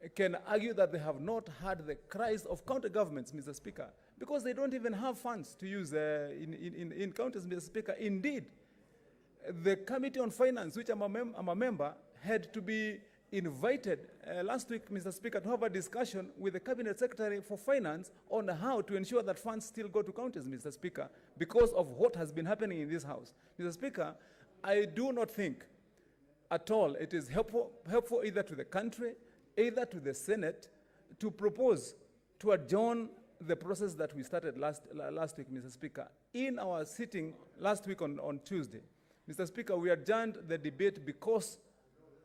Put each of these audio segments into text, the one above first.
can argue that they have not heard the cries of county governments, Mr. Speaker, because they don't even have funds to use in counties, Mr. Speaker. Indeed, the Committee on Finance, which I'm a member, had to be invited last week, Mr. Speaker, to have a discussion with the Cabinet Secretary for Finance on how to ensure that funds still go to counties, Mr. Speaker, because of what has been happening in this House. Mr. Speaker, I do not think at all it is helpful either to the country, either to the Senate, to propose to adjourn the process that we started last week, Mr. Speaker. In our sitting last week on Tuesday, Mr. Speaker, we adjourned the debate because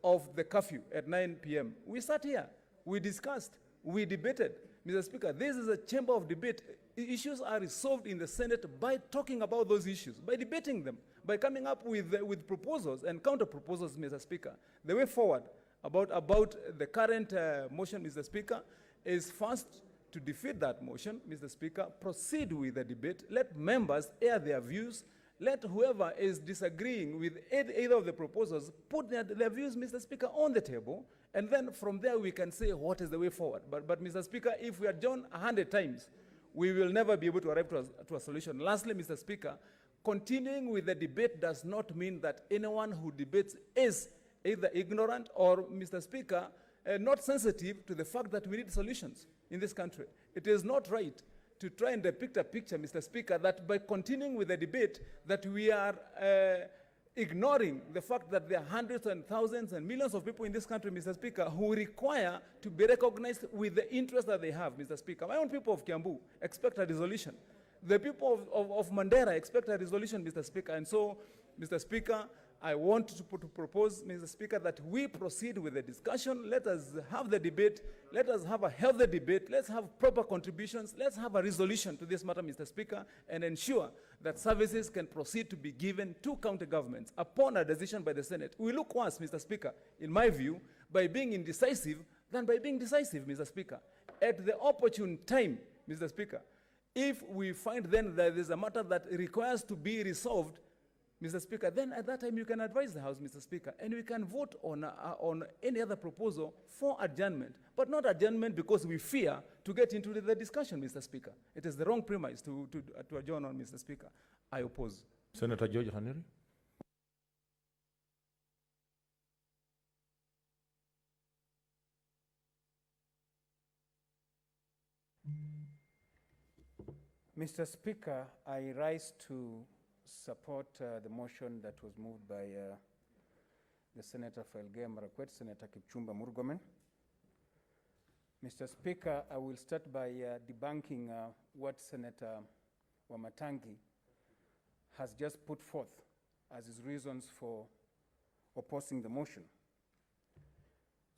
of the curfew at 9 p.m. We sat here, we discussed, we debated. Mr. Speaker, this is a chamber of debate. Issues are resolved in the Senate by talking about those issues, by debating them, by coming up with proposals and counter-proposals, Mr. Speaker. The way forward about the current motion, Mr. Speaker, is first to defeat that motion, Mr. Speaker, proceed with the debate, let members air their views, let whoever is disagreeing with either of the proposals put their views, Mr. Speaker, on the table, and then from there we can say what is the way forward. But Mr. Speaker, if we adjourn 100 times, we will never be able to arrive to a solution. Lastly, Mr. Speaker, continuing with the debate does not mean that anyone who debates is either ignorant or, Mr. Speaker, not sensitive to the fact that we need solutions in this country. It is not right to try and depict a picture, Mr. Speaker, that by continuing with the debate that we are ignoring the fact that there are hundreds and thousands and millions of people in this country, Mr. Speaker, who require to be recognized with the interest that they have, Mr. Speaker. My own people of Kiambu expect a resolution. The people of Mandera expect a resolution, Mr. Speaker. And so, Mr. Speaker, I want to propose, Mr. Speaker, that we proceed with the discussion. Let us have the debate. Let us have a healthy debate. Let's have proper contributions. Let's have a resolution to this matter, Mr. Speaker, and ensure that services can proceed to be given to county governments upon a decision by the Senate. We look worse, Mr. Speaker, in my view, by being indecisive than by being decisive, Mr. Speaker. At the opportune time, Mr. Speaker, if we find then that there's a matter that requires to be resolved, Mr. Speaker, then at that time you can advise the House, Mr. Speaker, and we can vote on any other proposal for adjournment, but not adjournment because we fear to get into the discussion, Mr. Speaker. It is the wrong premise to adjourn on, Mr. Speaker. I oppose. Senator George Haneri. Mr. Speaker, I rise to support the motion that was moved by the Senator for Elgeyo Marakwet, Senator Kipchumba Murkomen. Mr. Speaker, I will start by debunking what Senator Wamatangi has just put forth as his reasons for opposing the motion.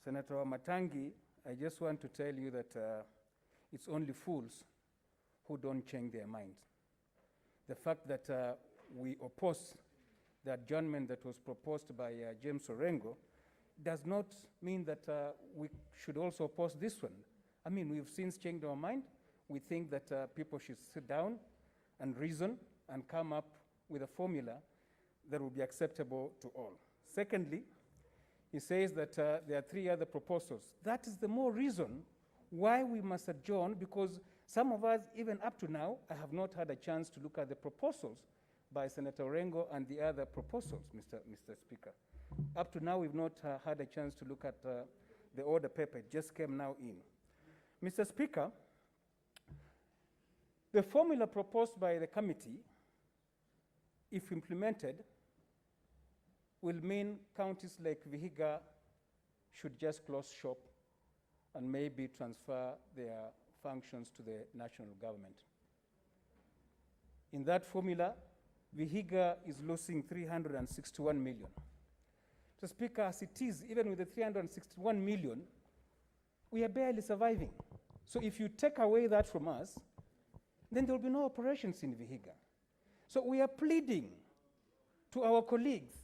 Senator Wamatangi, I just want to tell you that it's only fools who don't change their minds. The fact that we oppose the adjournment that was proposed by James Orengo does not mean that we should also oppose this one. I mean, we've since changed our mind. We think that people should sit down and reason and come up with a formula that will be acceptable to all. Secondly, he says that there are 3 other proposals. That is the more reason why we must adjourn, because some of us, even up to now, I have not had a chance to look at the proposals by Senator Orengo and the other proposals, Mr. Speaker. Up to now, we've not had a chance to look at the order paper. It just came now in. Mr. Speaker, the formula proposed by the committee, if implemented, will mean counties like Vihiga should just close shop and maybe transfer their functions to the national government. In that formula, Vihiga is losing 361 million. Mr. Speaker, as it is, even with the 361 million, we are barely surviving. So if you take away that from us, then there will be no operations in Vihiga. So we are pleading to our colleagues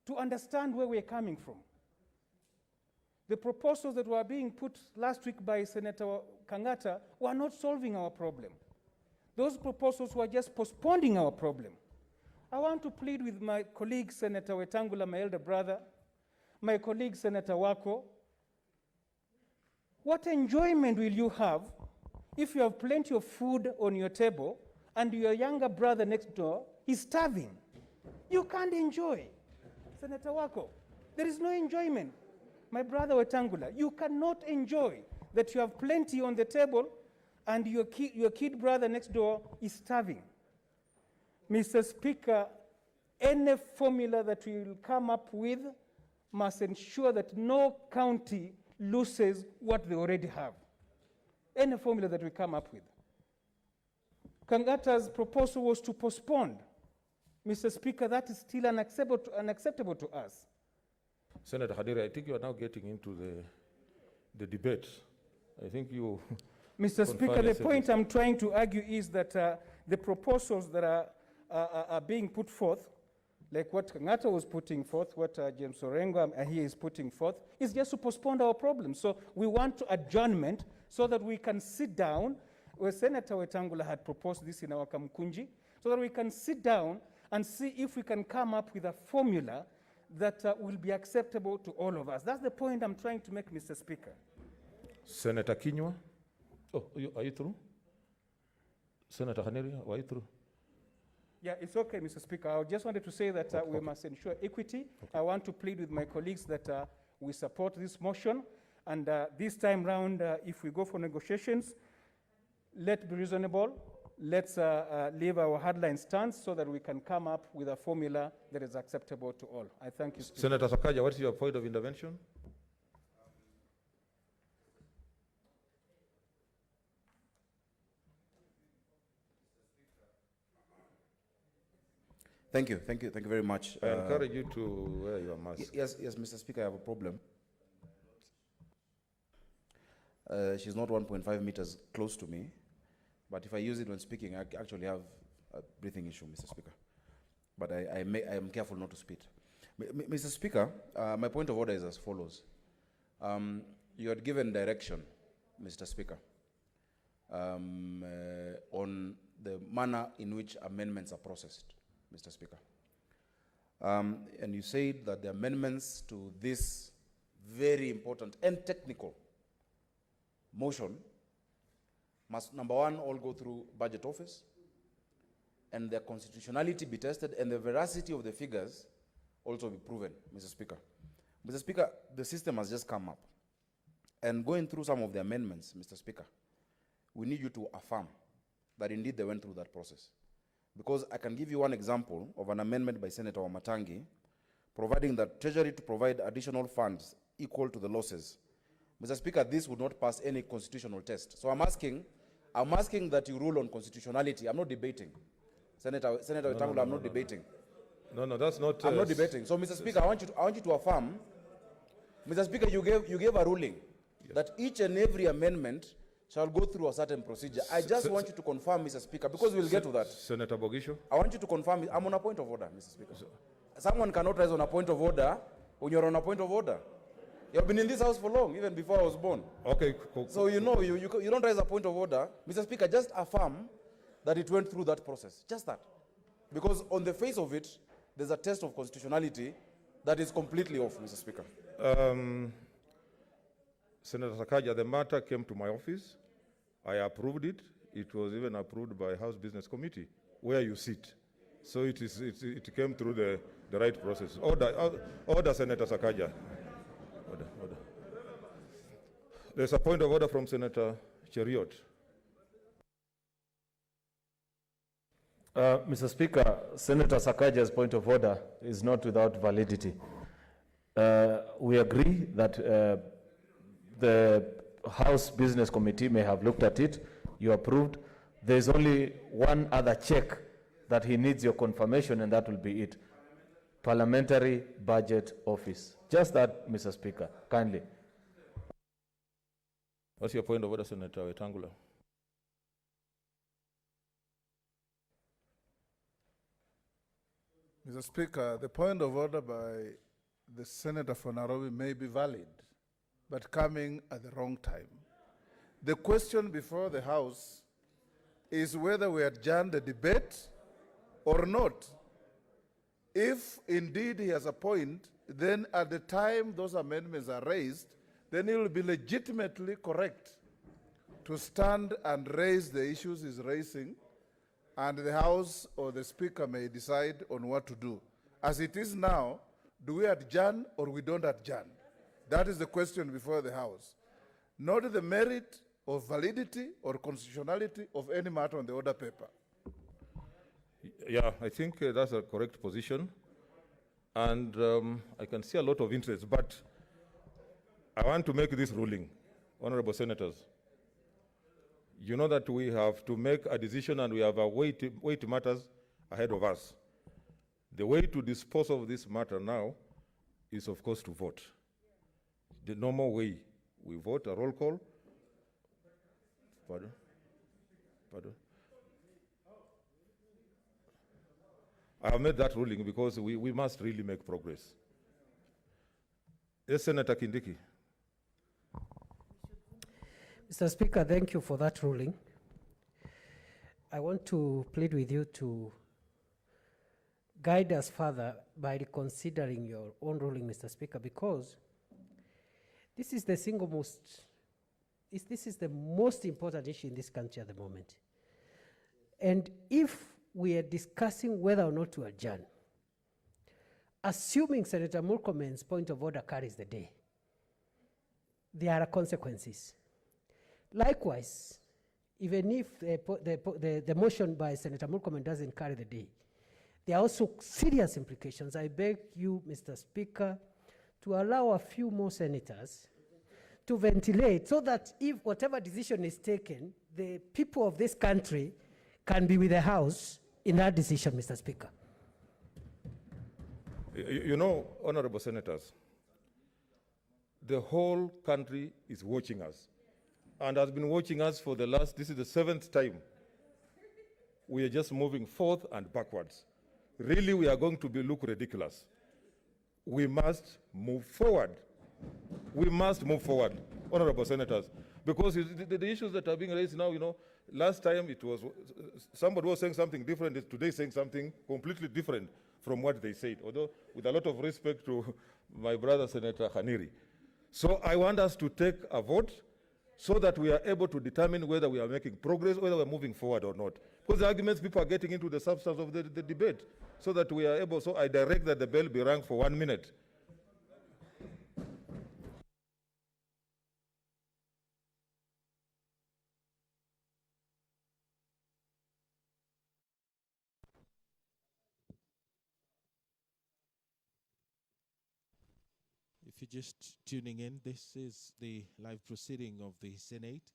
to understand where we are coming from. The proposals that were being put last week by Senator Kangata were not solving our problem. Those proposals were just postponing our problem. I want to plead with my colleague, Senator Wetangula, my elder brother, my colleague, Senator Wako, What enjoyment will you have if you have plenty of food on your table and your younger brother next door is starving? You can't enjoy. Senator Wako, there is no enjoyment. My brother Wetangula, you cannot enjoy that you have plenty on the table and your kid brother next door is starving. Mr. Speaker, any formula that we will come up with must ensure that no county loses what they already have. Any formula that we come up with. Kangata's proposal was to postpone. Mr. Speaker, that is still unacceptable to us. Senator Hadiri, I think you are now getting into the debate. I think you... Mr. Speaker, the point I'm trying to argue is that the proposals that are being put forth, like what Kangata was putting forth, what James Orengo here is putting forth, is just to postpone our problem. So we want adjournment so that we can sit down, where Senator Wetangula had proposed this in our Kamkunji, so that we can sit down and see if we can come up with a formula that will be acceptable to all of us. That's the point I'm trying to make, Mr. Speaker. Senator Kinyua? Oh, are you through? Senator Haneri, are you through? Yeah, it's okay, Mr. Speaker. I just wanted to say that we must ensure equity. I want to plead with my colleagues that we support this motion. And this time round, if we go for negotiations, let's be reasonable. Let's leave our hardline stance so that we can come up with a formula that is acceptable to all. I thank you, Speaker. Senator Sakaja, what is your point of intervention? Thank you very much. I encourage you to wear your mask. Yes, Mr. Speaker, I have a problem. She's not 1.5 meters close to me, but if I use it when speaking, I actually have a breathing issue, Mr. Speaker. But I am careful not to spit. Mr. Speaker, my point of order is as follows. You had given direction, Mr. Speaker, on the manner in which amendments are processed, Mr. Speaker. And you said that the amendments to this very important and technical motion must, number one, all go through budget office, and their constitutionality be tested, and the veracity of the figures also be proven, Mr. Speaker. Mr. Speaker, the system has just come up. And going through some of the amendments, Mr. Speaker, we need you to affirm that indeed they went through that process. Because I can give you one example of an amendment by Senator Wamatangi, providing that Treasury to provide additional funds equal to the losses. Mr. Speaker, this would not pass any constitutional test. So I'm asking that you rule on constitutionality. I'm not debating. Senator Wetangula, I'm not debating. No, that's not... I'm not debating. So, Mr. Speaker, I want you to affirm. Mr. Speaker, you gave a ruling that each and every amendment shall go through a certain procedure. I just want you to confirm, Mr. Speaker, because we'll get to that. Senator Bogisho? I want you to confirm. I'm on a point of order, Mr. Speaker. Someone cannot rise on a point of order when you're on a point of order. You've been in this house for long, even before I was born. Okay, cool. So you know, you don't raise a point of order. Mr. Speaker, just affirm that it went through that process. Just that. Because on the face of it, there's a test of constitutionality that is completely off, Mr. Speaker. Senator Sakaja, the matter came to my office. I approved it. It was even approved by House Business Committee, where you sit. So it came through the right process. Order, Senator Sakaja. Order. There's a point of order from Senator Cheriot. Mr. Speaker, Senator Sakaja's point of order is not without validity. We agree that the House Business Committee may have looked at it. You approved. There's only one other check that he needs your confirmation, and that will be it. Parliamentary Budget Office. Just that, Mr. Speaker, kindly. What's your point of order, Senator Wetangula? Mr. Speaker, the point of order by the Senator for Nairobi may be valid, but coming at the wrong time. The question before the House is whether we adjourn the debate or not. If indeed he has a point, then at the time those amendments are raised, then he will be legitimately correct to stand and raise the issues he's raising, and the House or the Speaker may decide on what to do. As it is now, do we adjourn or we don't adjourn? That is the question before the House. Not the merit or validity or constitutionality of any matter on the order paper. Yeah, I think that's a correct position. And I can see a lot of interest, but I want to make this ruling, honorable senators. You know that we have to make a decision and we have a weight matters ahead of us. The way to dispose of this matter now is, of course, to vote. The normal way, we vote, a roll call. Pardon? Pardon? I have made that ruling because we must really make progress. Yes, Senator Kindiki. Mr. Speaker, thank you for that ruling. I want to plead with you to guide us further by reconsidering your own ruling, Mr. Speaker, because this is the this is the most important issue in this country at the moment. And if we are discussing whether or not to adjourn, assuming Senator Murkomen's point of order carries the day, there are consequences. Likewise, even if the motion by Senator Murkomen doesn't carry the day, there are also serious implications. I beg you, Mr. Speaker, to allow a few more senators to ventilate so that if whatever decision is taken, the people of this country can be with the House in that decision, Mr. Speaker. You know, honorable senators, the whole country is watching us and has been watching us for this is the 7th time. We are just moving forth and backwards. Really, we are going to look ridiculous. We must move forward. We must move forward, honorable senators, because the issues that are being raised now, you know, last time it was, somebody was saying something different, today saying something completely different from what they said, although with a lot of respect to my brother, Senator Khaniri. So I want us to take a vote so that we are able to determine whether we are making progress, whether we're moving forward or not. Because the arguments, people are getting into the substance of the debate, so that we are able, so I direct that the bell be rung for 1 minute. If you're just tuning in, this is the live proceeding of the Senate,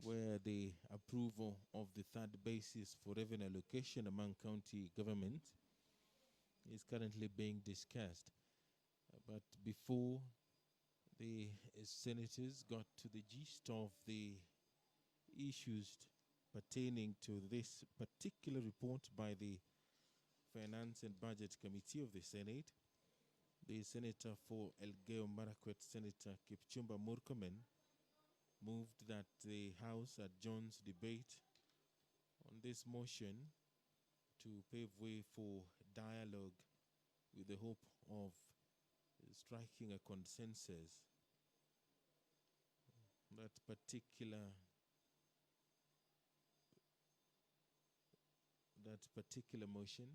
where the approval of the third basis for revenue allocation among county government is currently being discussed. But before the senators got to the gist of the issues pertaining to this particular report by the Finance and Budget Committee of the Senate, the Senator for Elgeyo Marakwet, Senator Kipchumba Murkomen, moved that the House adjourns debate on this motion to pave way for dialogue with the hope of striking a consensus. That particular motion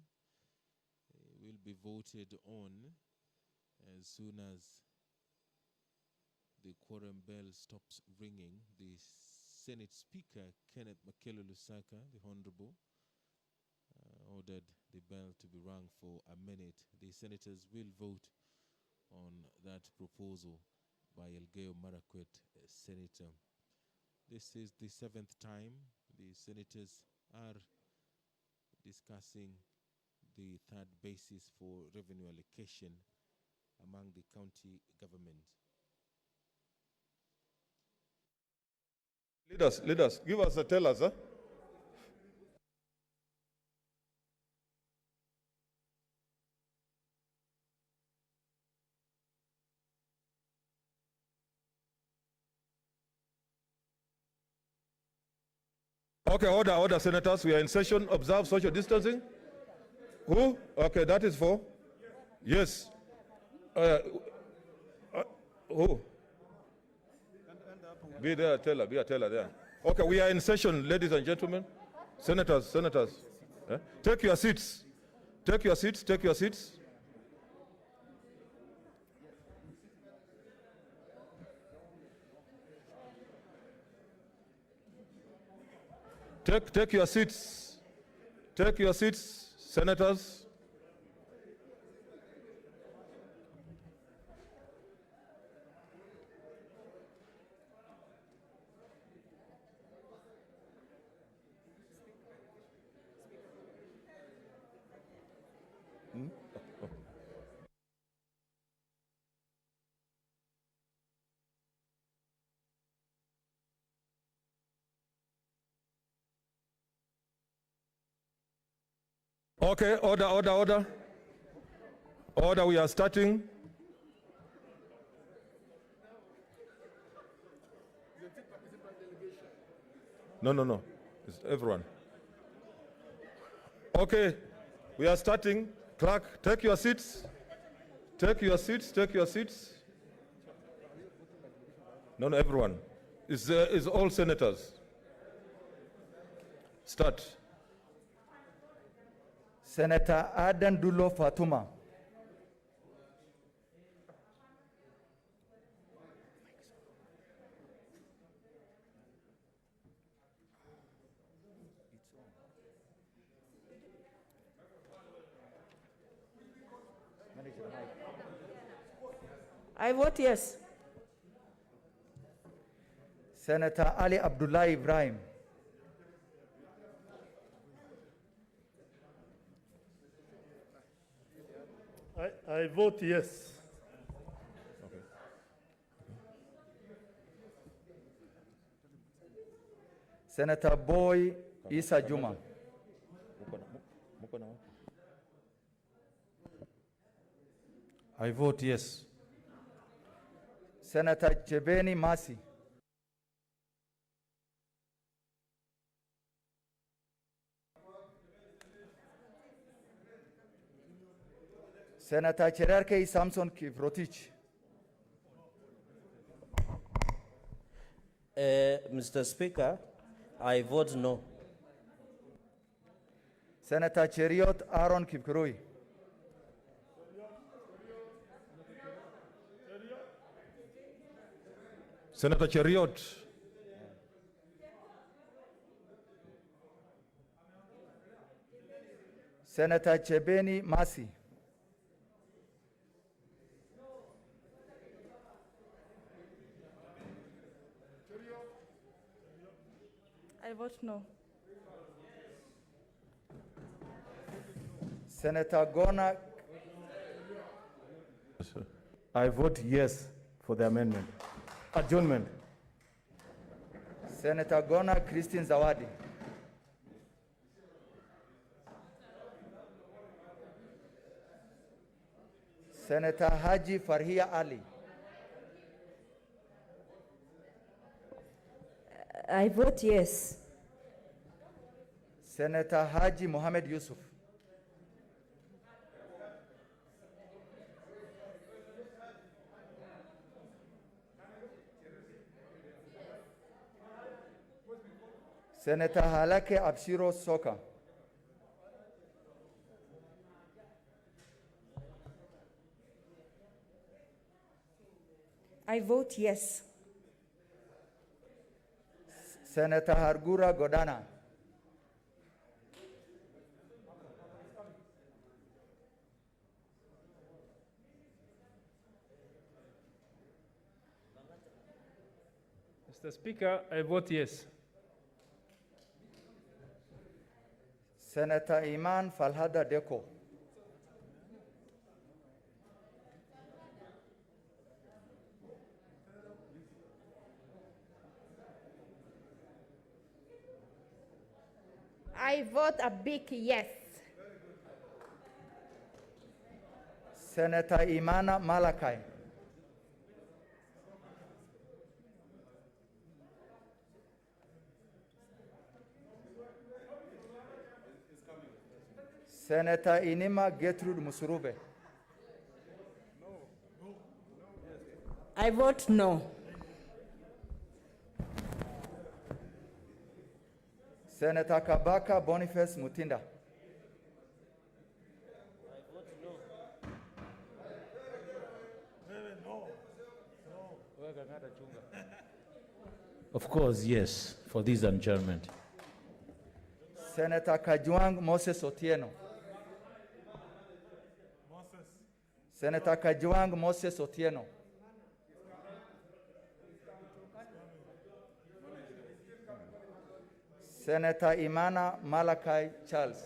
will be voted on as soon as the quorum bell stops ringing. The Senate Speaker, Kenneth Makelo Lusaka, the Honorable, ordered the bell to be rung for a minute. The senators will vote on that proposal by Elgeyo Marakwet Senator. This is the 7th time the senators are discussing the third basis for revenue allocation among the county government. Leaders, give us a tell us, huh? Okay, order, senators. We are in session. Observe social distancing. Who? Okay, that is for? Yes. Who? Be there, teller, be a teller there. Okay, we are in session, ladies and gentlemen. Senators. Take your seats. Take your seats. Take your seats. Take your seats. Take your seats, senators. Okay, order. Order, we are starting. No. It's everyone. Okay, we are starting. Clerk, take your seats. Take your seats. No, everyone. It's all senators. Start. Senator Adan Dulo Fatuma. I vote yes. Senator Ali Abdullah Ibrahim. I vote yes. Okay. Senator Boy Isa Juma. I vote yes. Senator Chebeni Masi. Senator Cherarkei Samson Kiprotich. Mr. Speaker, I vote no. Senator Cheriot Aaron Kipkurui. Senator Cheriot. Senator Chebeni Masi. I vote no. Senator Gona. I vote yes for the amendment. Adjournment. Senator Gona Christine Zawadi. Senator Haji Farhia Ali. I vote yes. Senator Haji Mohammed Yusuf. Senator Halake Abshiro Soka. I vote yes. Senator Hargura Godana. Mr. Speaker, I vote yes. Senator Iman Falhada Deko. I vote a big yes. Senator Imana Malakai. Senator Inima Gertrude Musurube. I vote no. Senator Kabaka Boniface Mutinda. Of course, yes, for this adjournment. Senator Kajwang Moses Otieno. Senator Kajwang Moses Otieno. Senator Imana Malachi Charles.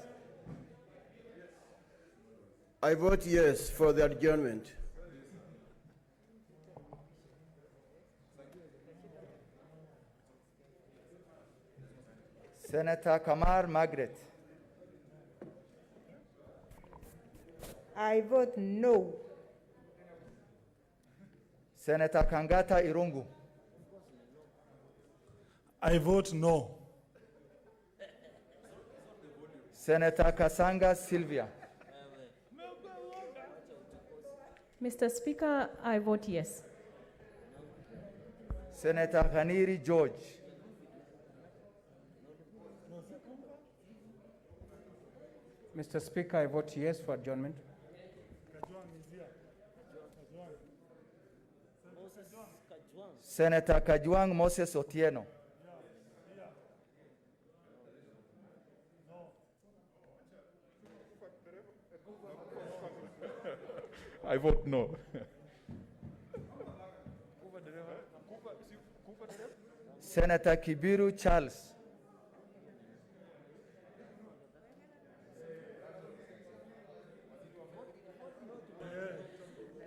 I vote yes for the adjournment. Senator Kamar Margaret. I vote no. Senator Kangata Irungu. I vote no. Senator Kasanga Sylvia. Mr. Speaker, I vote yes. Senator Ghaniri George. Mr. Speaker, I vote yes for adjournment. Senator Kajwang Moses Otieno. I vote no. Senator Kibiru Charles.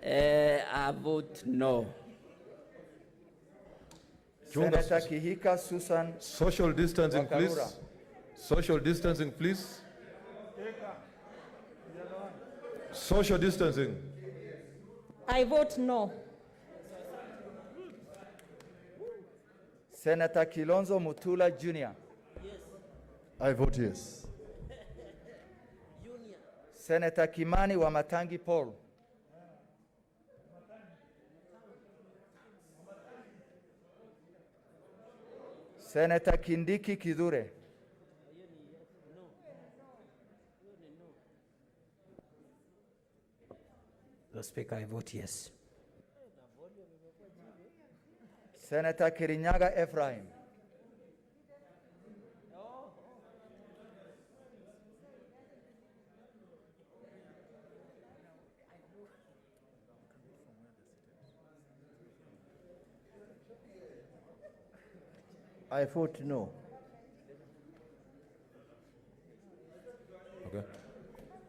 I vote no. Senator Kihika Susan. Social distancing, please. Wakarura. Social distancing, please. Social distancing. I vote no. Senator Kilonzo Mutula Jr. I vote yes. Senator Kimani Wamatangi Paul. Senator Kindiki Kidure. Mr. Speaker, I vote yes. Senator Kirinyaga Ephraim. I vote no. Okay.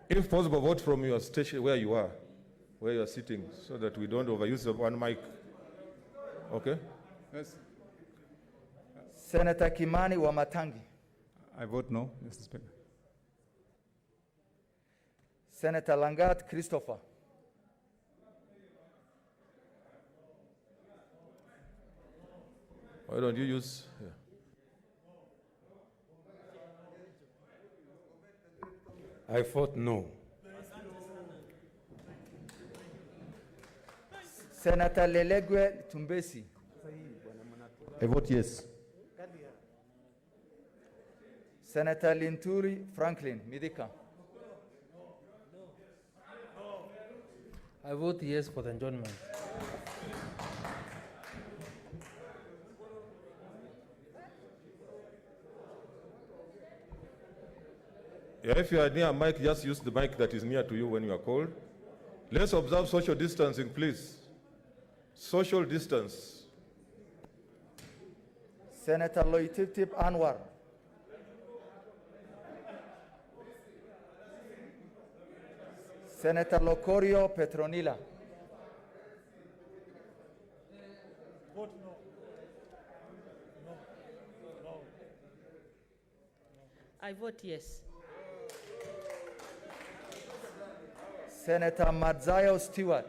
If possible, vote from your station where you are, where you are sitting, so that we don't overuse the one mic. Okay? Yes. Senator Kimani Wamatangi. I vote no, Mr. Speaker. Senator Langat Christopher. Why don't you use? Yeah. I vote no. Senator Lelegwe Tumbesi. I vote yes. Senator Linturi Franklin Midika. I vote yes for the adjournment. Yeah, if you are near a mic, just use the mic that is near to you when you are called. Let's observe social distancing, please. Social distance. Senator Loitip Anwar. Senator Locorio Petronila. Vote no. No. I vote yes. Senator Madzayo Stewart.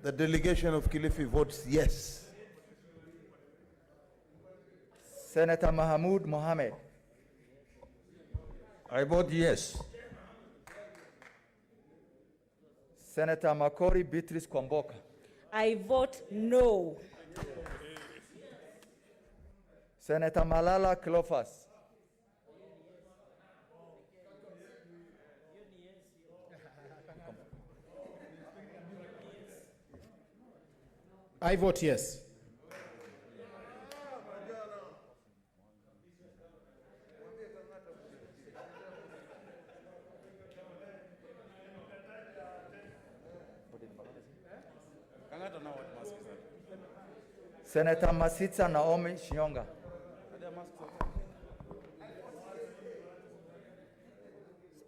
The delegation of Kilifi votes yes. Senator Mahmoud Mohammed. I vote yes. Senator Makori Beatrice Kwamboka. I vote no. Senator Malala Cleophas. I vote yes. Senator Masitsa Naomi Shinyonga.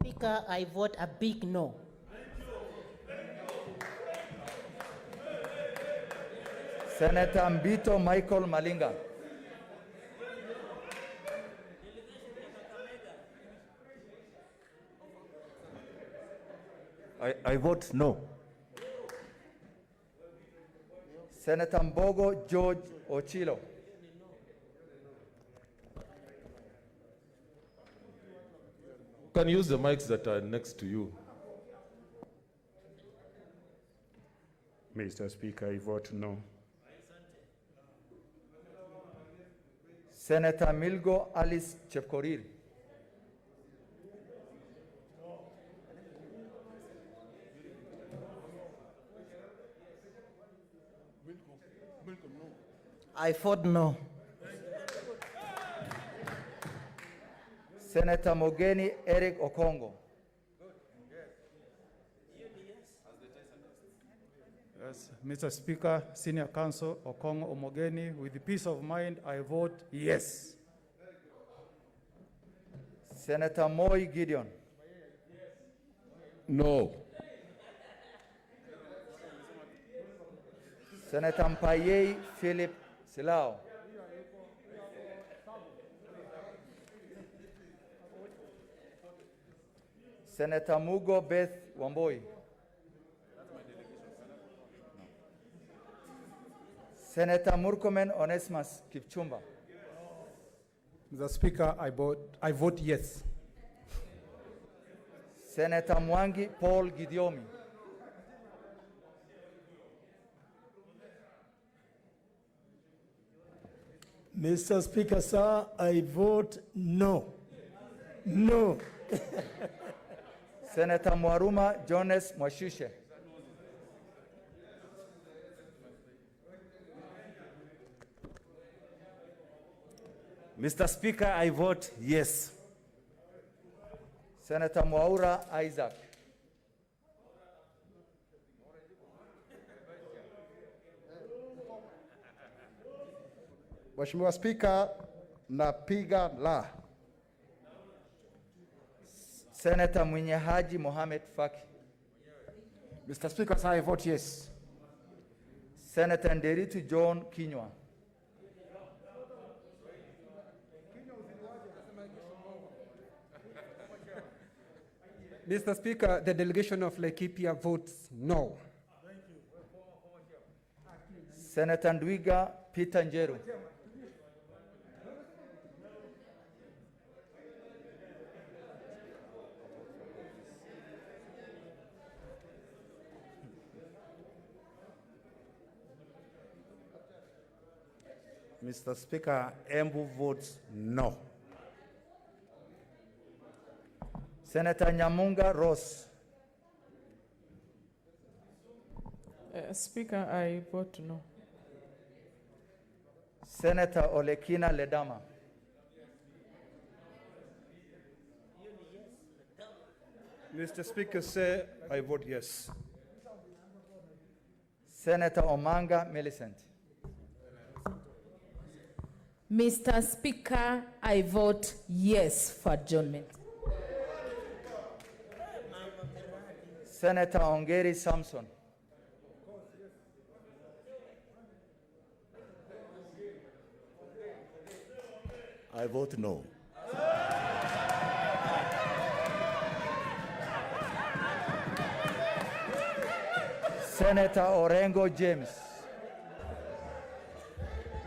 Speaker, I vote a big no. Senator Mbito Michael Malinga. I vote no. Senator Mbogo George Ochilo. You can use the mics that are next to you. Mr. Speaker, I vote no. Senator Milgo Alice Chepkorir. I vote no. Senator Mogeni Eric Okongo. Yes, Mr. Speaker, Senior Counsel Okongo Omogeni, with peace of mind, I vote yes. Senator Moi Gideon. No. Senator Mpaye Philip Silao. Senator Mugo Beth Wamboi. Senator Murkomen Onesmus Kipchumba. Mr. Speaker, I vote yes. Senator Mwangi Paul Gidiomi. Mr. Speaker, sir, I vote no. No. Senator Mwaruma Jones Mwashushe. Mr. Speaker, I vote yes. Senator Mwaura Isaac. Mheshimiwa Spika, napiga la. Senator Mwinyi Mohamed Faki. Mr. Speaker, sir, I vote yes. Senator Nderitu John Kinywa. Mr. Speaker, the delegation of Laikipia votes no. Senator Ndwiga Peter Njeru. Mr. Speaker, Embu votes no. Senator Nyamunga Ross. Speaker, I vote no. Senator Olekina Ledama. Mr. Speaker, sir, I vote yes. Senator Omanga Millicent. Mr. Speaker, I vote yes for adjournment. Senator Ongeri Samson. I vote no. Senator Orengo James.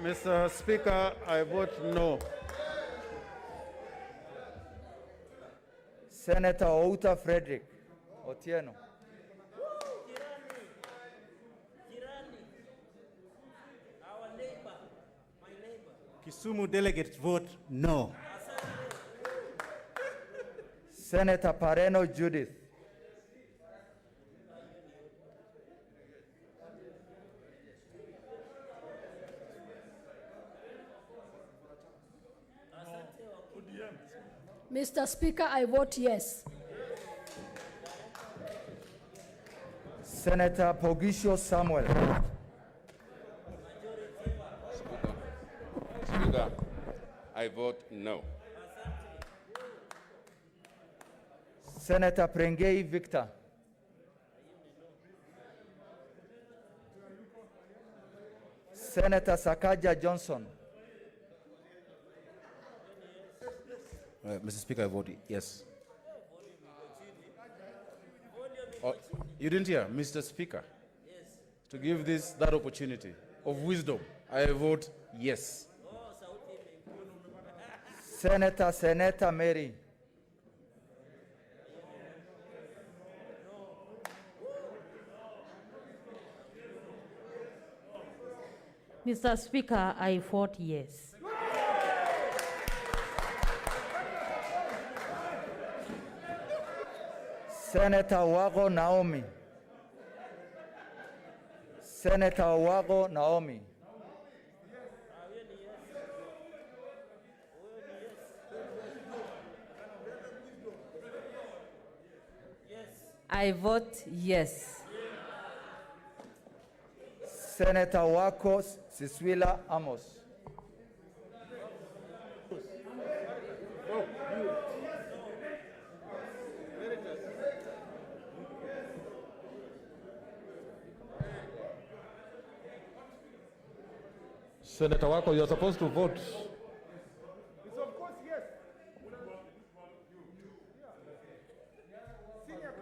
Mr. Speaker, I vote no. Senator Outa Frederick Otieno. Kisumu delegates vote no. Senator Pareno Judith. Mr. Speaker, I vote yes. Senator Pogisho Samuel. Speaker, I vote no. Senator Prengei Victor. Senator Sakaja Johnson. Mr. Speaker, I vote yes. Oh, you didn't hear, Mr. Speaker? Yes. To give that opportunity of wisdom, I vote yes. Senator Mary. Mr. Speaker, I vote yes. Senator Wago Naomi. Senator Wago Naomi. I vote yes. Senator Wako Siswila Amos. Senator Wako, you're supposed to vote. It's of course yes. Senior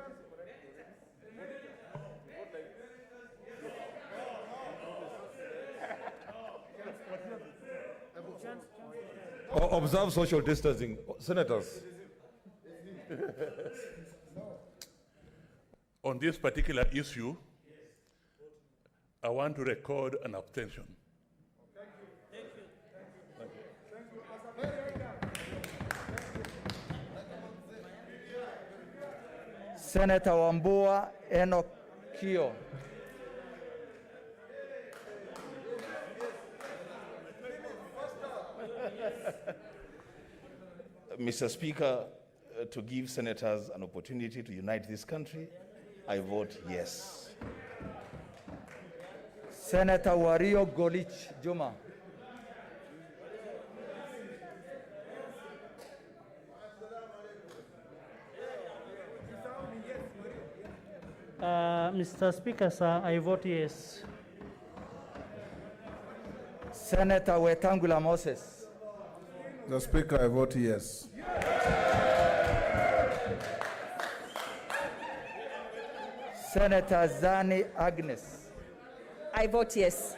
Observe social distancing. Senators. On this particular issue, I want to record an abstention. Senator Wambua Enoch Kio. Mr. Speaker, to give senators an opportunity to unite this country, I vote yes. Senator Wario Golich Juma. Mr. Speaker, sir, I vote yes. Senator Wetangula Moses. Mr. Speaker, I vote yes. Senator Zani Agnes. I vote yes.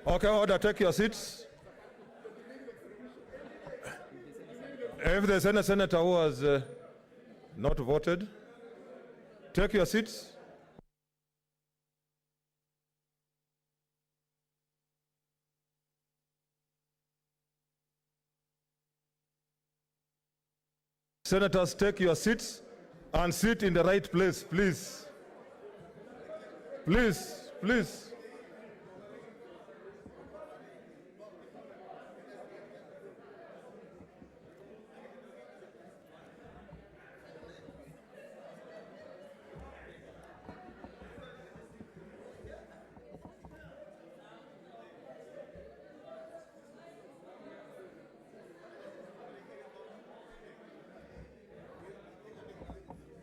Okay, order, take your seats. If there's any senator who has not voted, take your seats. Senators, take your seats and sit in the right place, please. Please, please.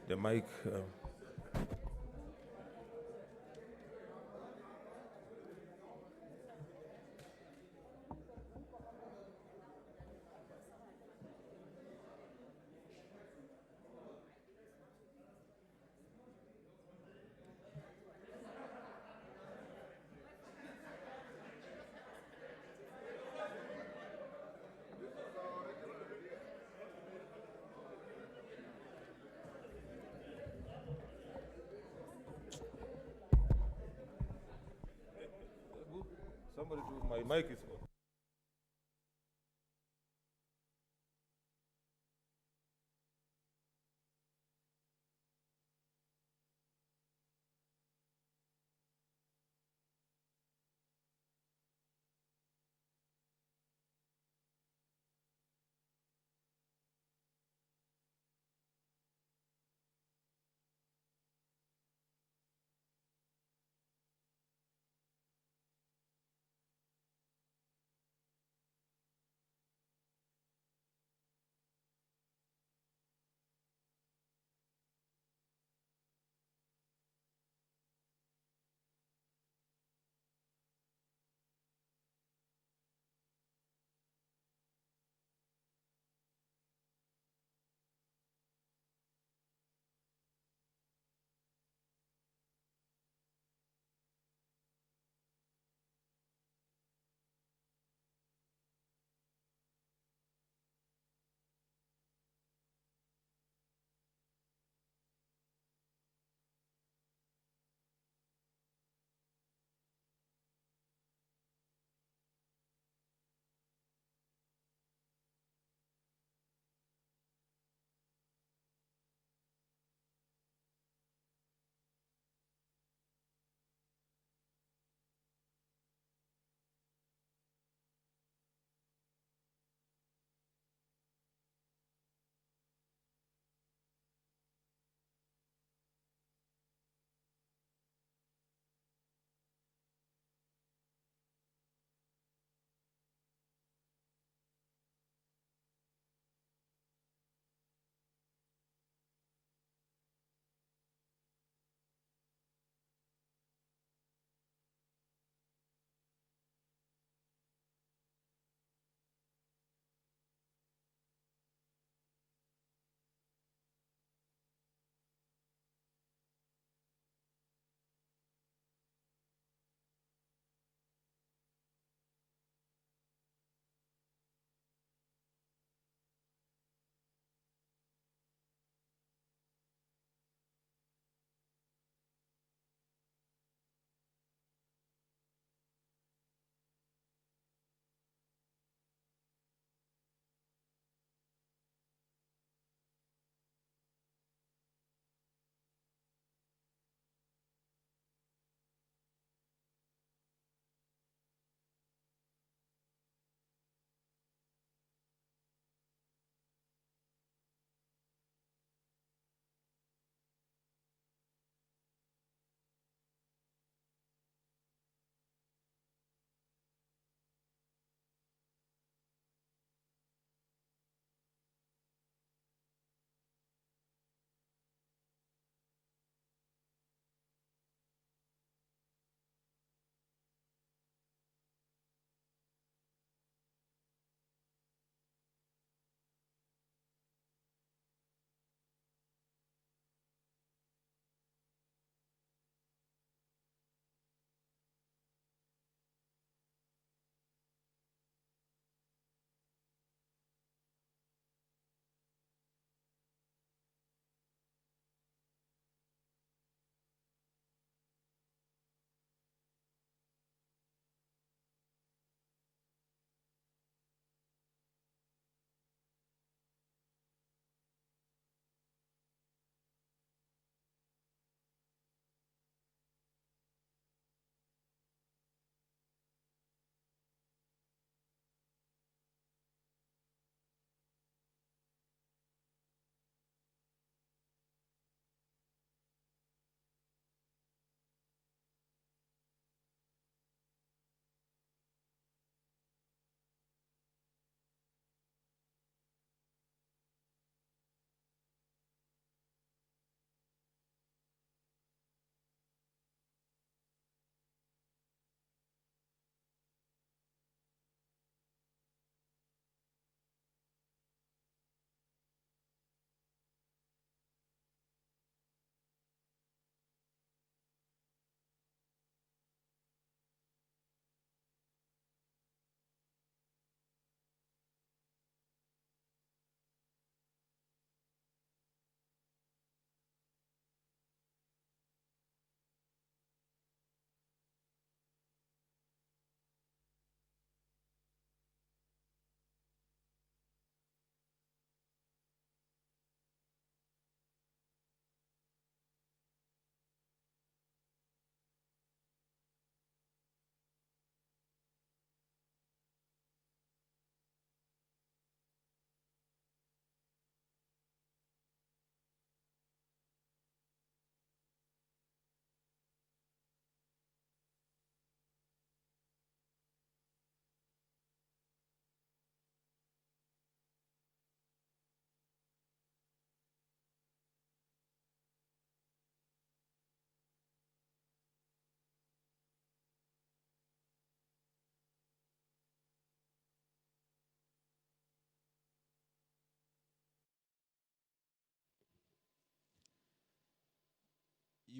The mic. My mic is on.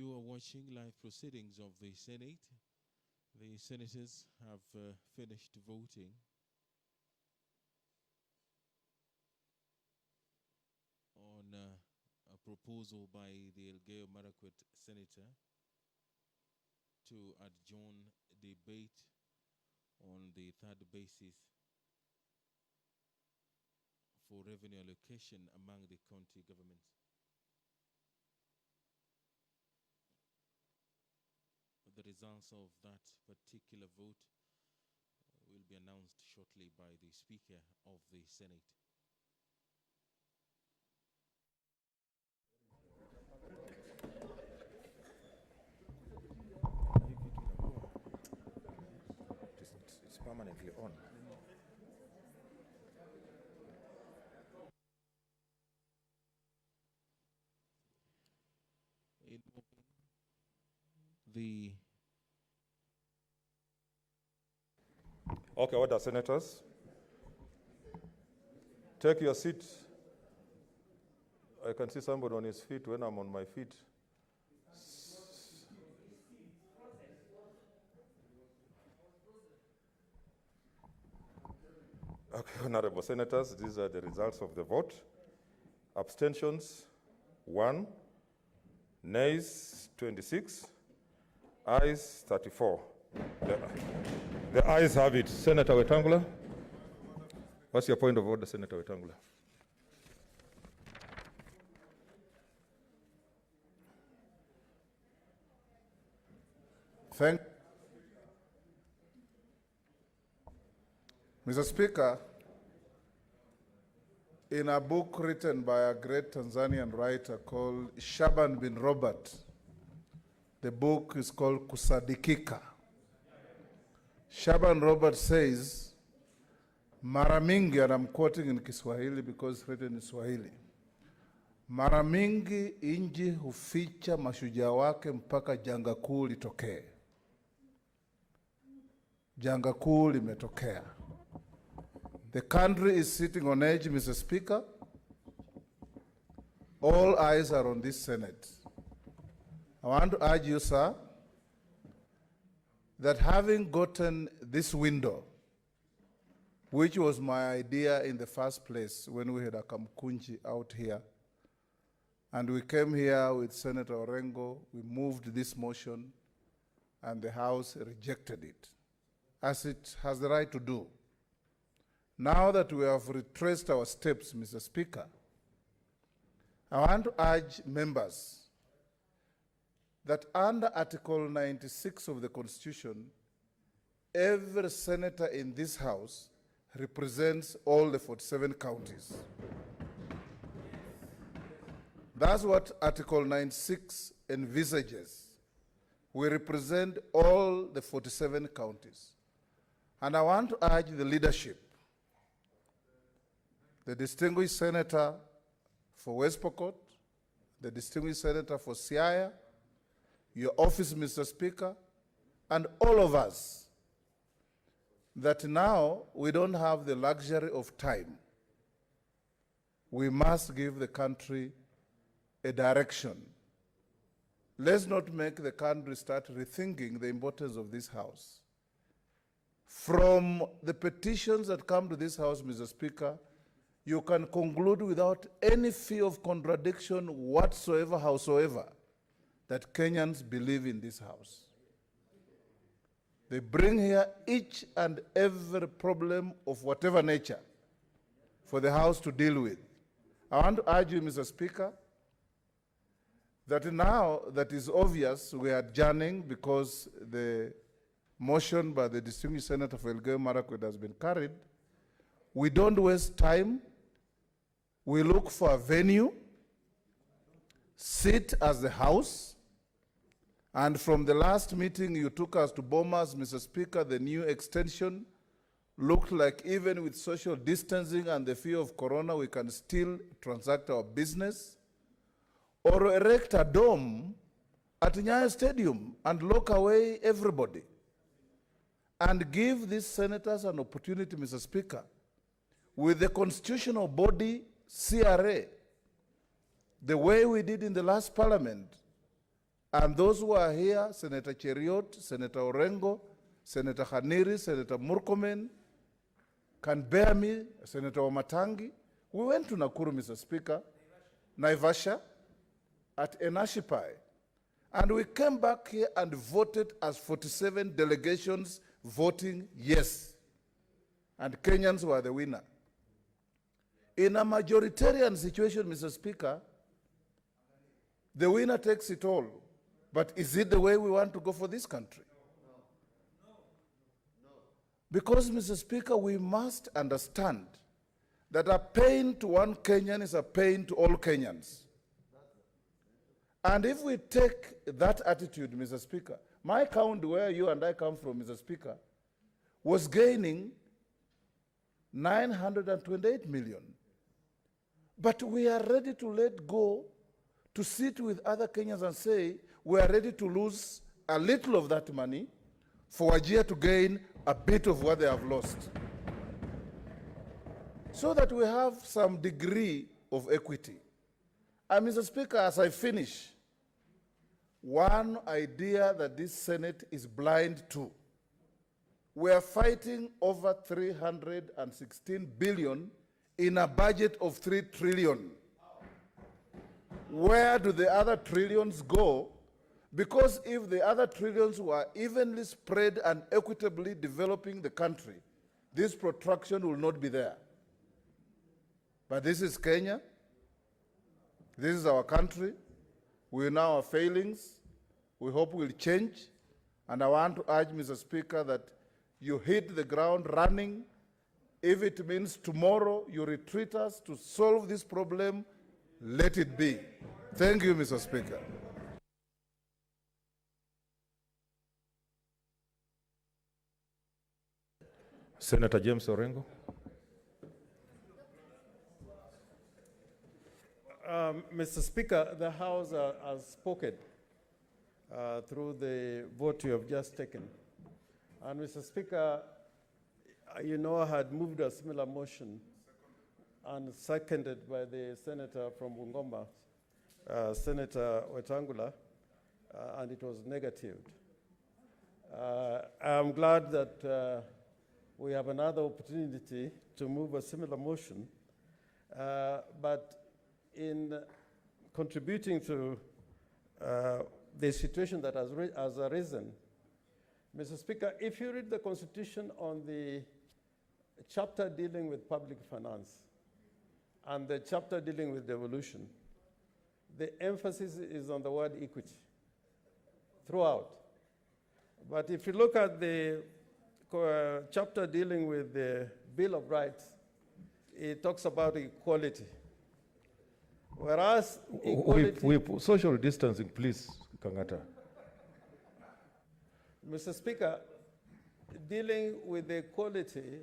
You are watching live proceedings of the Senate. The senators have finished voting. On a proposal by the Elgeyo Marakwet senator to adjourn debate on the third basis for revenue allocation among the county governments. The results of that particular vote will be announced shortly by the Speaker of the Senate. It's permanently on. Okay, order, senators. Take your seat. I can see somebody on his feet when I'm on my feet. Okay, honorable senators, these are the results of the vote. Abstentions, 1. Nays, 26. Ayes, 34. The ayes have it. Senator Wetangula. What's your point of order, Senator Wetangula? Mr. Speaker, in a book written by a great Tanzanian writer called Shaban bin Robert, the book is called Kusadikika. Shaban Robert says, mara mingi, and I'm quoting in Kiswahili because it's written in Swahili, mara mingi inji huficha mashujaa wake mpaka janga kuu litokee. Janga kuu limetokea. The country is sitting on edge, Mr. Speaker. All eyes are on this Senate. I want to urge you, sir, that having gotten this window, which was my idea in the first place when we had a Kamkunji out here, and we came here with Senator Orengo, we moved this motion, and the House rejected it, as it has the right to do. Now that we have retraced our steps, Mr. Speaker, I want to urge members that under Article 96 of the Constitution, every senator in this House represents all the 47 counties. That's what Article 96 envisages. We represent all the 47 counties. And I want to urge the leadership, the distinguished senator for West Pokot, the distinguished senator for Siaya, your office, Mr. Speaker, and all of us, that now we don't have the luxury of time. We must give the country a direction. Let's not make the country start rethinking the importance of this House. From the petitions that come to this House, Mr. Speaker, you can conclude without any fear of contradiction whatsoever, howsoever, that Kenyans believe in this House. They bring here each and every problem of whatever nature for the House to deal with. I want to urge you, Mr. Speaker, that now that is obvious, we are adjourning because the motion by the distinguished senator for Elgeyo Marakwet has been carried. We don't waste time. We look for a venue, sit as the House, and from the last meeting you took us to Bomas, Mr. Speaker, the new extension looked like even with social distancing and the fear of corona, we can still transact our business, or erect a dome at Nyayo Stadium and lock away everybody, and give these senators an opportunity, Mr. Speaker, with the constitutional body, CRA, the way we did in the last parliament, And those who are here, Senator Cheriot, Senator Orengo, Senator Khaniri, Senator Murkomen, can bear me, Senator Omatangi. We went to Nakuru, Mr. Speaker, Naivasha, at Enashipai. And we came back here and voted as 47 delegations voting yes. And Kenyans were the winner. In a majoritarian situation, Mr. Speaker, the winner takes it all. But is it the way we want to go for this country? Because, Mr. Speaker, we must understand that a pain to one Kenyan is a pain to all Kenyans. And if we take that attitude, Mr. Speaker, my county where you and I come from, Mr. Speaker, was gaining 928 million. But we are ready to let go, to sit with other Kenyans and say, we are ready to lose a little of that money for Wajir to gain a bit of what they have lost. So that we have some degree of equity. And Mr. Speaker, as I finish, one idea that this Senate is blind to. We are fighting over 316 billion in a budget of 3 trillion. Where do the other trillions go? Because if the other trillions were evenly spread and equitably developing the country, this protraction will not be there. But this is Kenya. This is our country. We know our failings. We hope we'll change. And I want to urge, Mr. Speaker, that you hit the ground running. If it means tomorrow you retreat us to solve this problem, let it be. Thank you, Mr. Speaker. Senator James Orengo. Mr. Speaker, the House has spoken through the vote you have just taken. And Mr. Speaker, you know, I had moved a similar motion and seconded by the senator from Bungoma, Senator Wetangula, and it was negative. I'm glad that we have another opportunity to move a similar motion, but in contributing to the situation that has arisen, Mr. Speaker, if you read the Constitution on the chapter dealing with public finance and the chapter dealing with devolution, the emphasis is on the word equity throughout. But if you look at the chapter dealing with the Bill of Rights, it talks about equality. Whereas equality... Social distancing, please, Kangata. Mr. Speaker, dealing with equality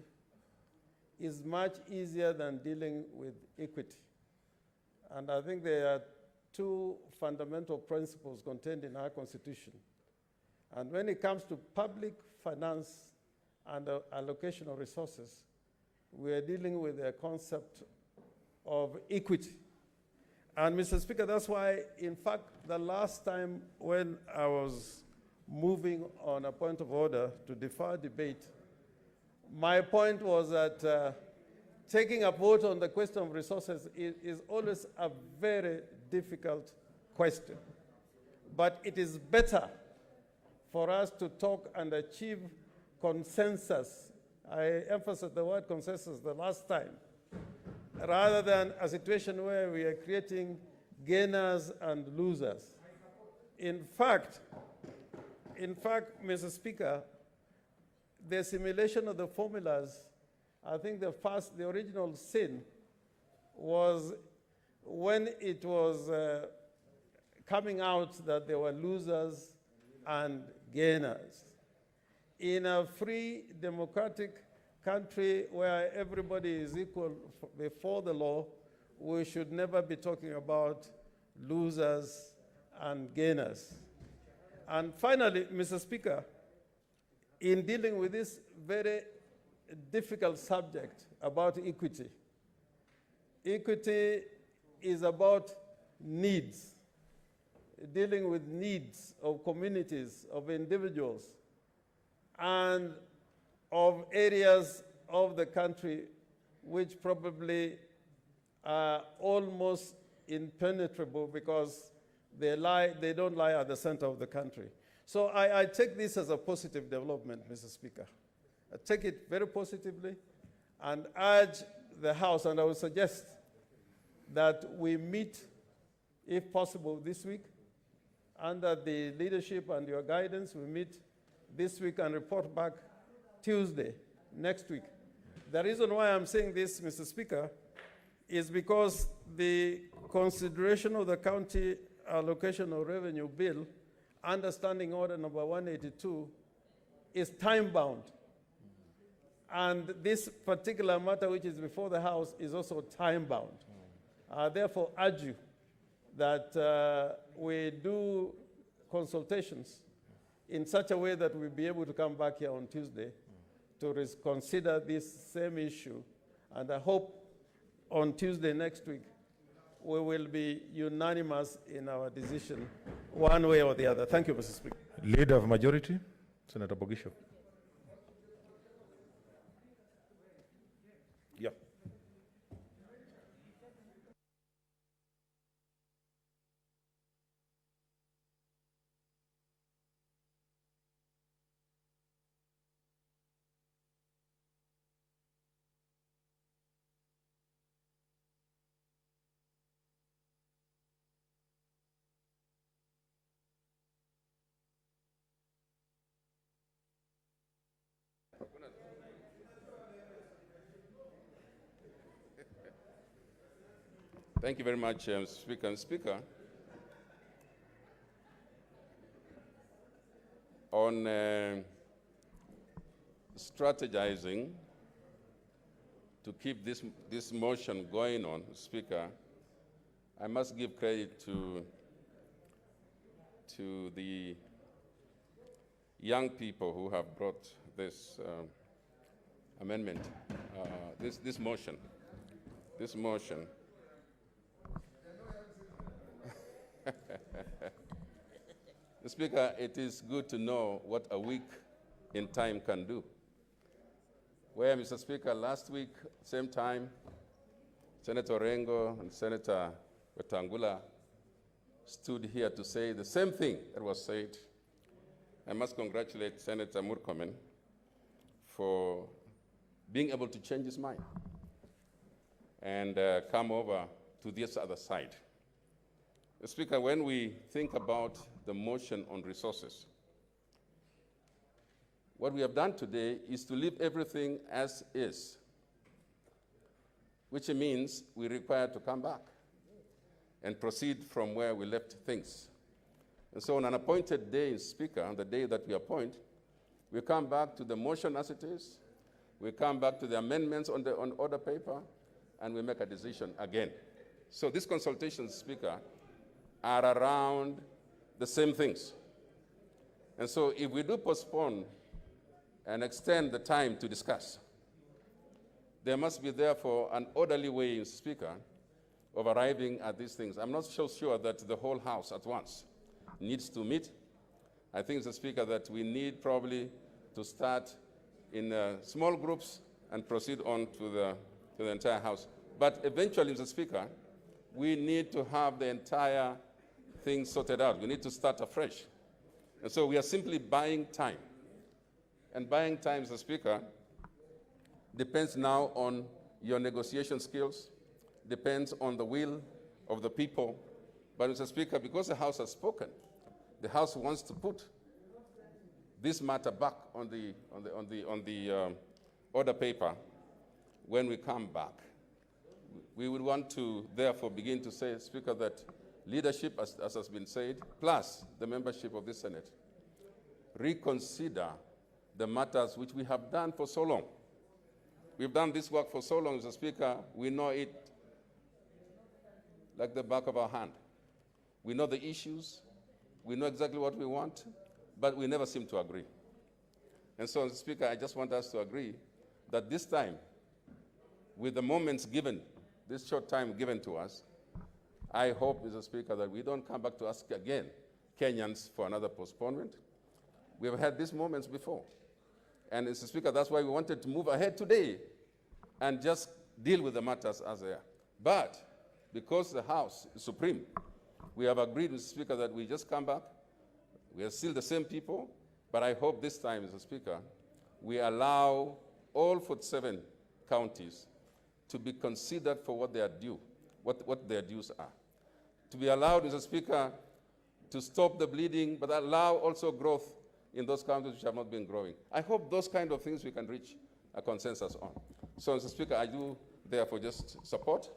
is much easier than dealing with equity. And I think there are two fundamental principles contained in our Constitution. And when it comes to public finance and allocation of resources, we are dealing with a concept of equity. And Mr. Speaker, that's why, in fact, the last time when I was moving on a point of order to defer debate, my point was that taking a vote on the question of resources is always a very difficult question. But it is better for us to talk and achieve consensus. I emphasized the word consensus the last time, rather than a situation where we are creating gainers and losers. In fact, Mr. Speaker, the assimilation of the formulas, I think the original sin was when it was coming out that there were losers and gainers. In a free, democratic country where everybody is equal before the law, we should never be talking about losers and gainers. And finally, Mr. Speaker, in dealing with this very difficult subject about equity, equity is about needs. dealing with needs of communities, of individuals, and of areas of the country which probably are almost impenetrable because they don't lie at the center of the country. So I take this as a positive development, Mr. Speaker. I take it very positively and urge the House, and I would suggest that we meet, if possible, this week. Under the leadership and your guidance, we meet this week and report back Tuesday, next week. The reason why I'm saying this, Mr. Speaker, is because the consideration of the county allocation of revenue bill, understanding order number 182, is time-bound. And this particular matter which is before the House is also time-bound. I therefore urge you that we do consultations in such a way that we'll be able to come back here on Tuesday to consider this same issue. And I hope on Tuesday next week, we will be unanimous in our decision, one way or the other. Thank you, Mr. Speaker. Leader of Majority, Senator Bogisho. Yeah. Thank you very much, Speaker. Speaker, on strategizing to keep this motion going on, Speaker, I must give credit to the young people who have brought this amendment, this motion. Speaker, it is good to know what a week in time can do. Where, Mr. Speaker, last week, same time, Senator Rengo and Senator Wetangula stood here to say the same thing that was said. I must congratulate Senator Murkomen for being able to change his mind and come over to this other side. Speaker, when we think about the motion on resources, what we have done today is to leave everything as is, which means we require to come back and proceed from where we left things. And so on an appointed day, Speaker, on the day that we appoint, we come back to the motion as it is, we come back to the amendments on order paper, and we make a decision again. So these consultations, Speaker, are around the same things. And so if we do postpone and extend the time to discuss, there must be therefore an orderly way, Speaker, of arriving at these things. I'm not so sure that the whole House at once needs to meet. I think, Mr. Speaker, that we need probably to start in small groups and proceed on to the entire House. But eventually, Mr. Speaker, we need to have the entire thing sorted out. We need to start afresh. And so we are simply buying time. And buying time, Mr. Speaker, depends now on your negotiation skills, depends on the will of the people. But, Mr. Speaker, because the House has spoken, the House wants to put this matter back on the order paper when we come back. We would want to therefore begin to say, Speaker, that leadership, as has been said, plus the membership of this Senate, reconsider the matters which we have done for so long. We've done this work for so long, Mr. Speaker, we know it like the back of our hand. We know the issues, we know exactly what we want, but we never seem to agree. And so, Mr. Speaker, I just want us to agree that this time, with the moments given, this short time given to us, I hope, Mr. Speaker, that we don't come back to ask again Kenyans for another postponement. We have had these moments before. And Mr. Speaker, that's why we wanted to move ahead today and just deal with the matters as they are. But because the House is supreme, we have agreed, Mr. Speaker, that we just come back. We are still the same people, but I hope this time, Mr. Speaker, we allow all 47 counties to be considered for what they are due, what their dues are. To be allowed, Mr. Speaker, to stop the bleeding, but allow also growth in those counties which have not been growing. I hope those kind of things we can reach a consensus on. So, Mr. Speaker, I do therefore just support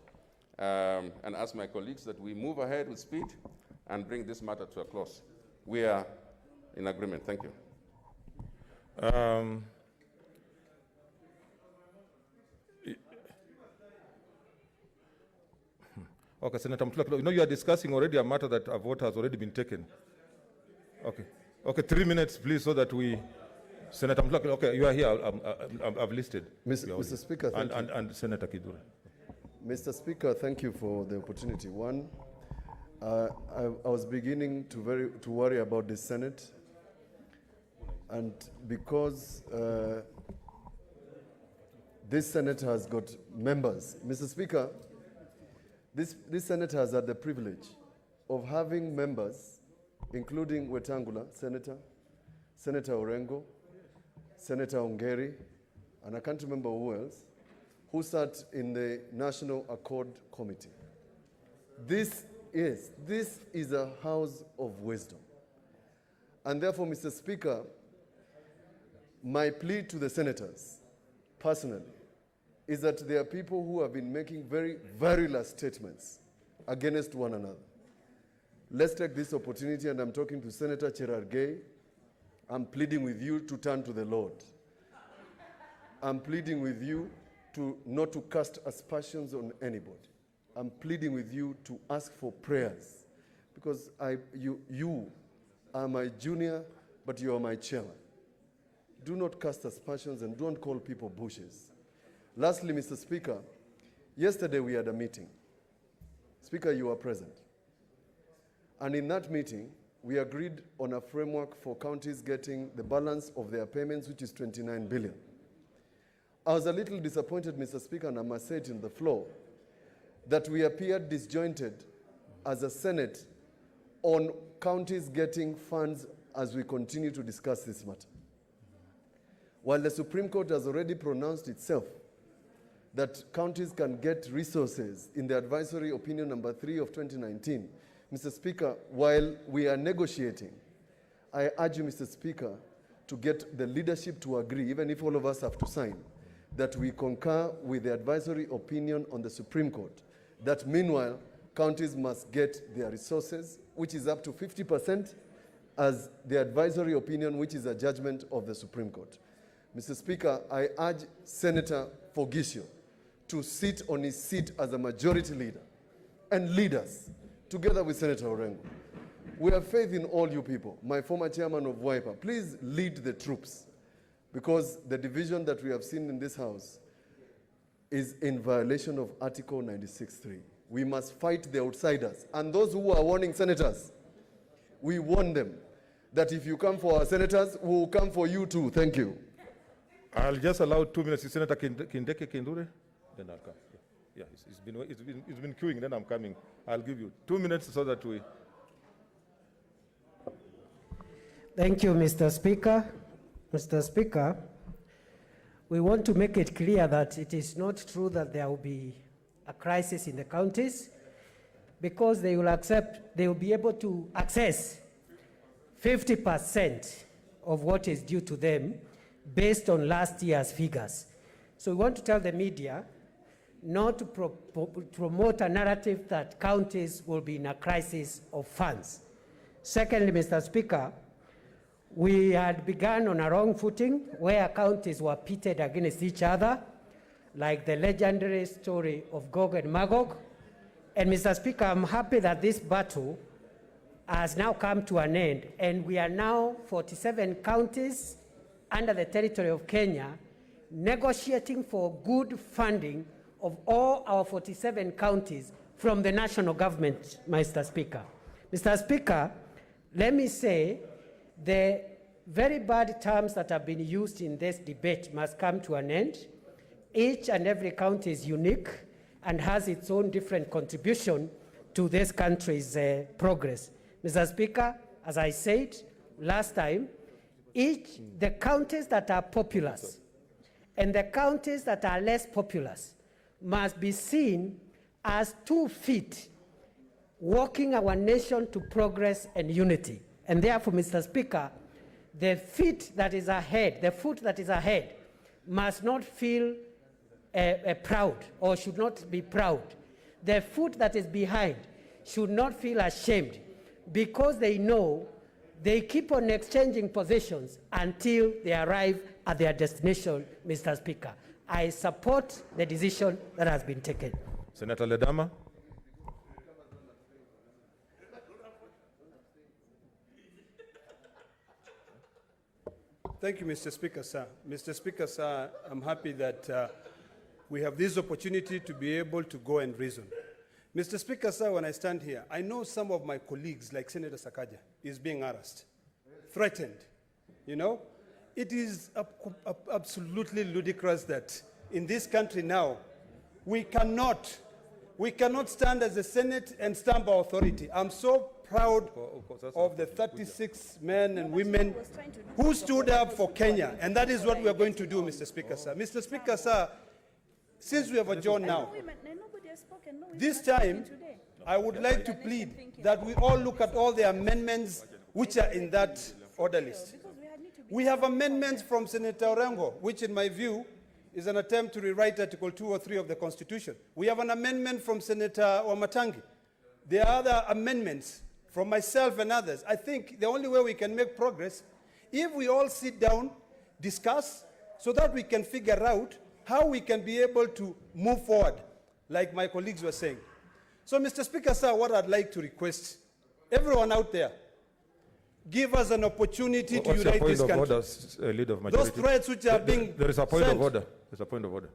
and ask my colleagues that we move ahead with speed and bring this matter to a close. We are in agreement. Thank you. Okay, Senator Mutula, you know you are discussing already a matter that a vote has already been taken. Okay. Okay, 3 minutes, please, so that we... Senator Mutula, okay, you are here. I've listed. Mr. Speaker, thank you. And Senator Kidure. Mr. Speaker, thank you for the opportunity. One, I was beginning to worry about the Senate, and because this Senate has got members. Mr. Speaker, this Senate has had the privilege of having members, including Wetangula, Senator Orengo, Senator Ongeri, and I can't remember who else, who sat in the National Accord Committee. This is a house of wisdom. And therefore, Mr. Speaker, my plea to the senators, personally, is that there are people who have been making very virulent statements against one another. Let's take this opportunity, and I'm talking to Senator Cherargei. I'm pleading with you to turn to the Lord. I'm pleading with you not to cast aspersions on anybody. I'm pleading with you to ask for prayers, because you are my junior, but you are my chairman. Do not cast aspersions and don't call people bushes. Lastly, Mr. Speaker, yesterday we had a meeting. Speaker, you were present. And in that meeting, we agreed on a framework for counties getting the balance of their payments, which is 29 billion. I was a little disappointed, Mr. Speaker, and I must say it in the floor, that we appeared disjointed as a Senate on counties getting funds as we continue to discuss this matter. While the Supreme Court has already pronounced itself that counties can get resources in the advisory opinion number 3 of 2019, Mr. Speaker, while we are negotiating, I urge you, Mr. Speaker, to get the leadership to agree, even if all of us have to sign, that we concur with the advisory opinion on the Supreme Court, that meanwhile, counties must get their resources, which is up to 50%, as the advisory opinion, which is a judgment of the Supreme Court. Mr. Speaker, I urge Senator Fogisio to sit on his seat as a majority leader and lead us, together with Senator Orengo. We have faith in all you people. My former chairman of WIPA, please lead the troops, because the division that we have seen in this House is in violation of Article 96.3. We must fight the outsiders. And those who are warning senators, we warn them that if you come for our senators, we will come for you too. Thank you. I'll just allow 2 minutes. Senator Kindeke Kindure, then I'll come. Yeah, it's been queuing, then I'm coming. I'll give you 2 minutes so that we... Thank you, Mr. Speaker. Mr. Speaker, we want to make it clear that it is not true that there will be a crisis in the counties, because they will be able to access 50% of what is due to them based on last year's figures. So we want to tell the media not to promote a narrative that counties will be in a crisis of funds. Secondly, Mr. Speaker, we had begun on a wrong footing where counties were pitted against each other, like the legendary story of Gog and Magog. And Mr. Speaker, I'm happy that this battle has now come to an end, and we are now 47 counties under the territory of Kenya negotiating for good funding of all our 47 counties from the national government, Mr. Speaker. Mr. Speaker, let me say the very bad terms that have been used in this debate must come to an end. Each and every county is unique and has its own different contribution to this country's progress. Mr. Speaker, as I said last time, the counties that are populous and the counties that are less populous must be seen as 2 feet walking our nation to progress and unity. And therefore, Mr. Speaker, the foot that is ahead must not feel proud or should not be proud. The foot that is behind should not feel ashamed because they know they keep on exchanging positions until they arrive at their destination, Mr. Speaker. I support the decision that has been taken. Senator Ledama. Thank you, Mr. Speaker, sir. Mr. Speaker, sir, I'm happy that we have this opportunity to be able to go and reason. Mr. Speaker, sir, when I stand here, I know some of my colleagues, like Senator Sakaja, is being harassed, threatened. You know, it is absolutely ludicrous that in this country now, we cannot stand as a Senate and stamp our authority. I'm so proud of the 36 men and women who stood up for Kenya, and that is what we are going to do, Mr. Speaker, sir. Mr. Speaker, sir, since we have adjourned now, this time, I would like to plead that we all look at all the amendments which are in that order list. We have amendments from Senator Orengo, which in my view is an attempt to rewrite Article 2 or 3 of the Constitution. We have an amendment from Senator Wamatangi. There are other amendments from myself and others. I think the only way we can make progress, if we all sit down, discuss, so that we can figure out how we can be able to move forward, like my colleagues were saying. So, Mr. Speaker, sir, what I'd like to request, everyone out there, give us an opportunity to unite this country. Leader of majority. Those threats which are being There is a point sent. of order. There's a point of order.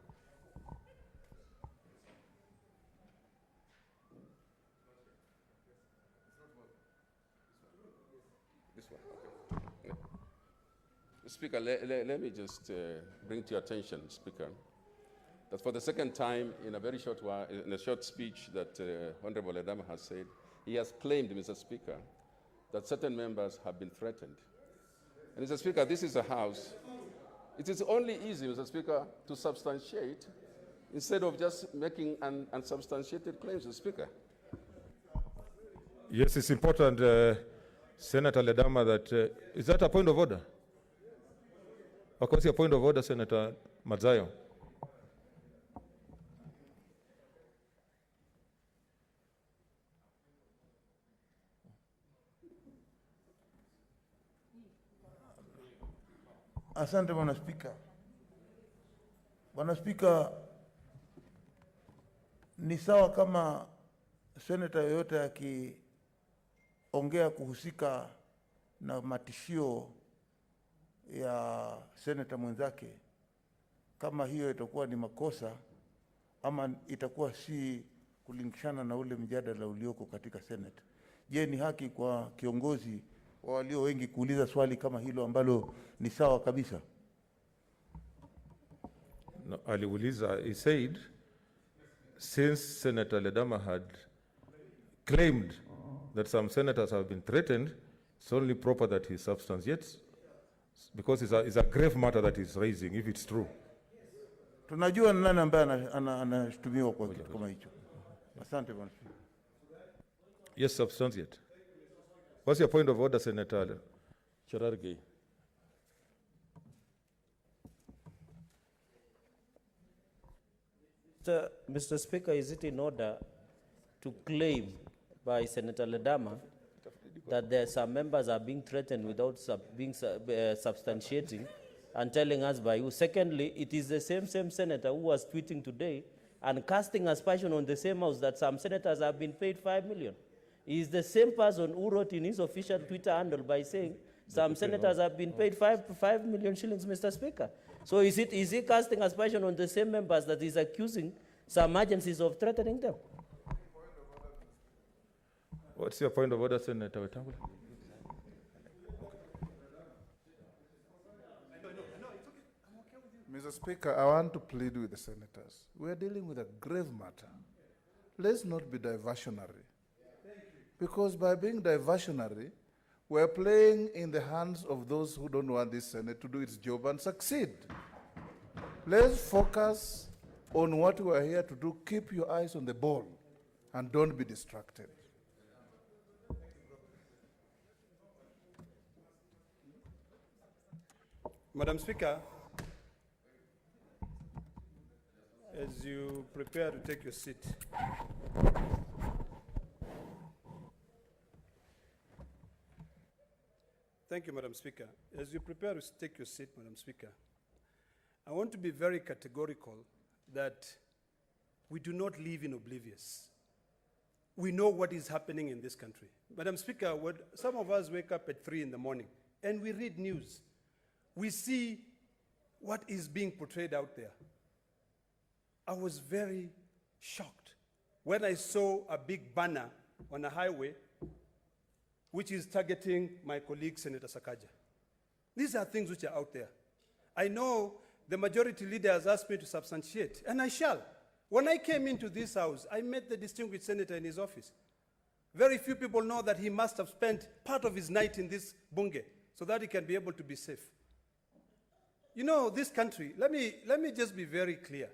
Speaker, let me just bring to your attention, Speaker, that for the second time in a very short while, in a short speech that Honorable Ledama has said, he has claimed, Mr. Speaker, that certain members have been threatened. And Mr. Speaker, this is a House. It is only easy, Mr. Speaker, to substantiate instead of just making unsubstantiated claims, Mr. Speaker. Yes, it's important, Senator Ledama, that is that a point of order? Of course, a point of order, Senator Madzayo. Asante Bwana Spika. Bwana Spika, ni sawa kama seneta yoyote akiongea kuhusika na matishio ya seneta mwenzake, kama hiyo itakuwa ni makosa ama itakuwa si kulingishana na ule mjadala ulioko katika Senate. Je, ni haki kwa kiongozi wa walio wengi kuuliza swali kama hilo ambalo ni sawa kabisa? No, aliuliza, he said, since Senator Ledama had claimed that some senators have been threatened, it's only proper that he substantiates, because it's a grave matter that he's raising, if it's true. Tunajua ni nani ambaye anashtumiwa kwa kitu kama hicho. Asante Bwana Spika. Yes, substantiate. What's your point of order, Senator Cherargei? Mr. Speaker, is it in order to claim by Senator Ledama that there are some members are being threatened without substantiating and telling us by who? Secondly, it is the same senator who was tweeting today and casting aspersion on the same house that some senators have been paid 5 million. He is the same person who wrote in his official Twitter handle by saying some senators have been paid 5 million shillings, Mr. Speaker. So is he casting aspersion on the same members that is accusing some agencies of threatening them? What's your point of order, Senator Wetangula? Mr. Speaker, I want to plead with the senators. We are dealing with a grave matter. Let's not be diversionary. Because by being diversionary, we're playing in the hands of those who don't want this Senate to do its job and succeed. Let's focus on what we are here to do. Keep your eyes on the ball and don't be distracted. Madam Speaker, as you prepare to take your seat, thank you, Madam Speaker. As you prepare to take your seat, Madam Speaker, I want to be very categorical that we do not live in oblivious. We know what is happening in this country. Madam Speaker, some of us wake up at 3 in the morning and we read news. We see what is being portrayed out there. I was very shocked when I saw a big banner on a highway which is targeting my colleague, Senator Sakaja. These are things which are out there. I know the majority leader has asked me to substantiate, and I shall. When I came into this house, I met the distinguished senator in his office. Very few people know that he must have spent part of his night in this bunge so that he can be able to be safe. You know, this country, let me just be very clear.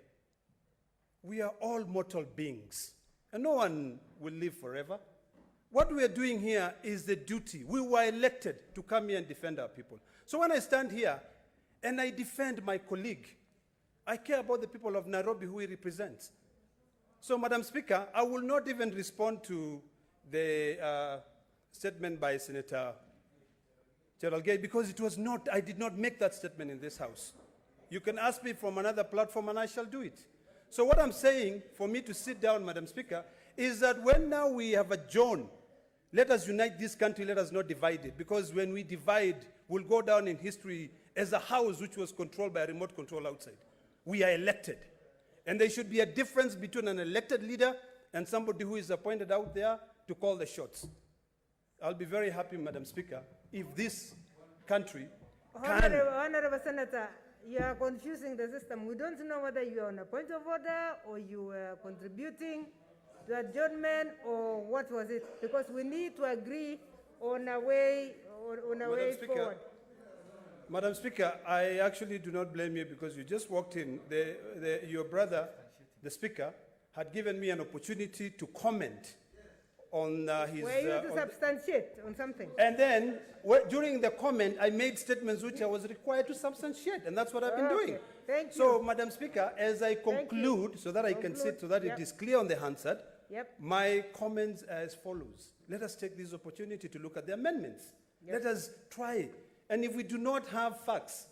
We are all mortal beings, and no one will live forever. What we are doing here is the duty. We were elected to come here and defend our people. So when I stand here and I defend my colleague, I care about the people of Nairobi who he represents. So, Madam Speaker, I will not even respond to the statement by Senator Gerald Gay because it was not, I did not make that statement in this House. You can ask me from another platform and I shall do it. So what I'm saying, for me to sit down, Madam Speaker, is that when now we have a John, let us unite this country, let us not divide it, because when we divide, we'll go down in history as a house which was controlled by a remote control outside. We are elected. And there should be a difference between an elected leader and somebody who is appointed out there to call the shots. I'll be very happy, Madam Speaker, if this country can... Honorable Senator, you are confusing the system. We don't know whether you are on a point of order or you are contributing to adjournment or what was it, because we need to agree on a way forward. Madam Speaker, I actually do not blame you because you just walked in. Your brother, the Speaker, had given me an opportunity to comment on his... Were you to substantiate on something? And then, during the comment, I made statements which I was required to substantiate, and that's what I've been doing. Thank you. So, Madam Speaker, as I conclude, so that I can sit, so that it is clear on the Hansard, my comments are as follows. Let us take this opportunity to look at the amendments. Let us try. And if we do not have facts,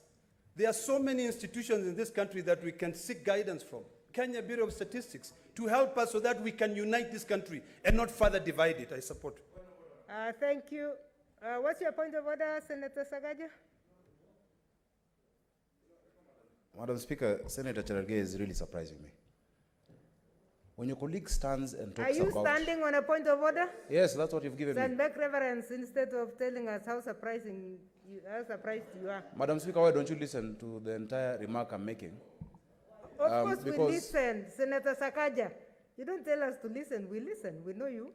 there are so many institutions in this country that we can seek guidance from. Kenya Bureau of Statistics, to help us so that we can unite this country and not further divide it. I support. Thank you. What's your point of order, Senator Sakaja? Madam Speaker, Senator Cherargei is really surprising me. When your colleague stands and talks about... Are you standing on a point of order? Yes, that's what you've given me. Stand back, reverence, instead of telling us how surprised you are. Madam Speaker, why don't you listen to the entire remark I'm making? Of course we listen, Senator Sakaja. You don't tell us to listen, we listen, we know you.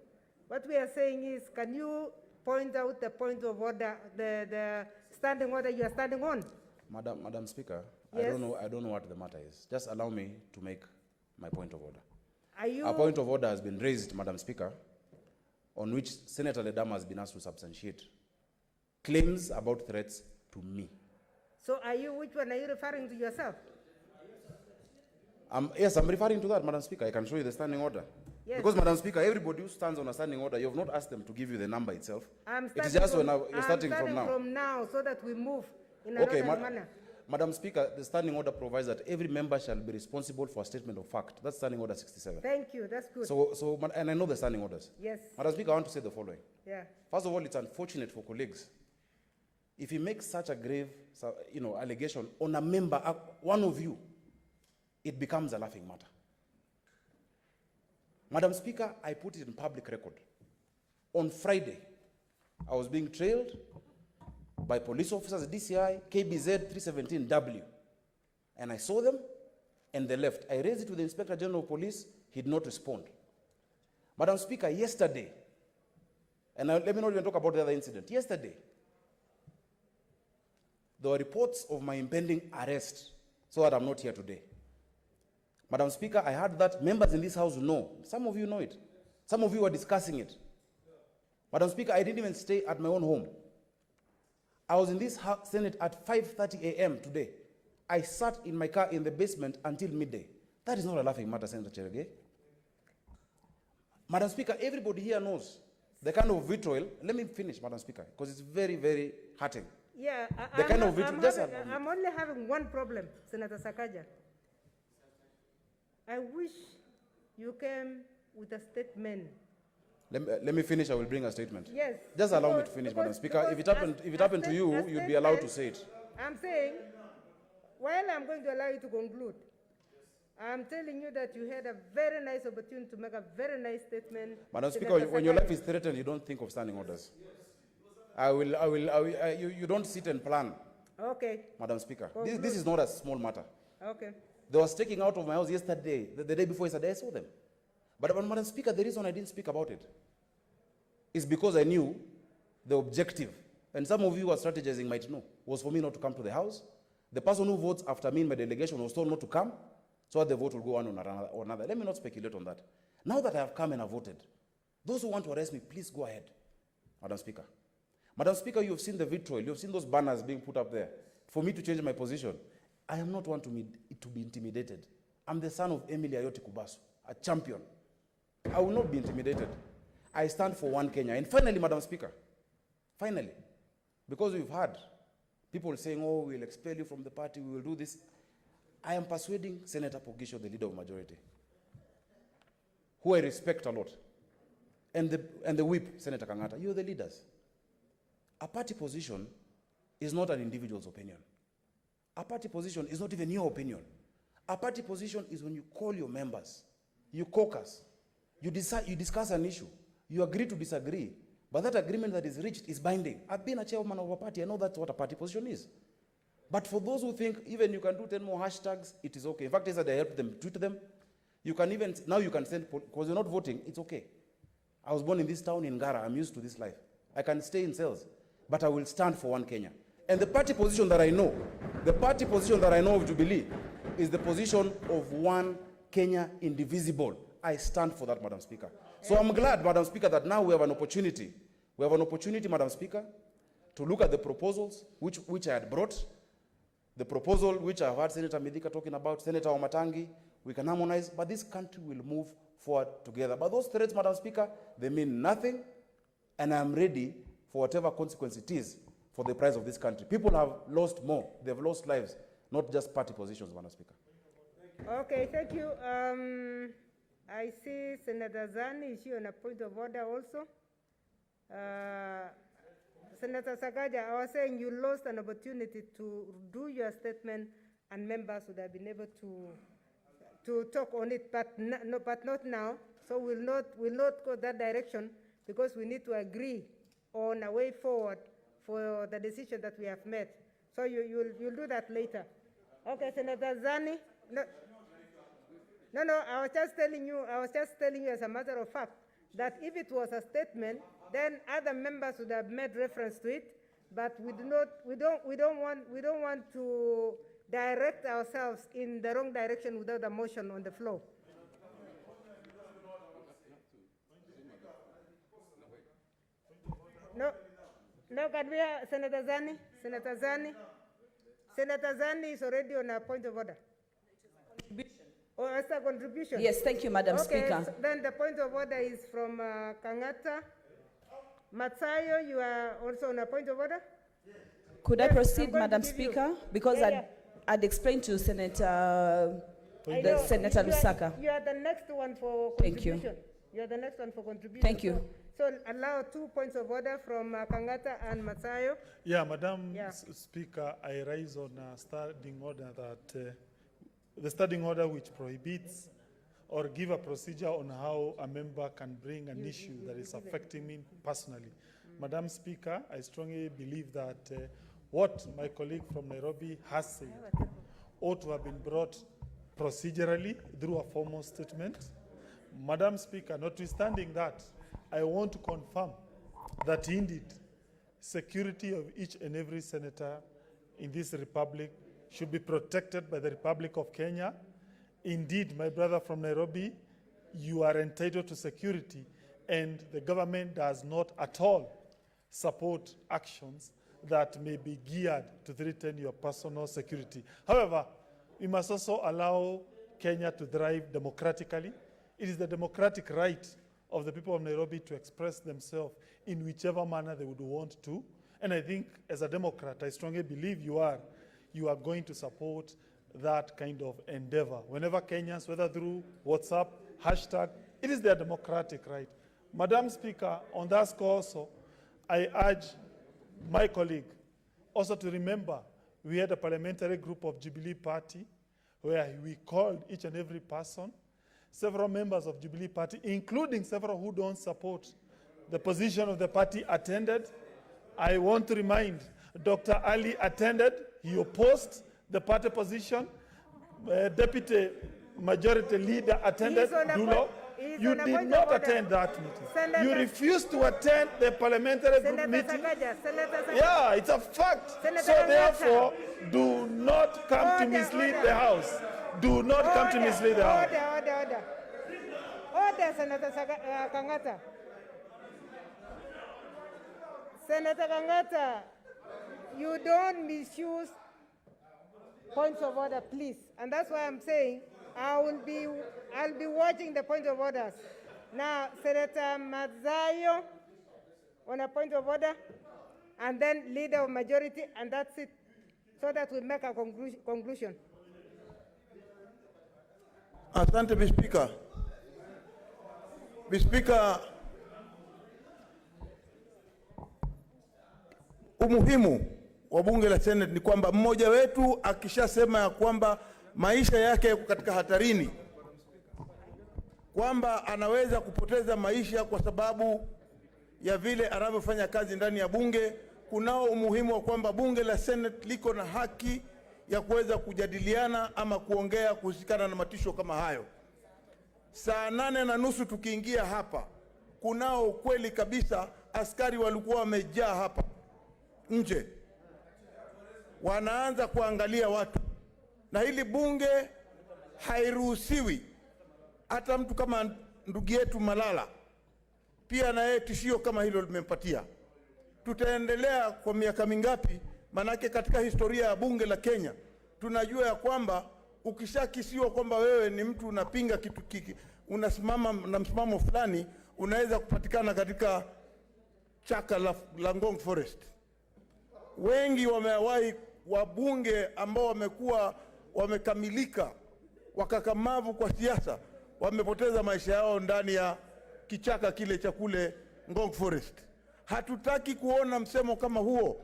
What we are saying is, can you point out the point of order, the standing order you are standing on? Madam Speaker, yes. I don't know what the matter is. Just allow me to make my point of order. Are you... A point of order has been raised, Madam Speaker, on which Senator Ledama has been asked to substantiate claims about threats to me. So which one are you referring to yourself? Yes, I'm referring to that, Madam Speaker. I can show you the standing order. Yes. Because, Madam Speaker, everybody who stands on a standing order, you have not asked them to give you the number itself. It is just when you're starting from now. from now so that we move in another manner. Madam Speaker, the standing order provides that every member shall be responsible for a statement of fact. That's standing order 67. Thank you, that's good. And I know the standing orders. Yes. Madam Speaker, I want to say the following. Yeah. First of all, it's unfortunate for colleagues. If he makes such a grave, allegation on a member, one of you, it becomes a laughing matter. Madam Speaker, I put it in public record. On Friday, I was being trailed by police officers, DCI, KBZ 317W. And I saw them, and they left. I raised it with the Inspector General of Police. He did not respond. Madam Speaker, yesterday, and let me not even talk about the other incident. Yesterday, there were reports of my impending arrest, so that I'm not here today. Madam Speaker, I heard that members in this House know. Some of you know it. Some of you are discussing it. Madam Speaker, I didn't even stay at my own home. I was in this Senate at 5:30 a.m. today. I sat in my car in the basement until midday. That is not a laughing matter, Senator Cherege. Madam Speaker, everybody here knows the kind of vitriol. Let me finish, Madam Speaker, because it's very, very hurting. Yeah, I'm only having one problem, Senator Sakaja. I wish you came with a statement. Let me finish. I will bring a statement. Yes. Just allow me to finish, Madam Speaker. If it happened to you, you'd be allowed to say it. I'm saying, while I'm going to allow you to conclude, I'm telling you that you had a very nice opportunity to make a very nice statement. Madam Speaker, when your life is threatened, you don't think of standing orders. You don't sit and plan. Okay. Madam Speaker, this is not a small matter. Okay. They were taking out of my house yesterday, the day before yesterday, I saw them. But Madam Speaker, the reason I didn't speak about it is because I knew the objective, and some of you who are strategizing might know, was for me not to come to the House. The person who votes after me in my delegation was told not to come, so that the vote will go on or another. Let me not speculate on that. Now that I have come and I've voted, those who want to arrest me, please go ahead, Madam Speaker. Madam Speaker, you have seen the vitriol. You have seen those banners being put up there for me to change my position. I am not one to be intimidated. I'm the son of Emily Ayoti Kubasu, a champion. I will not be intimidated. I stand for one Kenya. And finally, Madam Speaker, finally, because we've had people saying, oh, we'll expel you from the party, we will do this. I am persuading Senator Pogisho, the leader of majority, who I respect a lot, and the whip, Senator Kangata. You're the leaders. A party position is not an individual's opinion. A party position is not even your opinion. A party position is when you call your members, you caucus, you discuss an issue, you agree to disagree, but that agreement that is reached is binding. I've been a chairman of a party, I know that's what a party position is. But for those who think even you can do 10 more hashtags, it is okay. In fact, yesterday I helped them tweet them. You can even, now you can send, because you're not voting, it's okay. I was born in this town in Ngara, I'm used to this life. I can stay in cells, but I will stand for one Kenya. And the party position that I know, of Jubilee, is the position of one Kenya indivisible. I stand for that, Madam Speaker. So I'm glad, Madam Speaker, that now we have an opportunity. We have an opportunity, Madam Speaker, to look at the proposals which I had brought, the proposal which I've heard Senator Midika talking about, Senator Omatangi, we can harmonize, but this country will move forward together. But those threats, Madam Speaker, they mean nothing, and I'm ready for whatever consequence it is for the price of this country. People have lost more. They've lost lives, not just party positions, Madam Speaker. Okay, thank you. I see Senator Zani, is she on a point of order also? Senator Sakaja, I was saying you lost an opportunity to do your statement and members would have been able to talk on it, but not now. So we'll not go that direction because we need to agree on a way forward for the decision that we have made. So you'll do that later. Okay, Senator Zani. No, I was just telling you as a matter of fact that if it was a statement, then other members would have made reference to it, but we don't want to direct ourselves in the wrong direction without a motion on the floor. No, can we have Senator Zani? Senator Zani is already on a point of order. Oh, as a contribution? Yes, thank you, Madam Speaker. So then the point of order is from Kangata. Matsayo, you are also on a point of order? Could I proceed, Madam Speaker? Because I'd explained to Senator Lusaka. You are the next one for contribution. Thank you. You are the next one for contribution. Thank you. So allow 2 points of order from Kangata and Matsayo. Yeah, Madam Speaker, I rise on a standing order that the standing order which prohibits or give a procedure on how a member can bring an issue that is affecting me personally. Madam Speaker, I strongly believe that what my colleague from Nairobi has said ought to have been brought procedurally through a formal statement. Madam Speaker, notwithstanding that, I want to confirm that indeed security of each and every senator in this republic should be protected by the Republic of Kenya. Indeed, my brother from Nairobi, you are entitled to security, and the government does not at all support actions that may be geared to threaten your personal security. However, we must also allow Kenya to thrive democratically. It is the democratic right of the people of Nairobi to express themselves in whichever manner they would want to. And I think as a Democrat, I strongly believe you are going to support that kind of endeavor. Whenever Kenyans, whether through WhatsApp, hashtag, it is their democratic right. Madam Speaker, on that score also, I urge my colleague also to remember we had a parliamentary group of Jubilee Party where we called each and every person. Several members of Jubilee Party, including several who don't support the position of the party, attended. I want to remind Dr. Ali attended. He opposed the party position. Deputy Majority Leader attended. Dulo. You did not attend that meeting. You refused to attend the parliamentary group meeting. Yeah, it's a fact. So therefore, do not come to mislead the House. Do not come to mislead the House. Order, Senator Kangata. Senator Kangata, you don't misuse points of order, please. And that's why I'm saying I'll be watching the point of orders. Now, Senator Mazayo on a point of order, and then Leader of Majority, and that's it, so that we make a conclusion. Asante, Mr. Speaker. Mr. Speaker, umuhimu wa bunge la Senate ni kwamba mmoja wetu akishasema ya kwamba maisha yake yako katika hatarini, kwamba anaweza kupoteza maisha kwa sababu ya vile anavyofanya kazi ndani ya bunge, kunao umuhimu wa kwamba bunge la Senate liko na haki ya kuweza kujadiliana ama kuongea kuhusikana na matisho kama hayo. Saa 8:30 tukiingia hapa, kunao kweli kabisa askari walikuwa wamejaa hapa nje, wanaanza kuangalia watu, na hili bunge hairuhusiwi. Hata mtu kama ndugu yetu Malala pia na yeye tishio kama hilo limempatia. Tutaendelea kwa miaka mingapi? Manake katika historia ya bunge la Kenya tunajua ya kwamba ukishakisiwa kwamba wewe ni mtu unapinga kitu unasimama na msimamo fulani, unaweza kupatikana katika chaka la Ngong Forest. Wengi wamewahi wabunge ambao wamekuwa wamekamilika wakakamavu kwa siasa, wamepoteza maisha yao ndani ya kichaka kile cha kule Ngong Forest. Hatutaki kuona msemo kama huo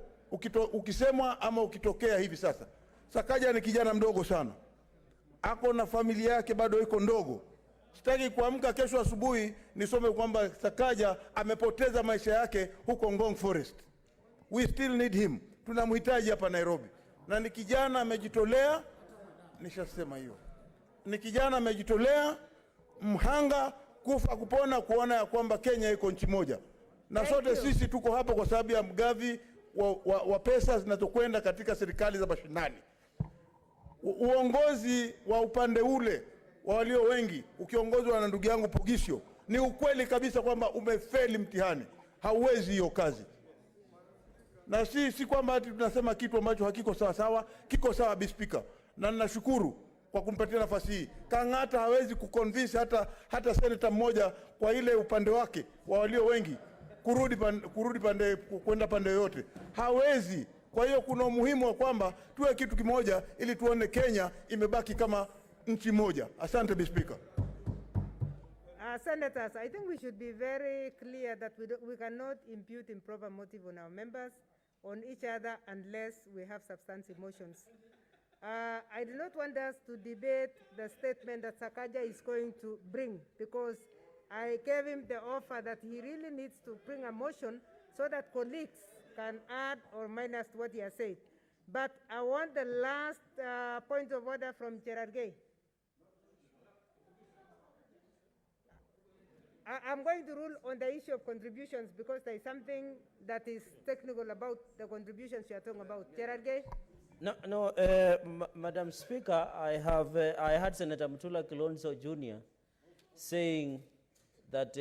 ukisemwa ama ukitokea hivi sasa. Sakaja ni kijana mdogo sana, ako na familia yake bado iko ndogo. Sitaki kuamka kesho asubuhi nisome kwamba Sakaja amepoteza maisha yake huko Ngong Forest. We still need him. Tunamhitaji hapa Nairobi. Na ni kijana amejitolea, nishasema hiyo. Ni kijana amejitolea, mhanga, kufa kupona, kuona ya kwamba Kenya iko nchi moja. Na sote sisi tuko hapa kwa sababu ya mgavi wa pesa zinazokwenda katika serikali za mashinani. Uongozi wa upande ule wa walio wengi ukiongozwa na ndugu yangu Pugisho, ni ukweli kabisa kwamba umefeli mtihani. Hauwezi hiyo kazi. Na si kwamba tunasema kitu ambacho hakiko sawa sawa, kiko sawa, Mr. Speaker. Na ninashukuru kwa kumpatia nafasi hii. Kangata hawezi kuconvince hata senator mmoja kwa ile upande wake wa walio wengi kurudi pande kwenda pande yote. Hawezi. Kwa hiyo kuna umuhimu wa kwamba tuwe kitu kimoja ili tuone Kenya imebaki kama nchi moja. Asante, Mr. Speaker. Senators, I think we should be very clear that we cannot impute improper motive on our members, on each other, unless we have substantive motions. I do not want us to debate the statement that Sakaja is going to bring, because I gave him the offer that he really needs to bring a motion so that colleagues can add or minus what he has said. But I want the last point of order from Gerard Gay. I'm going to rule on the issue of contributions because there is something that is technical about the contributions you are talking about. Gerard Gay? No, Madam Speaker, I heard Senator Mutula Kilonzo Jr. saying that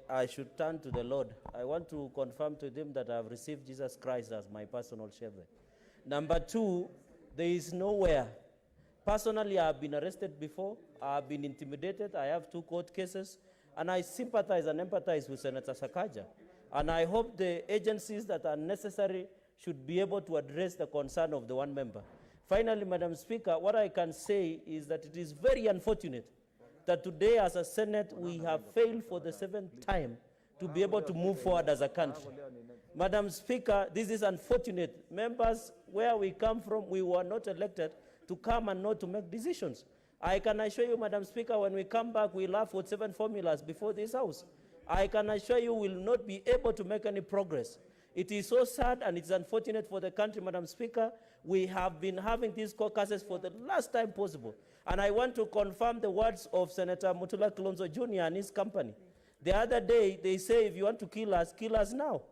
I should turn to the Lord. I want to confirm to them that I have received Jesus Christ as my personal shepherd. Number two, there is nowhere. Personally, I have been arrested before. I have been intimidated. I have 2 court cases. And I sympathize and empathize with Senator Sakaja. And I hope the agencies that are necessary should be able to address the concern of the one member. Finally, Madam Speaker, what I can say is that it is very unfortunate that today as a Senate we have failed for the 7th time to be able to move forward as a country. Madam Speaker, this is unfortunate. Members, where we come from, we were not elected to come and not to make decisions. I can assure you, Madam Speaker, when we come back, we'll have 47 formulas before this House. I can assure you we'll not be able to make any progress. It is so sad and it's unfortunate for the country, Madam Speaker. We have been having these caucuses for the last time possible. And I want to confirm the words of Senator Mutula Kilonzo Jr. and his company. The other day, they say, if you want to kill us now.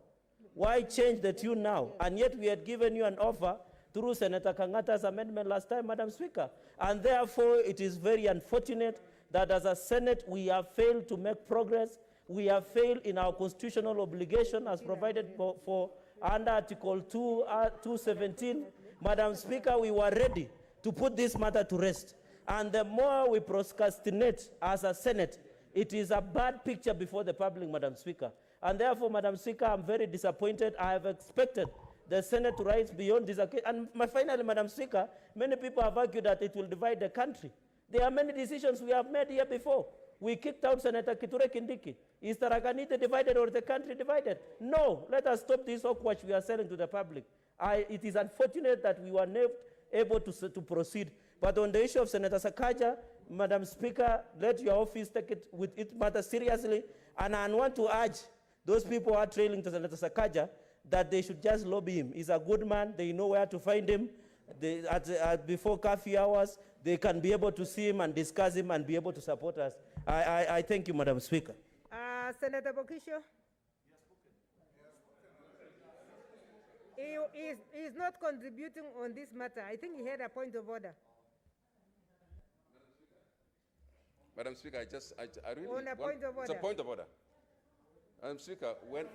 Why change the tune now? And yet we had given you an offer through Senator Kangata's amendment last time, Madam Speaker. And therefore, it is very unfortunate that as a Senate, we have failed to make progress. We have failed in our constitutional obligation as provided for under Article 217. Madam Speaker, we were ready to put this matter to rest. And the more we procrastinate as a Senate, it is a bad picture before the public, Madam Speaker. And therefore, Madam Speaker, I'm very disappointed. I have expected the Senate to rise beyond this. And finally, Madam Speaker, many people have argued that it will divide the country. There are many decisions we have made here before. We kicked out Senator Kithure Kindiki. Is Tarakanite divided or the country divided? No. Let us stop this hogwash we are selling to the public. It is unfortunate that we were never able to proceed. But on the issue of Senator Sakaja, Madam Speaker, let your office take it with it matter seriously. And I want to urge those people who are trailing to Senator Sakaja that they should just lobby him. He's a good man. They know where to find him. Before curfew hours, they can be able to see him and discuss him and be able to support us. I thank you, Madam Speaker. Senator Bokisho? He is not contributing on this matter. I think he had a point of order. Madam Speaker, I really On a point of order. It's a point of order. Madam Speaker, when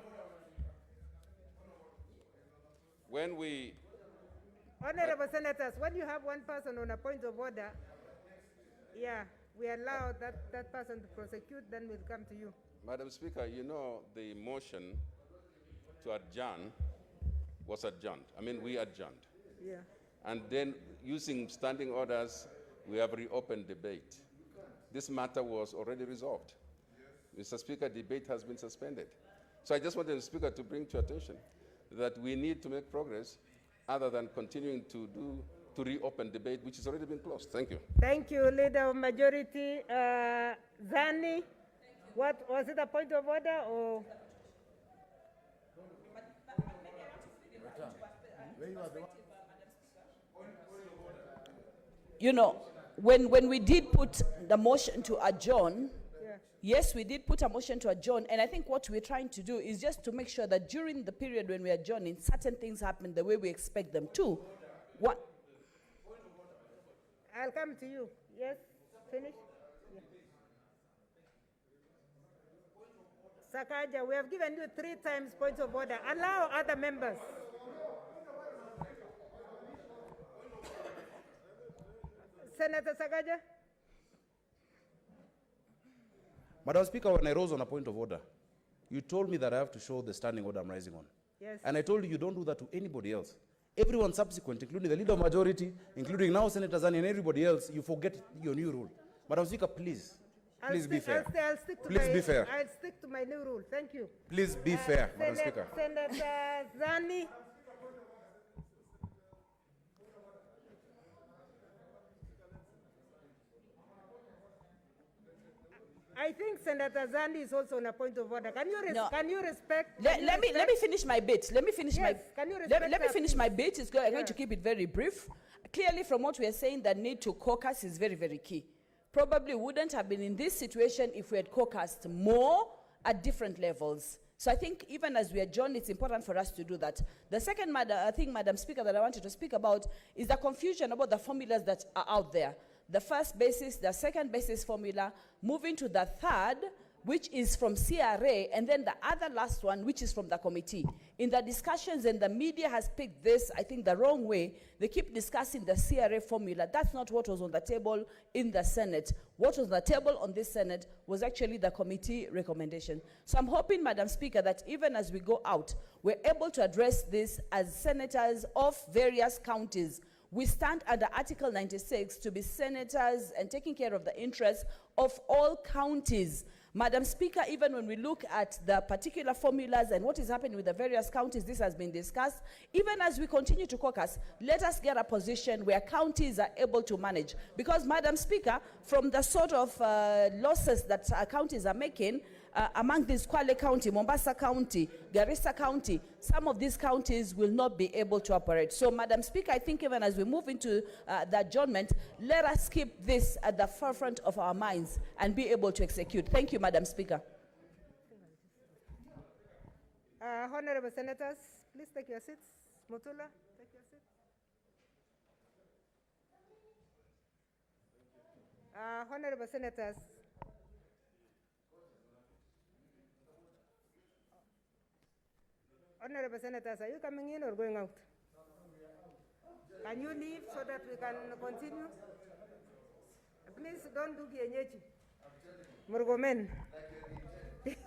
we... Honorable Senators, when you have one person on a point of order, yeah, we allow that person to prosecute, then we'll come to you. Madam Speaker, you know the motion to adjourn was adjourned. I mean, we adjourned. Yeah. And then using standing orders, we have reopened debate. This matter was already resolved. Mr. Speaker, debate has been suspended. So I just wanted the Speaker to bring to your attention that we need to make progress other than continuing to reopen debate, which has already been closed. Thank you. Thank you, Leader of Majority. Zani, what was it, a point of order or? You know, when we did put the motion to adjourn, yes, we did put a motion to adjourn, and I think what we're trying to do is just to make sure that during the period when we are adjourning, certain things happen the way we expect them to. What? I'll come to you. Yes, finish? Yeah. Sakaja, we have given you 3 times points of order. Allow other members. Senator Sakaja? Madam Speaker, when I rose on a point of order, you told me that I have to show the standing order I'm rising on. Yes. And I told you don't do that to anybody else. Everyone subsequent, including the Leader of Majority, including now Senator Zani and everybody else, you forget your new rule. Madam Speaker, please be fair. I'll stick to be fair. I'll stick to my new rule. Thank you. Please be fair, Madam Speaker. Senator Zani. I think Senator Zandi is also on a point of order. Can you, No. can you respect? Let me finish my bit. Let me finish Yes, my. can you respect Let me that, finish please? my bit. I'm going to keep it very brief. Clearly, from what we are saying, the need to caucus is very, very key. Probably wouldn't have been in this situation if we had caucused more at different levels. So I think even as we adjourn, it's important for us to do that. The second matter, Madam Speaker, that I wanted to speak about is the confusion about the formulas that are out there. The first basis, the second basis formula, moving to the third, which is from CRA, and then the other last one, which is from the committee. In the discussions, and the media has picked this, I think, the wrong way. They keep discussing the CRA formula. That's not what was on the table in the Senate. What was on the table on this Senate was actually the committee recommendation. So I'm hoping, Madam Speaker, that even as we go out, we're able to address this as senators of various counties. We stand under Article 96 to be senators and taking care of the interests of all counties. Madam Speaker, even when we look at the particular formulas and what is happening with the various counties, this has been discussed. Even as we continue to caucus, let us get a position where counties are able to manage. Because, Madam Speaker, from the sort of losses that counties are making, among these Kwale County, Mombasa County, Garissa County, some of these counties will not be able to operate. So, Madam Speaker, I think even as we move into the adjournment, let us keep this at the forefront of our minds and be able to execute. Thank you, Madam Speaker. Honorable Senators, please take your seats. Mutula, take your seat. Honorable Senators, Honorable Senators, are you coming in or going out? Can you leave so that we can continue? Please don't do kienyeji. Murgomen.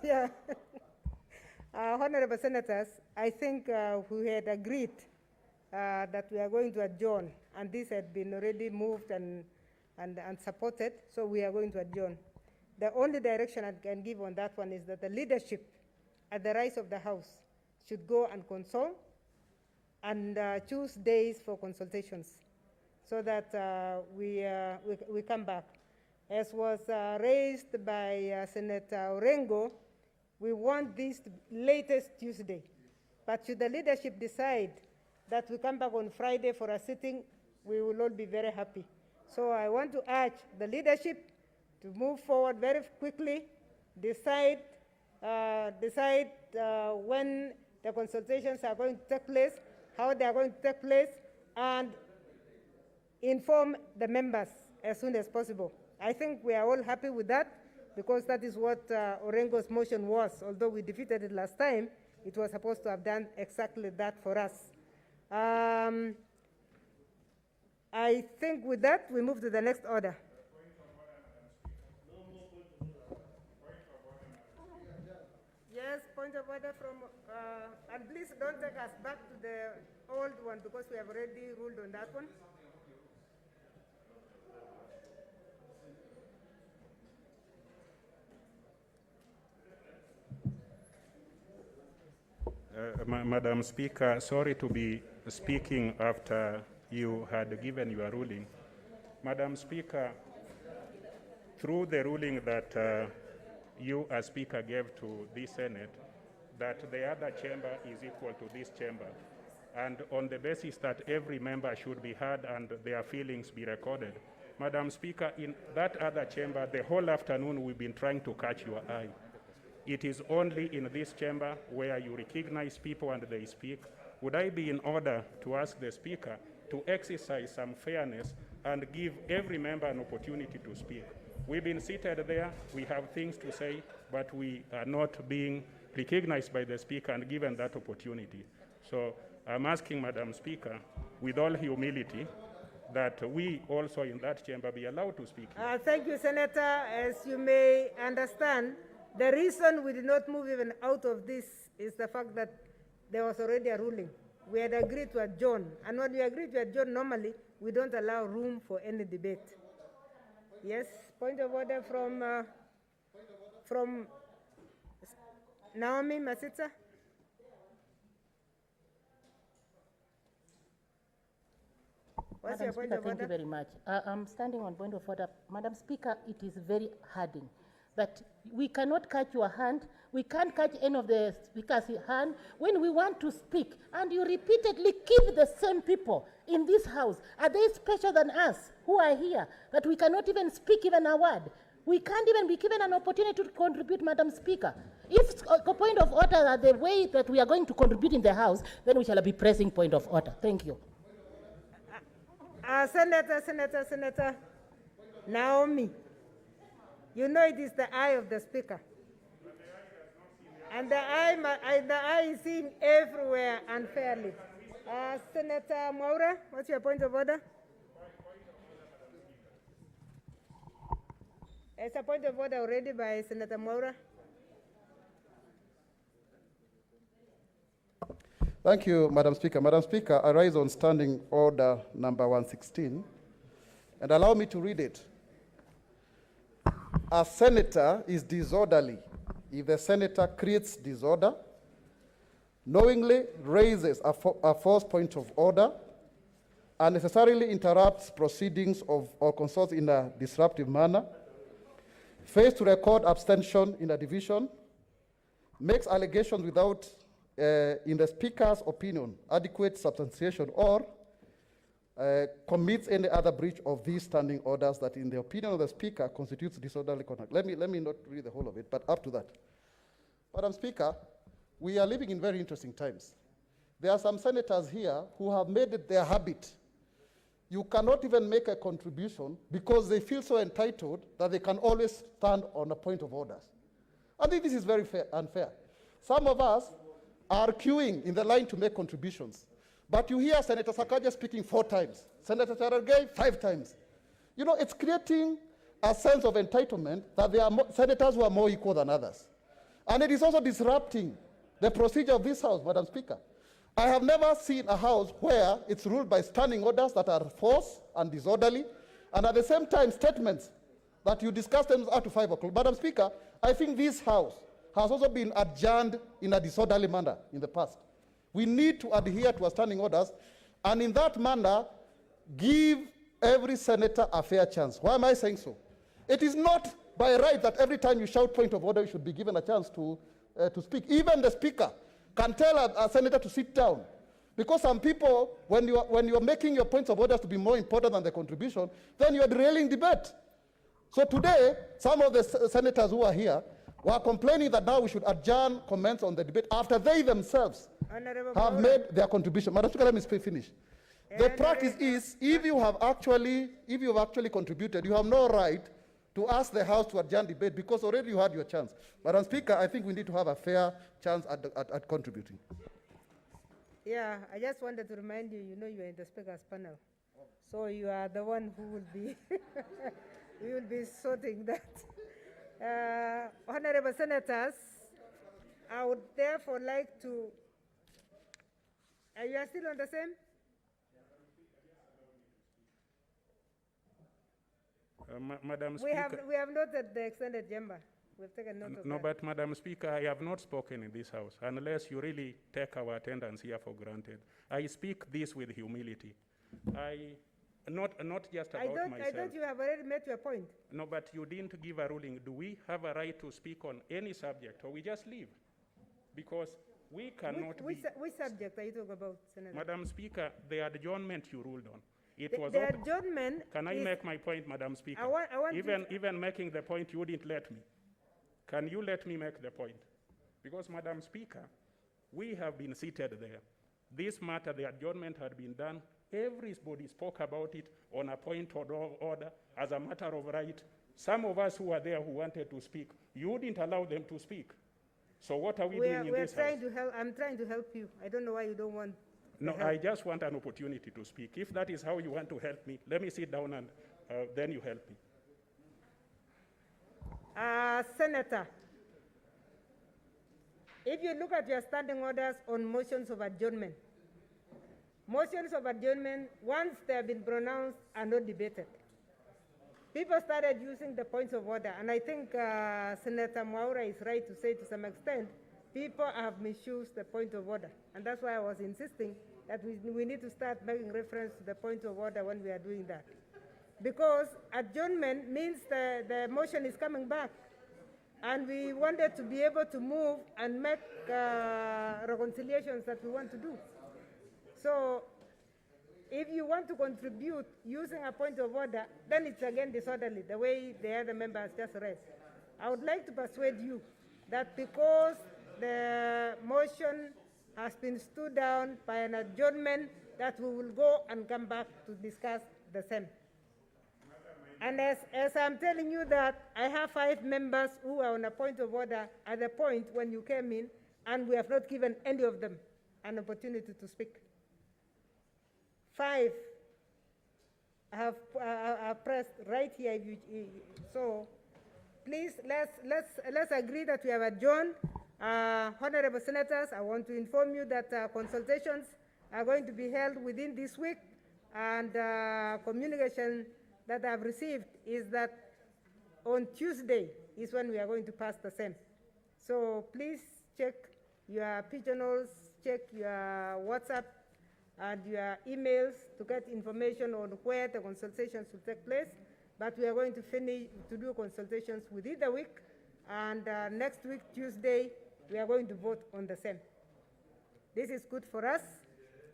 Yeah. Honorable Senators, I think we had agreed that we are going to adjourn, and this had been already moved and supported, so we are going to adjourn. The only direction I can give on that one is that the leadership at the rise of the House should go and consult and choose days for consultations so that we come back. As was raised by Senator Orengo, we want this latest Tuesday. But should the leadership decide that we come back on Friday for a sitting, we will all be very happy. So I want to urge the leadership to move forward very quickly, decide when the consultations are going to take place, how they are going to take place, and inform the members as soon as possible. I think we are all happy with that because that is what Orengo's motion was. Although we defeated it last time, it was supposed to have done exactly that for us. I think with that, we move to the next order. Yes, point of order from, and please don't take us back to the old one because we have already ruled on that one. Madam Speaker, sorry to be speaking after you had given your ruling. Madam Speaker, through the ruling that you as Speaker gave to this Senate, that the other chamber is equal to this chamber, and on the basis that every member should be heard and their feelings be recorded. Madam Speaker, in that other chamber, the whole afternoon we've been trying to catch your eye. It is only in this chamber where you recognize people and they speak. Would I be in order to ask the Speaker to exercise some fairness and give every member an opportunity to speak? We've been seated there, we have things to say, but we are not being recognized by the Speaker and given that opportunity. So I'm asking, Madam Speaker, with all humility, that we also in that chamber be allowed to speak. Thank you, Senator. As you may understand, the reason we did not move even out of this is the fact that there was already a ruling. We had agreed to adjourn, and when we agree to adjourn, normally we don't allow room for any debate. Yes, point of order from Naomi Masitsa. What's Madam your point Speaker, of thank order? you very much. I'm standing on point of order. Madam Speaker, it is very hardened that we cannot catch your hand, we can't catch any of the speaker's hand when we want to speak, and you repeatedly keep the same people in this house. Are they special than us who are here, that we cannot even speak even a word? We can't even be given an opportunity to contribute, Madam Speaker. If a point of order are the way that we are going to contribute in the House, then we shall be pressing point of order. Thank you. Senator Naomi, you know it is the eye of the Speaker. And the eye is seen everywhere unfairly. Senator Maura, what's your point of order? It's a point of order already by Senator Maura. Thank you, Madam Speaker. Madam Speaker, I rise on standing order number 116, and allow me to read it. A senator is disorderly if the senator creates disorder, knowingly raises a false point of order, unnecessarily interrupts proceedings or consults in a disruptive manner, fails to record abstention in a division, makes allegations without, in the Speaker's opinion, adequate substantiation, or commits any other breach of these standing orders that, in the opinion of the Speaker, constitutes disorderly conduct. Let me not read the whole of it, but up to that. Madam Speaker, we are living in very interesting times. There are some senators here who have made it their habit. You cannot even make a contribution because they feel so entitled that they can always stand on a point of orders. I think this is very unfair. Some of us are queuing in the line to make contributions. But you hear Senator Sakaja speaking 4 times, Senator Cherargei 5 times. You know, it's creating a sense of entitlement that there are senators who are more equal than others. And it is also disrupting the procedure of this House, Madam Speaker. I have never seen a House where it's ruled by standing orders that are false and disorderly, and at the same time statements that you discuss them up to 5 o'clock. Madam Speaker, I think this House has also been adjourned in a disorderly manner in the past. We need to adhere to our standing orders, and in that manner, give every senator a fair chance. Why am I saying so? It is not by right that every time you shout point of order, you should be given a chance to speak. Even the Speaker can tell a senator to sit down. Because some people, when you are making your points of orders to be more important than the contribution, then you are derailing debate. So today, some of the senators who are here were complaining that now we should adjourn comments on the debate after they themselves have made their contribution. Madam Speaker, let me finish. The practice is, if you have actually contributed, you have no right to ask the House to adjourn debate because already you had your chance. Madam Speaker, I think we need to have a fair chance at contributing. Yeah, I just wanted to remind you, you know you are in the Speaker's panel. So you are the one who will be, we will be sorting that. Honorable Senators, I would therefore like to, you are still on the same? Madam Speaker. We have noted the extended chamber. We've taken note of No, that. but Madam Speaker, I have not spoken in this House unless you really take our attendance here for granted. I speak this with humility. Not just about myself. I thought you have already made your point. No, but you didn't give a ruling. Do we have a right to speak on any subject, or we just leave? Because we cannot which subject are you talking about, Senator? Madam Speaker, the adjournment you ruled on. The adjournment. Can I make my point, Madam Speaker? I want even making the point, you didn't let me. Can you let me make the point? Because, Madam Speaker, we have been seated there. This matter, the adjournment had been done. Everybody spoke about it on a point of order as a matter of right. Some of us who were there who wanted to speak, you didn't allow them to speak. So what are we doing in this house? I'm trying to help you. I don't know why you don't want. No, I just want an opportunity to speak. If that is how you want to help me, let me sit down and then you help me. Senator, if you look at your standing orders on motions of adjournment, once they have been pronounced, are not debated. People started using the points of order, and I think Senator Maura is right to say to some extent, people have misused the point of order. And that's why I was insisting that we need to start making reference to the point of order when we are doing that. Because adjournment means the motion is coming back. And we wanted to be able to move and make reconciliations that we want to do. So if you want to contribute using a point of order, then it's again disorderly, the way the other members just read. I would like to persuade you that because the motion has been stood down by an adjournment, that we will go and come back to discuss the same. And as I'm telling you that I have 5 members who are on a point of order at the point when you came in, and we have not given any of them an opportunity to speak. 5 have pressed right here. So please, let's agree that we have adjourned. Honorable Senators, I want to inform you that consultations are going to be held within this week, and communication that I've received is that on Tuesday is when we are going to pass the same. So please check your pigeonholes, check your WhatsApp and your emails to get information on where the consultations will take place. But we are going to finish to do consultations within the week, and next week, Tuesday, we are going to vote on the same. This is good for us,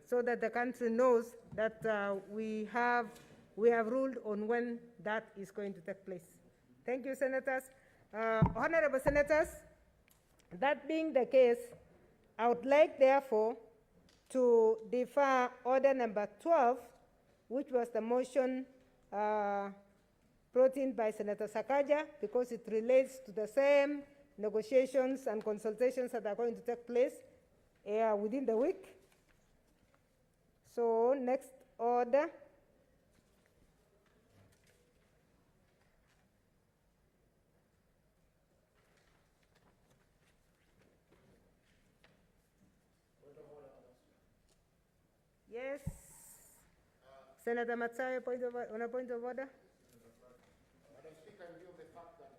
so that the country knows that we have ruled on when that is going to take place. Thank you, Senators. Honorable Senators, that being the case, I would like, therefore, to defer order number 12, which was the motion brought in by Senator Sakaja, because it relates to the same negotiations and consultations that are going to take place within the week. So, next order. Yes. Senator Matsayo, on a point of order. Madam Speaker, in view of the fact that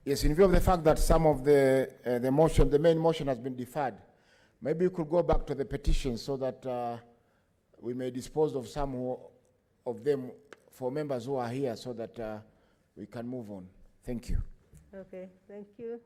yes, in view of the fact that some of the main motion has been deferred, maybe we could go back to the petitions so that we may dispose of some of them for members who are here, so that we can move on. Thank you. Okay, thank you.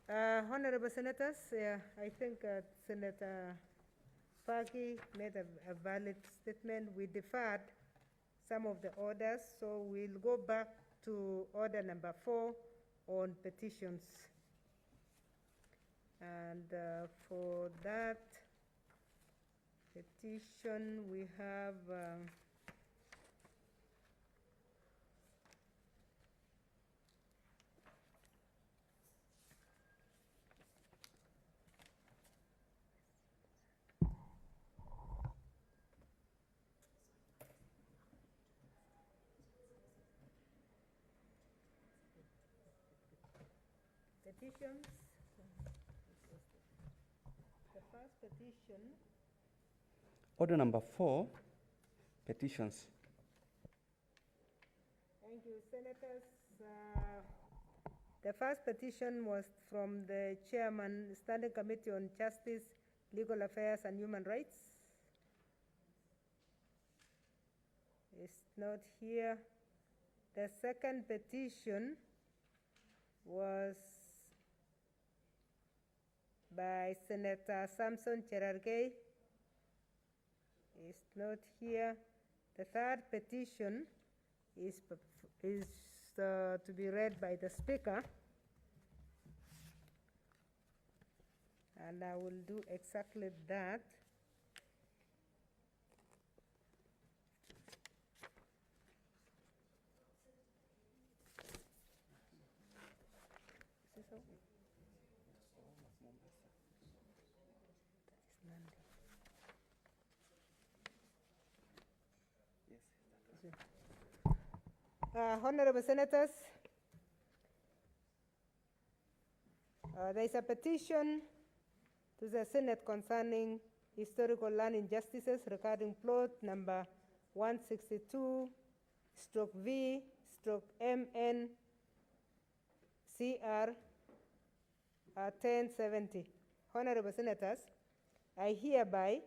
Honorable Senators, I think Senator Faki made a valid statement. We deferred some of the orders, so we'll go back to order number 4 on petitions. And for that petition, we have petitions. The first petition. Order number 4, petitions. Thank you, Senators. The first petition was from the Chairman, Standing Committee on Justice, Legal Affairs and Human Rights. It's not here. The second petition was by Senator Samson Cherargei. Is not here. The third petition is to be read by the Speaker. And I will do exactly that. Is this all? Honorable Senators, there is a petition to the Senate concerning historical land injustices regarding plot number 162/V/MN CR 1070. Honorable Senators, I hereby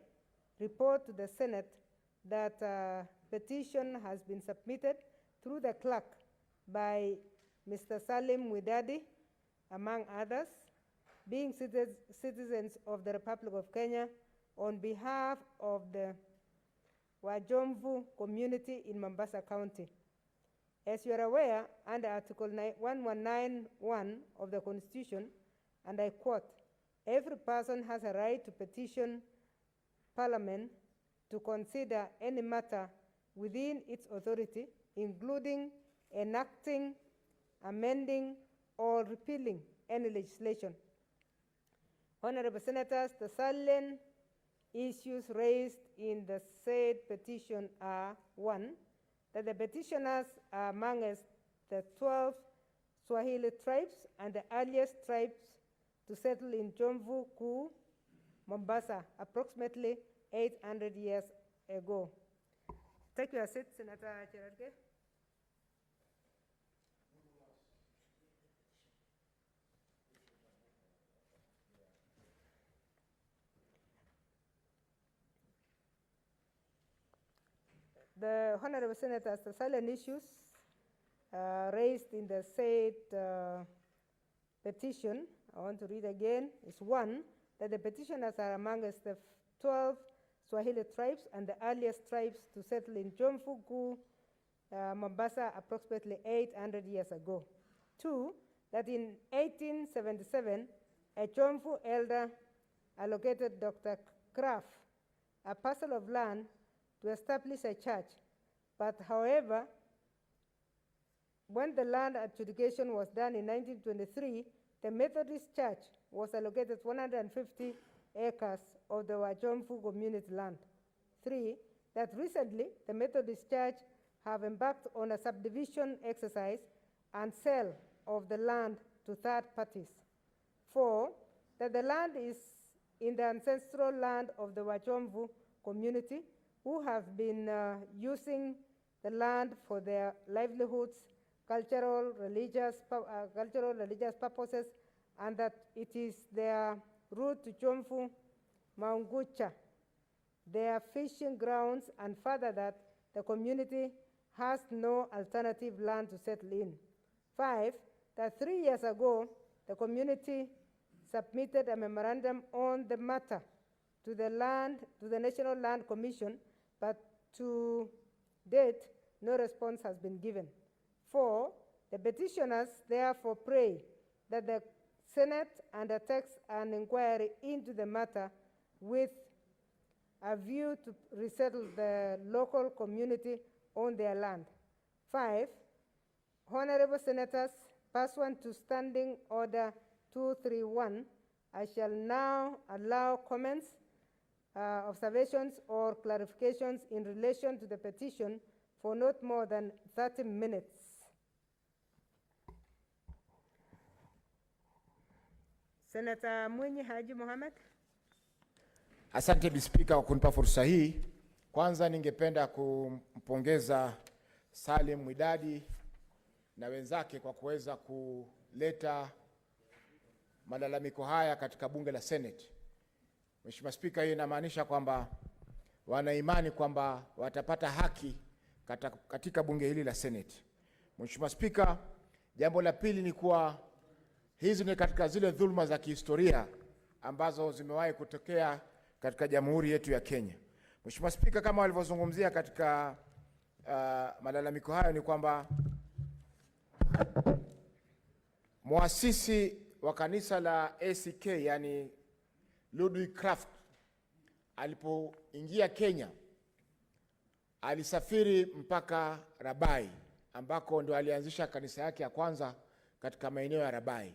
report to the Senate that a petition has been submitted through the clerk by Mr. Salim Widadi, among others, being citizens of the Republic of Kenya, on behalf of the Wajomvu community in Mombasa County. As you are aware, under Article 1191 of the Constitution, and I quote, "Every person has a right to petition Parliament to consider any matter within its authority, including enacting, amending, or repealing any legislation." Honorable Senators, the salient issues raised in the said petition are: 1, that the petitioners are amongst the 12 Swahili tribes and the earliest tribes to settle in Jomvu Kuu, Mombasa, approximately 800 years ago. Take your seat, Senator Cherargei. The Honorable Senators, the silent issues raised in the said petition, I want to read again, is: 1, that the petitioners are amongst the 12 Swahili tribes and the earliest tribes to settle in Jomvu Kuu, Mombasa, approximately 800 years ago. 2, that in 1877, a Jomvu elder allocated Dr. Kraft a parcel of land to establish a church. But however, when the land adjudication was done in 1923, the Methodist Church was allocated 150 acres of the Wajomvu community land. 3, that recently the Methodist Church have embarked on a subdivision exercise and sale of the land to third parties. 4, that the land is in the ancestral land of the Wajomvu community, who have been using the land for their livelihoods, cultural, religious purposes, and that it is their route to Jomvu, Maungucha, their fishing grounds, and further that the community has no alternative land to settle in. 5, that 3 years ago, the community submitted a memorandum on the matter to the National Land Commission, but to date, no response has been given. 4, the petitioners therefore pray that the Senate undertakes an inquiry into the matter with a view to resettle the local community on their land. 5, Honorable Senators, pursuant to Standing Order 231, I shall now allow comments, observations, or clarifications in relation to the petition for not more than 30 minutes. Senator Mwinyi Haji Mohamed. Asante Bi Spika kwa kunipa fursa hii. Kwanza ningependa kumpongeza Salim Mwidadi na wenzake kwa kuweza kuleta malalamiko haya katika bunge la Senate. Mheshimiwa Spika, hii inamaanisha kwamba wana imani kwamba watapata haki katika bunge hili la Senate. Mheshimiwa Spika, jambo la pili ni kuwa hizi ni katika zile dhulma za kihistoria ambazo zimewahi kutokea katika jamhuri yetu ya Kenya. Mheshimiwa Spika, kama walivyozungumzia katika malalamiko hayo ni kwamba muasisi wa kanisa la ACK yani Ludwig Kraft alipoingia Kenya alisafiri mpaka Rabai ambako ndo alianzisha kanisa yake ya kwanza katika maeneo ya Rabai.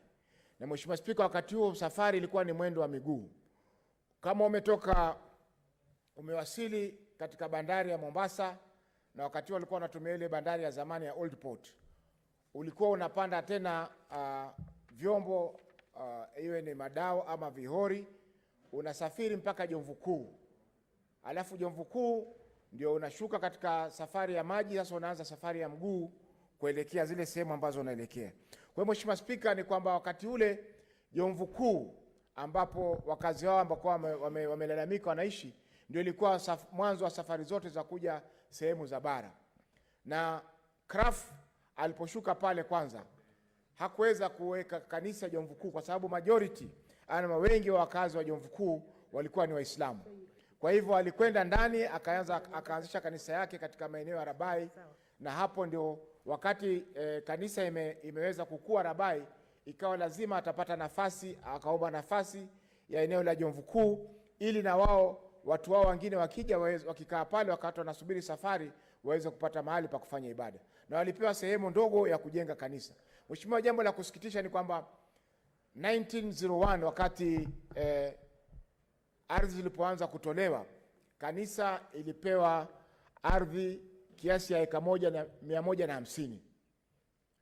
Na Mheshimiwa Spika, wakati huo safari ilikuwa ni mwendo wa miguu. Kama umewasili katika bandari ya Mombasa, na wakati huo walikuwa wanatumia ile bandari ya zamani ya Old Port, ulikuwa unapanda tena vyombo iwe ni madao ama vihori, unasafiri mpaka Jomvu Kuu. Alafu Jomvu Kuu ndio unashuka katika safari ya maji, sasa unaanza safari ya mguu kuelekea zile sehemu ambazo unaelekea. Kwa hiyo Mheshimiwa Spika, ni kwamba wakati ule Jomvu Kuu ambapo wakazi wao ambao wamelalamika wanaishi, ndio ilikuwa mwanzo wa safari zote za kuja sehemu za bara. Na Kraft aliposhuka pale kwanza hakuweza kuweka kanisa Jomvu Kuu kwa sababu majority ama wengi wa wakazi wa Jomvu Kuu walikuwa ni Waislamu. Kwa hivyo alikwenda ndani akaanzisha kanisa yake katika maeneo ya Rabai, na hapo ndio wakati kanisa imeweza kukua Rabai, ikawa lazima atapata nafasi, akaomba nafasi ya eneo la Jomvu Kuu ili na watu wao wengine wakija wakikaa pale wakati wanasubiri safari waweze kupata mahali pa kufanya ibada. Na walipewa sehemu ndogo ya kujenga kanisa. Mheshimiwa, jambo la kusikitisha ni kwamba 1901 wakati ardhi ilipoanza kutolewa, kanisa ilipewa ardhi kiasi ya eka 150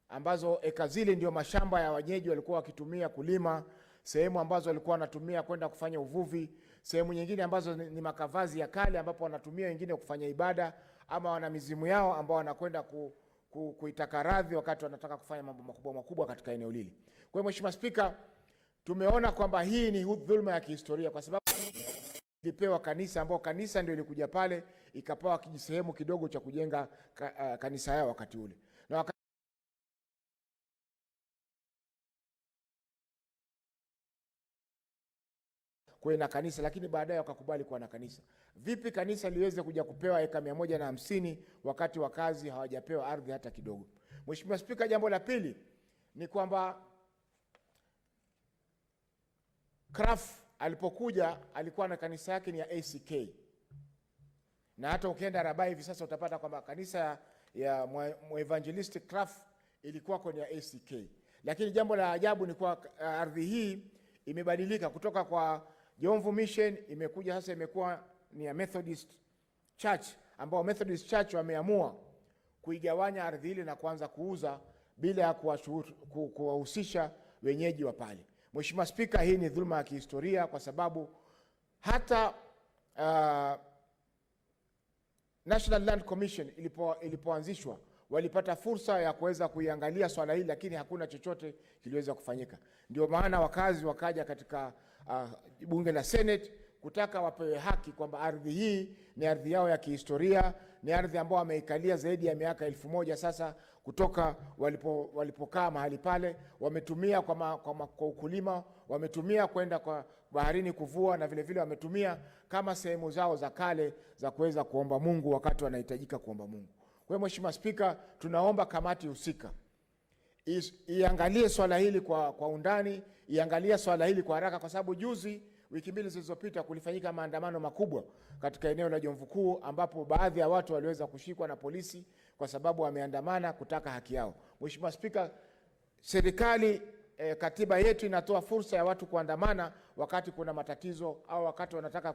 ambazo eka zile ndio mashamba ya wenyeji walikuwa wakitumia kulima, sehemu ambazo walikuwa wanatumia kwenda kufanya uvuvi, sehemu nyingine ambazo ni makavazi ya kale ambapo wanatumia wengine kufanya ibada, ama wana mizimu yao ambao wanakwenda kuitaka radhi wakati wanataka kufanya mambo makubwa makubwa katika eneo lile. Kwa hiyo Mheshimiwa Spika, tumeona kwamba hii ni dhulma ya kihistoria kwa sababu ilipewa kanisa ambao kanisa ndio ilikuja pale ikapewa kijisehemu kidogo cha kujenga kanisa yao wakati ule. Na kuwe na kanisa, lakini baadaye wakakubali kuwa na kanisa. Vipi kanisa liweze kuja kupewa eka 150 wakati wakazi hawajapewa ardhi hata kidogo? Mheshimiwa Spika, jambo la pili ni kwamba Kraft alipokuja alikuwa na kanisa yake ni ya ACK. Na hata ukienda Rabai hivi sasa utapata kwamba kanisa ya Evangelist Kraft ilikuwa kwenye ACK. Lakini jambo la ajabu ni kwa ardhi hii imebadilika kutoka kwa Jomvu Mission imekuja sasa imekuwa ni ya Methodist Church, ambao Methodist Church wameamua kuigawanya ardhi ile na kuanza kuuza bila ya kuwahusisha wenyeji wa pale. Mheshimiwa Spika, hii ni dhulma ya kihistoria kwa sababu hata National Land Commission ilipoanzishwa walipata fursa ya kuweza kuiangalia swala hili, lakini hakuna chochote kiliweza kufanyika. Ndio maana wakazi wakaja katika bunge la Senate kutaka wapewe haki kwamba ardhi hii ni ardhi yao ya kihistoria, ni ardhi ambao wameikalia zaidi ya miaka 1000 sasa kutoka walipokaa mahali pale, wametumia kwa ukulima, wametumia kwenda kwa baharini kuvua, na vile vile wametumia kama sehemu zao za kale za kuweza kuomba Mungu wakati wanahitajika kuomba Mungu. Kwa hiyo Mheshimiwa Spika, tunaomba kamati husika iangalie swala hili kwa undani, iangalie swala hili kwa haraka, kwa sababu juzi, wiki mbili zilizopita, kulifanyika maandamano makubwa katika eneo la Jomvu Kuu, ambapo baadhi ya watu waliweza kushikwa na polisi kwa sababu wameandamana kutaka haki yao. Mheshimiwa Spika, serikali katiba yetu inatoa fursa ya watu kuandamana wakati kuna matatizo au wakati wanataka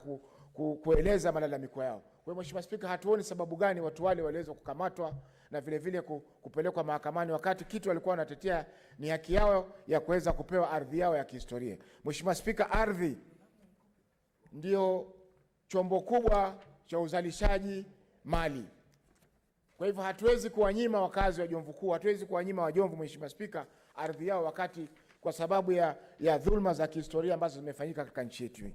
kueleza malalamiko yao. Kwa hiyo Mheshimiwa Spika, hatuoni sababu gani watu wale waliweza kukamatwa na vile vile kupelekwa mahakamani wakati kitu walikuwa wanatetea ni haki yao ya kuweza kupewa ardhi yao ya kihistoria. Mheshimiwa Spika, ardhi ndio chombo kubwa cha uzalishaji mali. Kwa hivyo hatuwezi kuwanyima wakazi wa Jomvu Kuu, hatuwezi kuwanyima Wajomvu, Mheshimiwa Spika, ardhi yao wakati kwa sababu ya dhulma za kihistoria ambazo zimefanyika katika nchi yetu.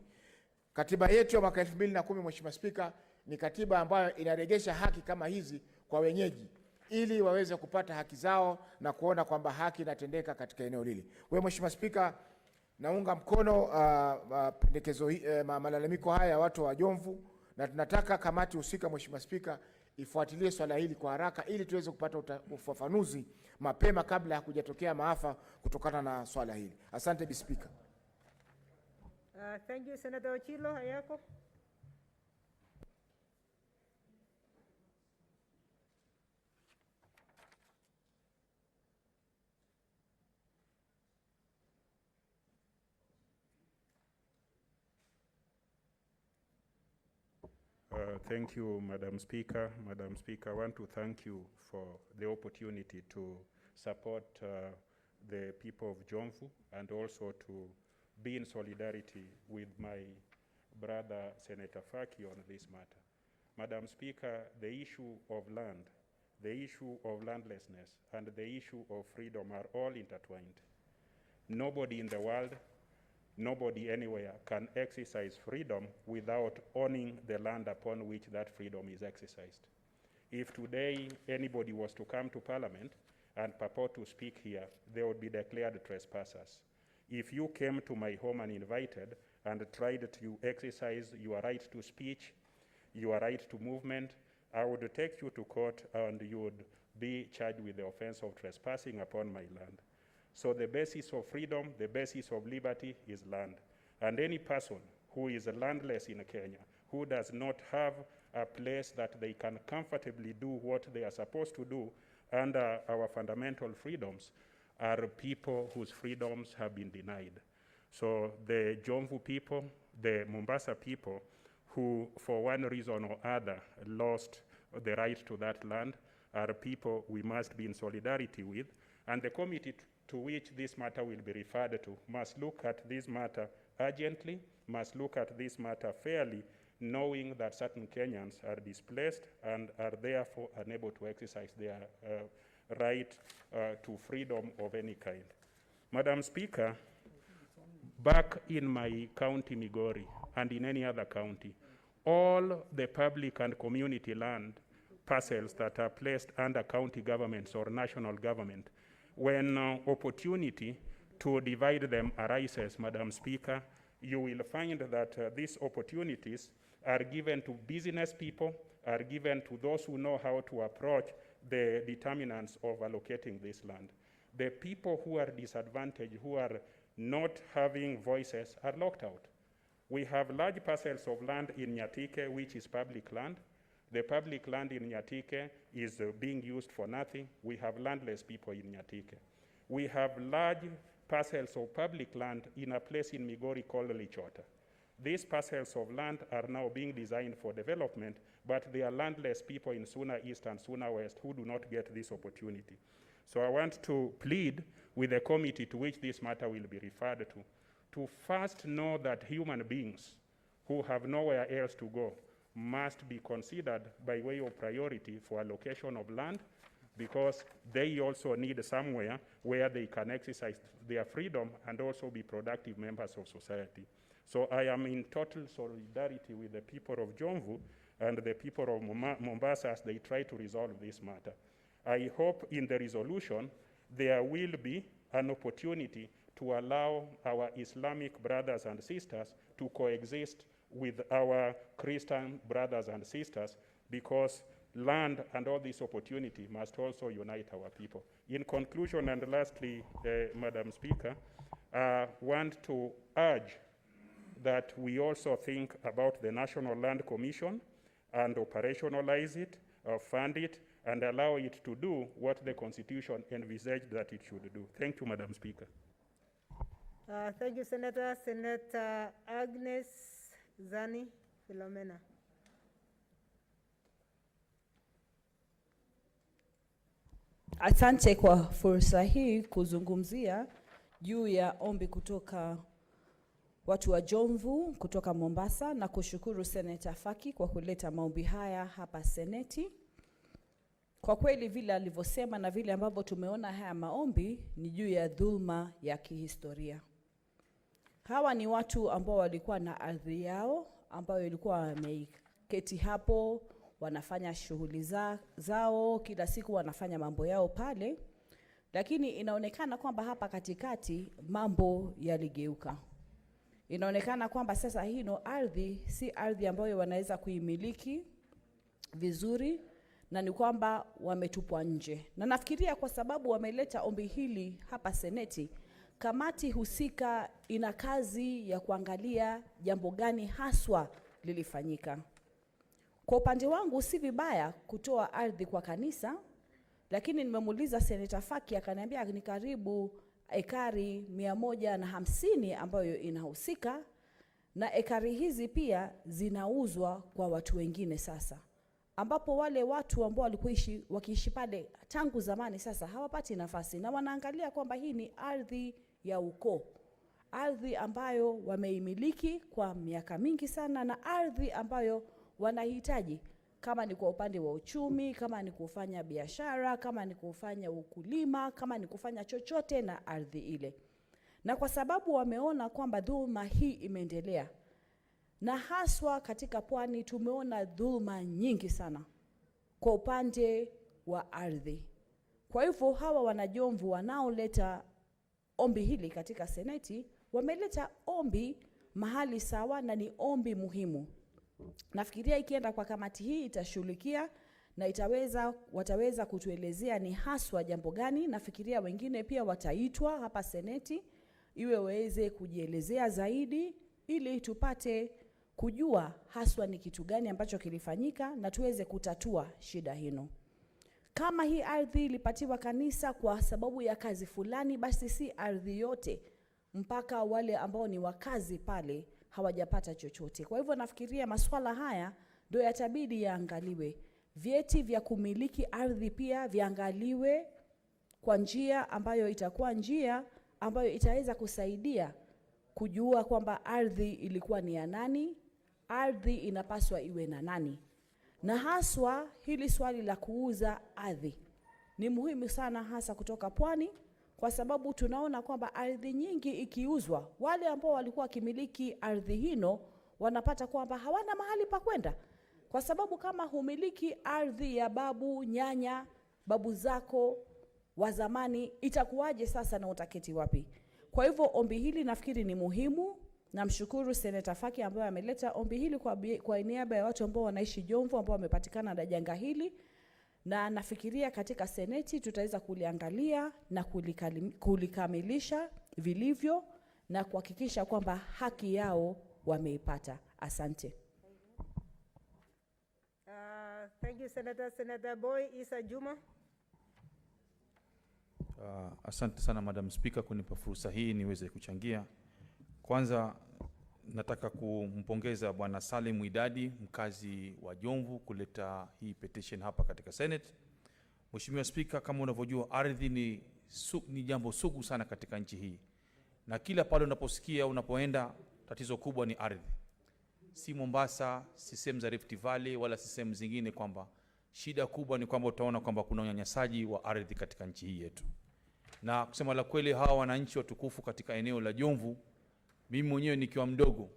Katiba yetu ya mwaka 2010, Mheshimiwa Spika, ni katiba ambayo inarejesha haki kama hizi kwa wenyeji ili waweze kupata haki zao na kuona kwamba haki inatendeka katika eneo lile. Kwa hiyo Mheshimiwa Spika, naunga mkono pendekezo malalamiko haya ya watu wa Jomvu, na tunataka kamati husika, Mheshimiwa Spika, ifuatilie swala hili kwa haraka ili tuweze kupata ufafanuzi mapema kabla ya kujatokea maafa kutokana na swala hili. Asante Bi Spika. Thank you, Senator Ochilo. Hayako. Thank you, Madam Speaker. Madam Speaker, I want to thank you for the opportunity to support the people of Jomvu and also to be in solidarity with my brother, Senator Faki, on this matter. Madam Speaker, the issue of land, the issue of landlessness, and the issue of freedom are all intertwined. Nobody in the world, nobody anywhere can exercise freedom without owning the land upon which that freedom is exercised. If today anybody was to come to Parliament and purport to speak here, they would be declared trespassers. If you came to my home uninvited and tried to exercise your right to speech, your right to movement, I would take you to court and you would be charged with the offense of trespassing upon my land. So the basis of freedom, the basis of liberty is land. And any person who is landless in Kenya, who does not have a place that they can comfortably do what they are supposed to do under our fundamental freedoms, are people whose freedoms have been denied. So the Jomvu people, the Mombasa people, who for one reason or other lost the right to that land, are people we must be in solidarity with. And the committee to which this matter will be referred to must look at this matter urgently, must look at this matter fairly, knowing that certain Kenyans are displaced and are therefore unable to exercise their right to freedom of any kind. Madam Speaker, back in my county, Migori, and in any other county, all the public and community land parcels that are placed under county governments or national government, when opportunity to divide them arises, Madam Speaker, you will find that these opportunities are given to business people, are given to those who know how to approach the determinants of allocating this land. The people who are disadvantaged, who are not having voices, are locked out. We have large parcels of land in Nyatike, which is public land. The public land in Nyatike is being used for nothing. We have landless people in Nyatike. We have large parcels of public land in a place in Migori called Lichota. These parcels of land are now being designed for development, but there are landless people in Suna East and Suna West who do not get this opportunity. So I want to plead with the committee to which this matter will be referred to first know that human beings who have nowhere else to go must be considered by way of priority for allocation of land, because they also need somewhere where they can exercise their freedom and also be productive members of society. So I am in total solidarity with the people of Jomvu and the people of Mombasa as they try to resolve this matter. I hope in the resolution there will be an opportunity to allow our Islamic brothers and sisters to coexist with our Christian brothers and sisters, because land and all this opportunity must also unite our people. In conclusion, and lastly, Madam Speaker, want to urge that we also think about the National Land Commission and operationalize it, fund it, and allow it to do what the Constitution envisaged that it should do. Thank you, Madam Speaker. Thank you, Senator. Senator Agnes Zani Philomena. Asante kwa fursa hii kuzungumzia juu ya ombi kutoka watu wa Jomvu kutoka Mombasa, na kushukuru Senator Faki kwa kuleta maombi haya hapa Seneti. Kwa kweli vile alivyosema na vile ambavyo tumeona haya maombi ni juu ya dhulma ya kihistoria. Hawa ni watu ambao walikuwa na ardhi yao ambayo ilikuwa wameketi hapo, wanafanya shughuli zao, kila siku wanafanya mambo yao pale, lakini inaonekana kwamba hapa katikati mambo yaligeuka. Inaonekana kwamba sasa hino ardhi si ardhi ambayo wanaweza kuimiliki vizuri, na ni kwamba wametupwa nje. Na nafikiria kwa sababu wameleta ombi hili hapa Seneti, kamati husika ina kazi ya kuangalia jambo gani haswa lilifanyika. Kwa upande wangu si vibaya kutoa ardhi kwa kanisa, lakini nimemuuliza Senator Faki akaniambia ni karibu ekari 150 ambayo inahusika, na ekari hizi pia zinauzwa kwa watu wengine sasa, ambapo wale watu ambao walikuwa wakiishi pale tangu zamani sasa hawapati nafasi, na wanaangalia kwamba hii ni ardhi ya ukoo, ardhi ambayo wameimiliki kwa miaka mingi sana, na ardhi ambayo wanahitaji, kama ni kwa upande wa uchumi, kama ni kufanya biashara, kama ni kufanya ukulima, kama ni kufanya chochote na ardhi ile. Na kwa sababu wameona kwamba dhulma hii imeendelea, na haswa katika pwani tumeona dhulma nyingi sana kwa upande wa ardhi. Kwa hivyo hawa wanajomvu wanaoleta ombi hili katika Seneti, wameleta ombi mahali sawa na ni ombi muhimu. Nafikiria ikienda kwa kamati hii itashughulikia na wataweza kutuelezea ni haswa jambo gani. Nafikiria wengine pia wataitwa hapa Seneti iwe waweze kujielezea zaidi, ili tupate kujua haswa ni kitu gani ambacho kilifanyika na tuweze kutatua shida hino. Kama hii ardhi ilipatiwa kanisa kwa sababu ya kazi fulani, basi si ardhi yote, mpaka wale ambao ni wakazi pale hawajapata chochote. Kwa hivyo nafikiria masuala haya ndio yatabidi yaangaliwe. Vyeti vya kumiliki ardhi pia viangaliwe kwa njia ambayo itakuwa njia ambayo itaweza kusaidia kujua kwamba ardhi ilikuwa ni ya nani, ardhi inapaswa iwe na nani. Na haswa hili swali la kuuza ardhi ni muhimu sana, hasa kutoka pwani, kwa sababu tunaona kwamba ardhi nyingi ikiuzwa, wale ambao walikuwa kimiliki ardhi hino wanapata kwamba hawana mahali pa kwenda, kwa sababu kama humiliki ardhi ya babu, nyanya, babu zako wa zamani, itakuwaje sasa na utaketi wapi? Kwa hivyo ombi hili nafikiri ni muhimu. Namshukuru Senator Faki ambaye ameleta ombi hili kwa niaba ya watu ambao wanaishi Jomvu ambao wamepatikana na janga hili, na nafikiria katika Seneti tutaweza kuliangalia na kulikamilisha vilivyo na kuhakikisha kwamba haki yao wameipata. Asante. Thank you, Senator. Senator Boy Isa Juma. Asante sana Madam Speaker kunipa fursa hii niweze kuchangia. Kwanza nataka kumpongeza Bwana Salim Idadi, mkazi wa Jomvu, kuleta hii petition hapa katika Senate. Mheshimiwa Speaker, kama unavyojua ardhi ni jambo sugu sana katika nchi hii. Na kila pale unaposikia unapoenda tatizo kubwa ni ardhi. Si Mombasa, si sehemu za Rift Valley wala si sehemu zingine, kwamba shida kubwa ni kwamba utaona kwamba kuna unyanyasaji wa ardhi katika nchi hii yetu. Na kusema la kweli, hawa wananchi watukufu katika eneo la Jomvu, mimi mwenyewe nikiwa mdogo,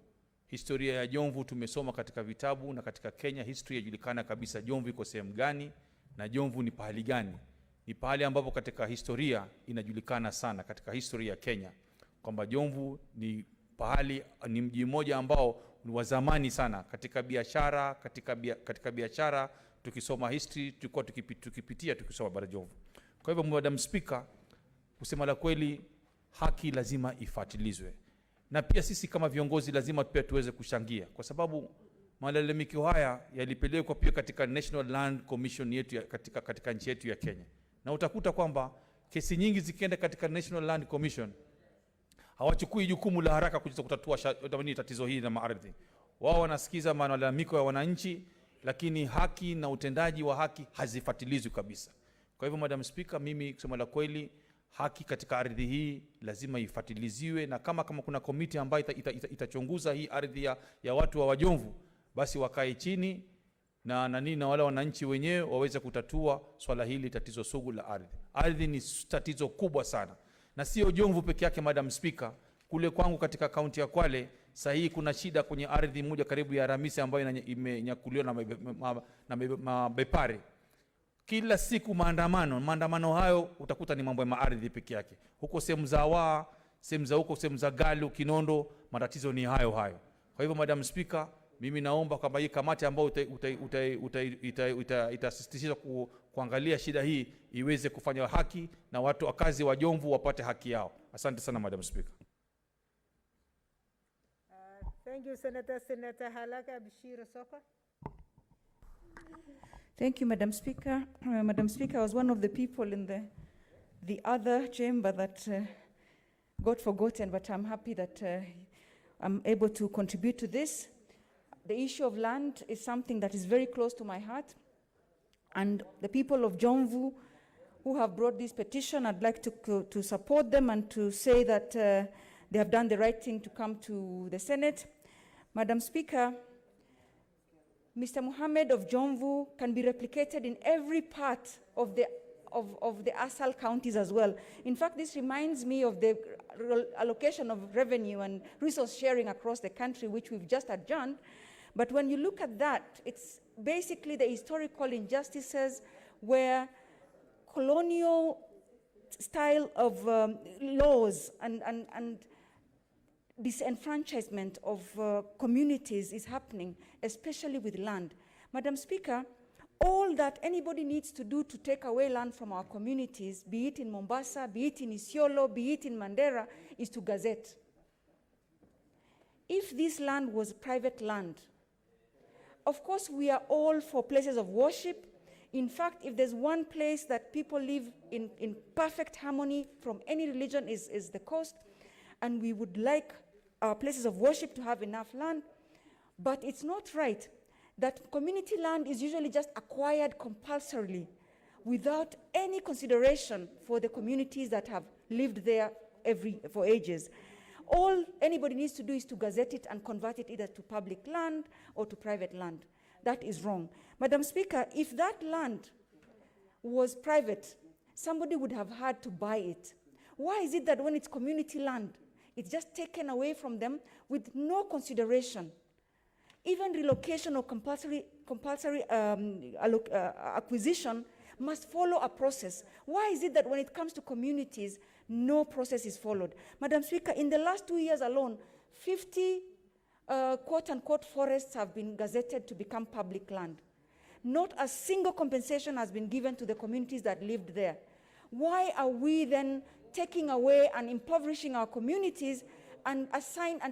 historia ya Jomvu tumesoma katika vitabu, na katika Kenya history yajulikana kabisa Jomvu iko sehemu gani na Jomvu ni pahali gani. Ni pahali ambapo katika historia inajulikana sana katika historia ya Kenya kwamba Jomvu ni pahali, ni mji mmoja ambao ni wa zamani sana katika biashara, tukisoma history tulikuwa tukipitia tukisoma bara Jomvu. Kwa hivyo Madam Speaker, kusema la kweli, haki lazima ifuatilizwe, na pia sisi kama viongozi lazima pia tuweze kushangia, kwa sababu malalamiko haya yalipelekwa pia katika National Land Commission yetu katika nchi yetu ya Kenya, na utakuta kwamba kesi nyingi zikienda katika National Land Commission hawachukui jukumu la haraka kutatua tatizo hili la maardhi. Wao wanasikiza malalamiko ya wananchi, lakini haki na utendaji wa haki hazifuatilizwi kabisa. Kwa hivyo Madam Speaker, mimi kusema la kweli, haki katika ardhi hii lazima ifuatiliziwe, na kama kuna komiti ambayo itachunguza hii ardhi ya watu wa Wajomvu, basi wakae chini na wale wananchi wenyewe waweze kutatua swala hili, tatizo sugu la ardhi. Ardhi ni tatizo kubwa sana, na sio Jomvu peke yake Madam Speaker. Kule kwangu katika kaunti ya Kwale sahihi kuna shida kwenye ardhi moja karibu ya Ramisi ambayo imenyakuliwa na mabepari. Kila siku maandamano hayo utakuta ni mambo ya ardhi peke yake. Huko sehemu za Waa, sehemu za Galu, Kinondo, matatizo ni hayo. Kwa hivyo Madam Speaker, mimi naomba kwamba hii kamati ambayo itasisitiza kuangalia shida hii iweze kufanya haki na watu wakazi wa Jomvu wapate haki yao. Asante sana Madam Speaker. Thank you, Senator. Senator Halaka Bishir Soka. Thank you, Madam Speaker. Madam Speaker, I was one of the people in the other chamber that got forgotten, but I'm happy that I'm able to contribute to this. The issue of land is something that is very close to my heart, and the people of Jomvu who have brought this petition, I'd like to support them and to say that they have done the right thing to come to the Senate. Madam Speaker, Mr. Mohammed of Jomvu can be replicated in every part of the Asal counties as well. In fact, this reminds me of the allocation of revenue and resource sharing across the country, which we've just adjourned. But when you look at that, it's basically the historical injustices where colonial style of laws and disenfranchisement of communities is happening, especially with land. Madam Speaker, all that anybody needs to do to take away land from our communities, be it in Mombasa, be it in Isiolo, be it in Mandera, is to gazette. If this land was private land, of course we are all for places of worship. In fact, if there's one place that people live in perfect harmony from any religion is the coast, and we would like our places of worship to have enough land. But it's not right that community land is usually just acquired compulsorily without any consideration for the communities that have lived there for ages. All anybody needs to do is to gazette it and convert it either to public land or to private land. That is wrong. Madam Speaker, if that land was private, somebody would have had to buy it. Why is it that when it's community land, it's just taken away from them with no consideration? Even relocation or compulsory acquisition must follow a process. Why is it that when it comes to communities, no process is followed? Madam Speaker, in the last 2 years alone, 50 quote-unquote forests have been gazetted to become public land. Not a single compensation has been given to the communities that lived there. Why are we then taking away and impoverishing our communities and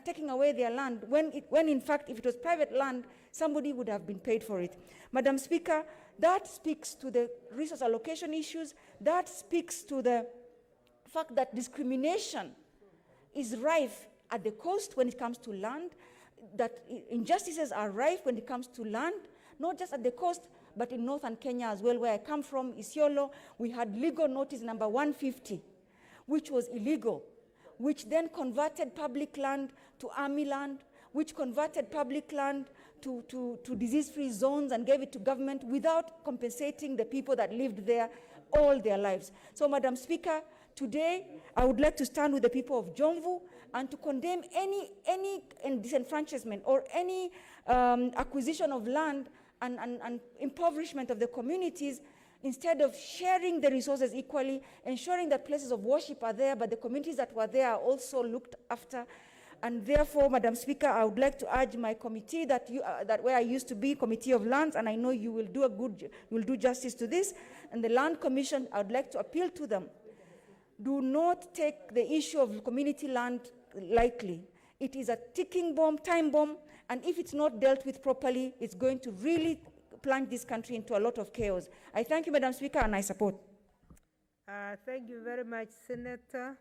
taking away their land when in fact, if it was private land, somebody would have been paid for it? Madam Speaker, that speaks to the resource allocation issues. That speaks to the fact that discrimination is rife at the coast when it comes to land, that injustices are rife when it comes to land, not just at the coast, but in northern Kenya as well, where I come from, Isiolo. We had legal notice number 150, which was illegal, which then converted public land to army land, which converted public land to disease-free zones and gave it to government without compensating the people that lived there all their lives. So, Madam Speaker, today I would like to stand with the people of Jomvu and to condemn any disenfranchisement or any acquisition of land and impoverishment of the communities, instead of sharing the resources equally, ensuring that places of worship are there, but the communities that were there are also looked after. And therefore, Madam Speaker, I would like to urge my committee that that where I used to be, Committee of Lands, and I know you will do justice to this, and the Land Commission, I would like to appeal to them. Do not take the issue of community land lightly. It is a ticking bomb, time bomb, and if it's not dealt with properly, it's going to really plunge this country into a lot of chaos. I thank you, Madam Speaker, and I support. Thank you very much, Senator.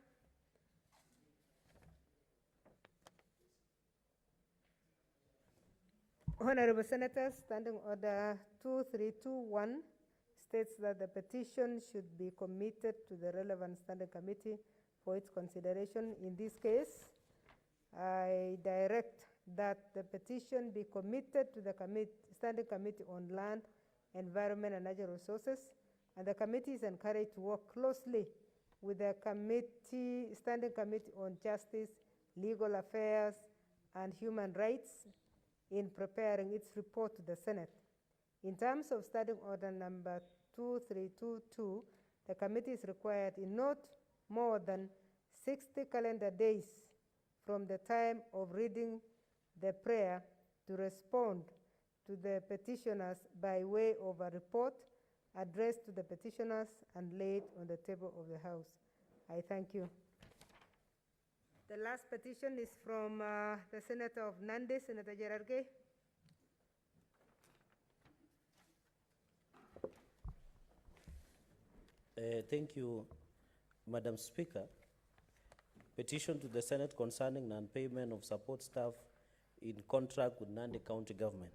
Honorable Senators, Standing Order 2321 states that the petition should be committed to the relevant standing committee for its consideration. In this case, I direct that the petition be committed to the Standing Committee on Land, Environment and Natural Resources, and the committee is encouraged to work closely with the Standing Committee on Justice, Legal Affairs, and Human Rights in preparing its report to the Senate. In terms of Standing Order number 2322, the committee is required in not more than 60 calendar days from the time of reading the prayer to respond to the petitioners by way of a report addressed to the petitioners and laid on the table of the House. I thank you. The last petition is from the Senator of Nandi, Senator Gerard Gay. Thank you, Madam Speaker. Petition to the Senate concerning non-payment of support staff in contract with Nandi County Government.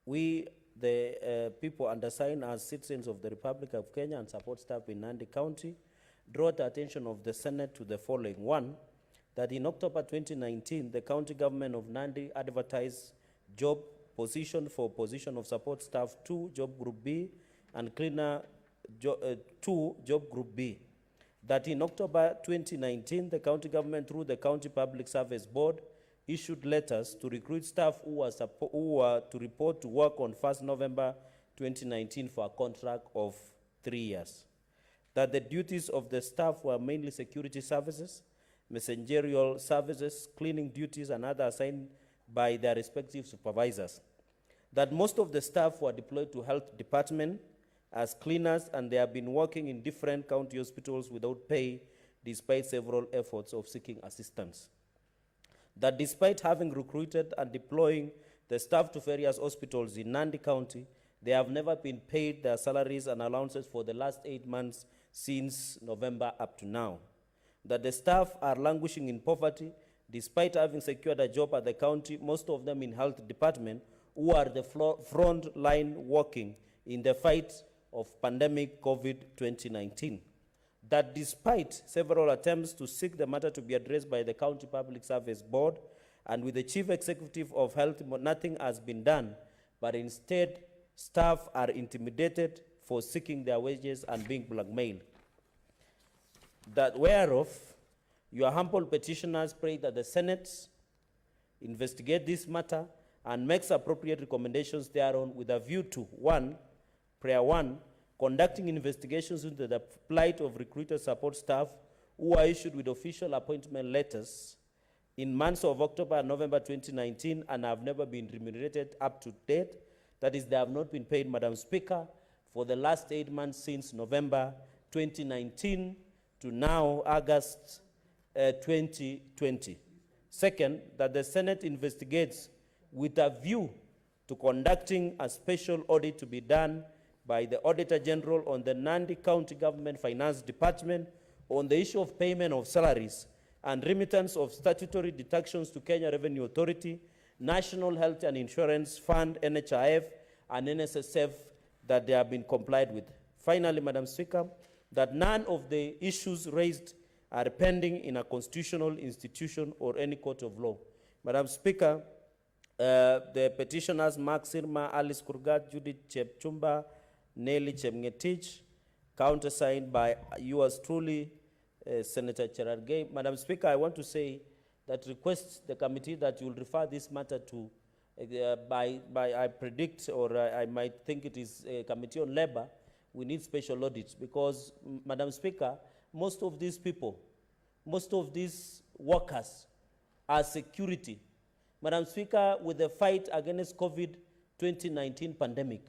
We, the people undersigned as citizens of the Republic of Kenya and support staff in Nandi County, draw the attention of the Senate to the following. One, that in October 2019, the county government of Nandi advertised job position for position of support staff 2, job group B, and cleaner 2, job group B. That in October 2019, the county government, through the County Public Service Board, issued letters to recruit staff who were to report to work on 1st November 2019 for a contract of 3 years. That the duties of the staff were mainly security services, messengerial services, cleaning duties, and others assigned by their respective supervisors. That most of the staff were deployed to health department as cleaners, and they have been working in different county hospitals without pay, despite several efforts of seeking assistance. That despite having recruited and deploying the staff to various hospitals in Nandi County, they have never been paid their salaries and allowances for the last 8 months since November up to now. That the staff are languishing in poverty, despite having secured a job at the county, most of them in health department, who are the front line working in the fight of pandemic COVID-2019. That despite several attempts to seek the matter to be addressed by the County Public Service Board and with the Chief Executive of Health, nothing has been done, but instead staff are intimidated for seeking their wages and being blackmailed. That whereof your humble petitioners pray that the Senate investigate this matter and makes appropriate recommendations thereon with a view to, 1, Prayer 1, conducting investigations into the plight of recruited support staff who are issued with official appointment letters in months of October and November 2019 and have never been remunerated up to date. That is, they have not been paid, Madam Speaker, for the last 8 months since November 2019 to now August 2020. Second, that the Senate investigates with a view to conducting a special audit to be done by the Auditor General on the Nandi County Government Finance Department on the issue of payment of salaries and remittance of statutory deductions to Kenya Revenue Authority, National Health and Insurance Fund, NHIF, and NSSF that they have been complied with. Finally, Madam Speaker, that none of the issues raised are pending in a constitutional institution or any court of law. Madam Speaker, the petitioners Mark Sirma, Alice Kurgat, Judith Chepchumba, Nelly Chemngetich, countersigned by yours truly, Senator Cherargei. Madam Speaker, I want to say that request the committee that you will refer this matter to, I predict, or I might think it is a Committee on Labor. We need special audits because, Madam Speaker, most of these people, most of these workers as security. Madam Speaker, with the fight against COVID-19 pandemic,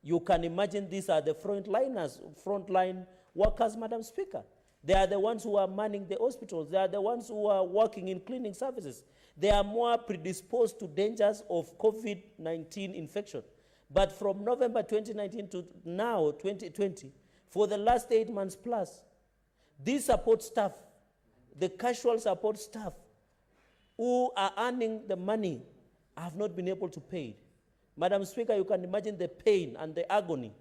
you can imagine these are the frontline workers, Madam Speaker. They are the ones who are manning the hospitals. They are the ones who are working in cleaning services. They are more predisposed to dangers of COVID-19 infection. But from November 2019 to now, 2020, for the last 8 months plus, these support staff, the casual support staff who are earning the money, have not been able to pay it. Madam Speaker, you can imagine the pain and the agony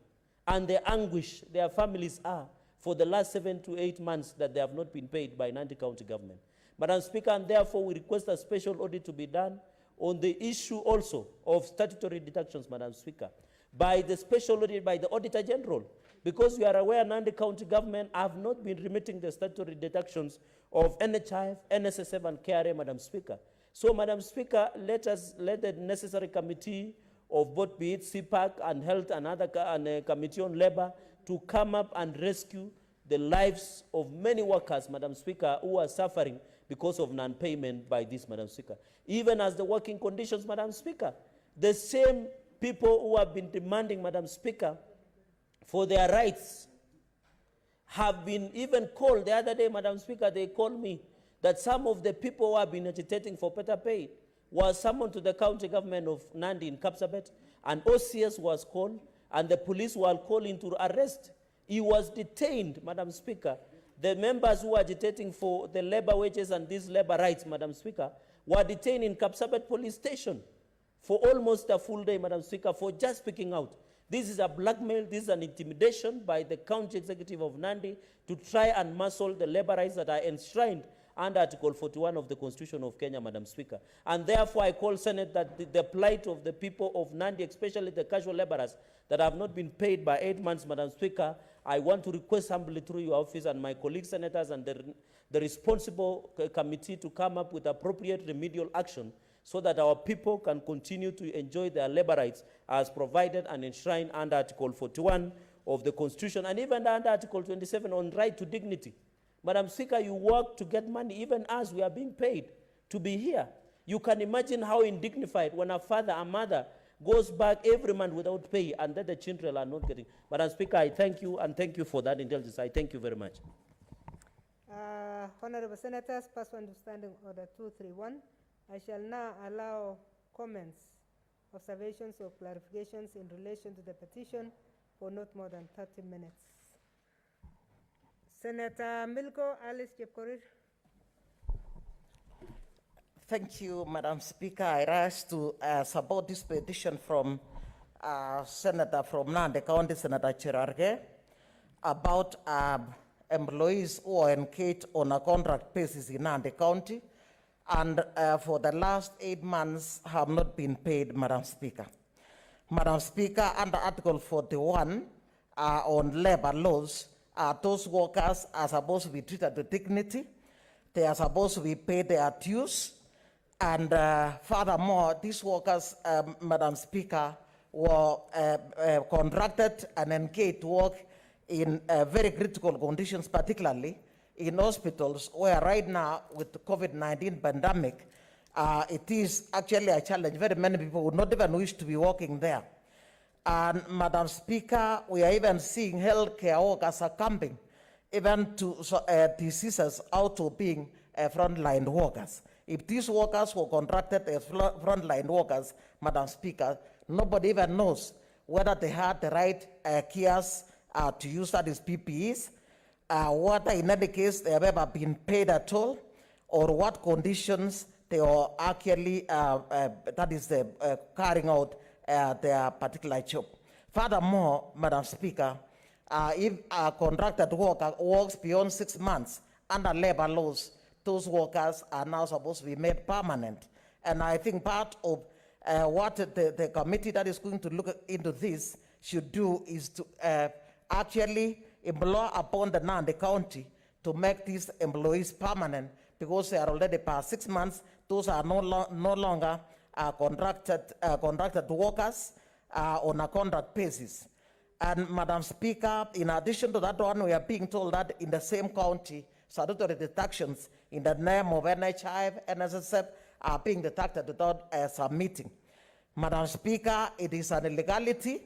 and the anguish their families are for the last 7 to 8 months that they have not been paid by Nandi County government. Madam Speaker, and therefore we request a special audit to be done on the issue also of statutory deductions, Madam Speaker, by the special audit by the Auditor General, because we are aware Nandi County government have not been remitting the statutory deductions of NHIF, NSSF, and KRA, Madam Speaker. So, Madam Speaker, let the necessary committee of both, be it CPAC and Health and other Committee on Labor, to come up and rescue the lives of many workers, Madam Speaker, who are suffering because of non-payment by this, Madam Speaker. Even as the working conditions, Madam Speaker, the same people who have been demanding, Madam Speaker, for their rights have been even called. The other day, Madam Speaker, they called me that some of the people who have been agitating for better pay were summoned to the county government of Nandi in Kapsabet, and OCS was called, and the police were called in to arrest. He was detained, Madam Speaker. The members who were agitating for the labor wages and these labor rights, Madam Speaker, were detained in Kapsabet police station for almost a full day, Madam Speaker, for just speaking out. This is a blackmail, this is an intimidation by the county executive of Nandi to try and muscle the labor rights that are enshrined under Article 41 of the Constitution of Kenya, Madam Speaker. And therefore I call Senate that the plight of the people of Nandi, especially the casual laborers that have not been paid by 8 months, Madam Speaker, I want to request humbly through your office and my colleague senators and the responsible committee to come up with appropriate remedial action so that our people can continue to enjoy their labor rights as provided and enshrined under Article 41 of the Constitution, and even under Article 27 on right to dignity. Madam Speaker, you work to get money, even as we are being paid to be here. You can imagine how indignified when a father, a mother, goes back every month without pay, and then the children are not getting. Madam Speaker, I thank you, and thank you for that intelligence. I thank you very much. Honorable Senators, pursuant to Standing Order 231, I shall now allow comments, observations, or clarifications in relation to the petition for not more than 30 minutes. Senator Milko Alice Chepkorir. Thank you, Madam Speaker. I rise to support this petition from Senator from Nandi County, Senator Cherargei, about employees who are engaged on a contract basis in Nandi County and for the last 8 months have not been paid, Madam Speaker. Madam Speaker, under Article 41 on labor laws, those workers are supposed to be treated with dignity. They are supposed to be paid their dues. And furthermore, these workers, Madam Speaker, were contracted and engaged to work in very critical conditions, particularly in hospitals, where right now with the COVID-19 pandemic, it is actually a challenge. Very many people would not even wish to be working there. And Madam Speaker, we are even seeing healthcare workers succumbing even to diseases out of being frontline workers. If these workers were contracted as frontline workers, Madam Speaker, nobody even knows whether they had the right gears to use that as PPEs, whether in any case they have ever been paid at all, or what conditions they are actually, carrying out their particular job. Furthermore, Madam Speaker, if a contracted worker works beyond 6 months under labor laws, those workers are now supposed to be made permanent. And I think part of what the committee that is going to look into this should do is to actually implore upon the Nandi County to make these employees permanent, because they are already past 6 months. Those are no longer contracted workers on a contract basis. And Madam Speaker, in addition to that one, we are being told that in the same county, statutory deductions in the name of NHIF, NSSF are being deducted without submitting. Madam Speaker, it is an illegality,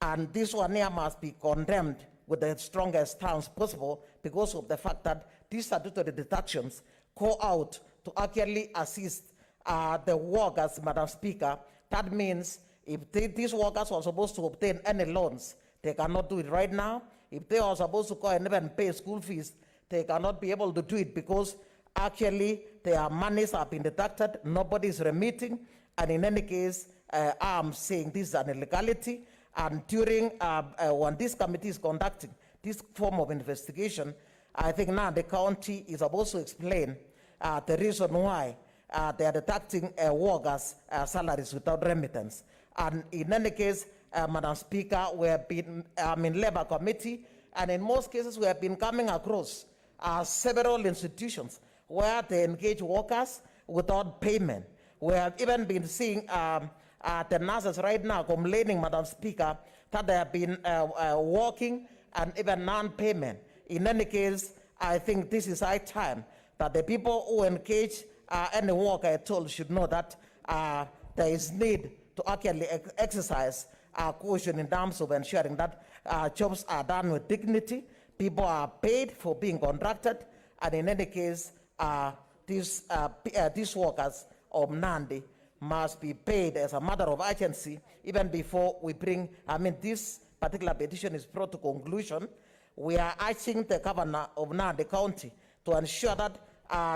and this one here must be condemned with the strongest terms possible because of the fact that these statutory deductions go out to actually assist the workers, Madam Speaker. That means if these workers are supposed to obtain any loans, they cannot do it right now. If they are supposed to go and even pay school fees, they cannot be able to do it because actually their monies have been deducted, nobody is remitting, and in any case, I'm saying this is an illegality. And during when this committee is conducting this form of investigation, I think now the county is supposed to explain the reason why they are deducting workers' salaries without remittance. And in any case, Madam Speaker, we have been in Labour Committee, and in most cases we have been coming across several institutions where they engage workers without payment. We have even been seeing the nurses right now complaining, Madam Speaker, that they have been working and even non-payment. In any case, I think this is high time that the people who engage any worker at all should know that there is need to actually exercise caution in terms of ensuring that jobs are done with dignity, people are paid for being contracted, and in any case, these workers of Nandi must be paid as a matter of urgency even before we bring, this particular petition is brought to conclusion. We are urging the governor of Nandi County to ensure that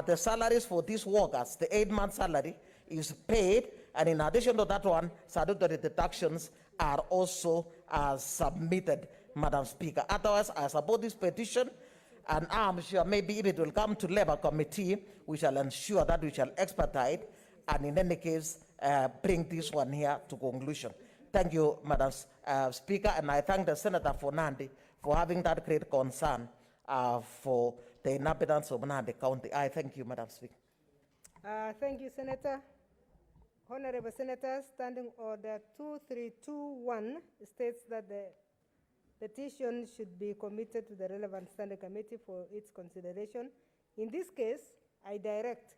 the salaries for these workers, the 8-month salary, is paid, and in addition to that one, statutory deductions are also submitted, Madam Speaker. Otherwise, I support this petition, and I'm sure maybe if it will come to Labour Committee, we shall ensure that we shall expedite, and in any case, bring this one here to conclusion. Thank you, Madam Speaker, and I thank the Senator for Nandi for having that great concern for the inhabitants of Nandi County. I thank you, Madam Speaker. Thank you, Senator. Honorable Senators, Standing Order 2321 states that the petition should be committed to the relevant standing committee for its consideration. In this case, I direct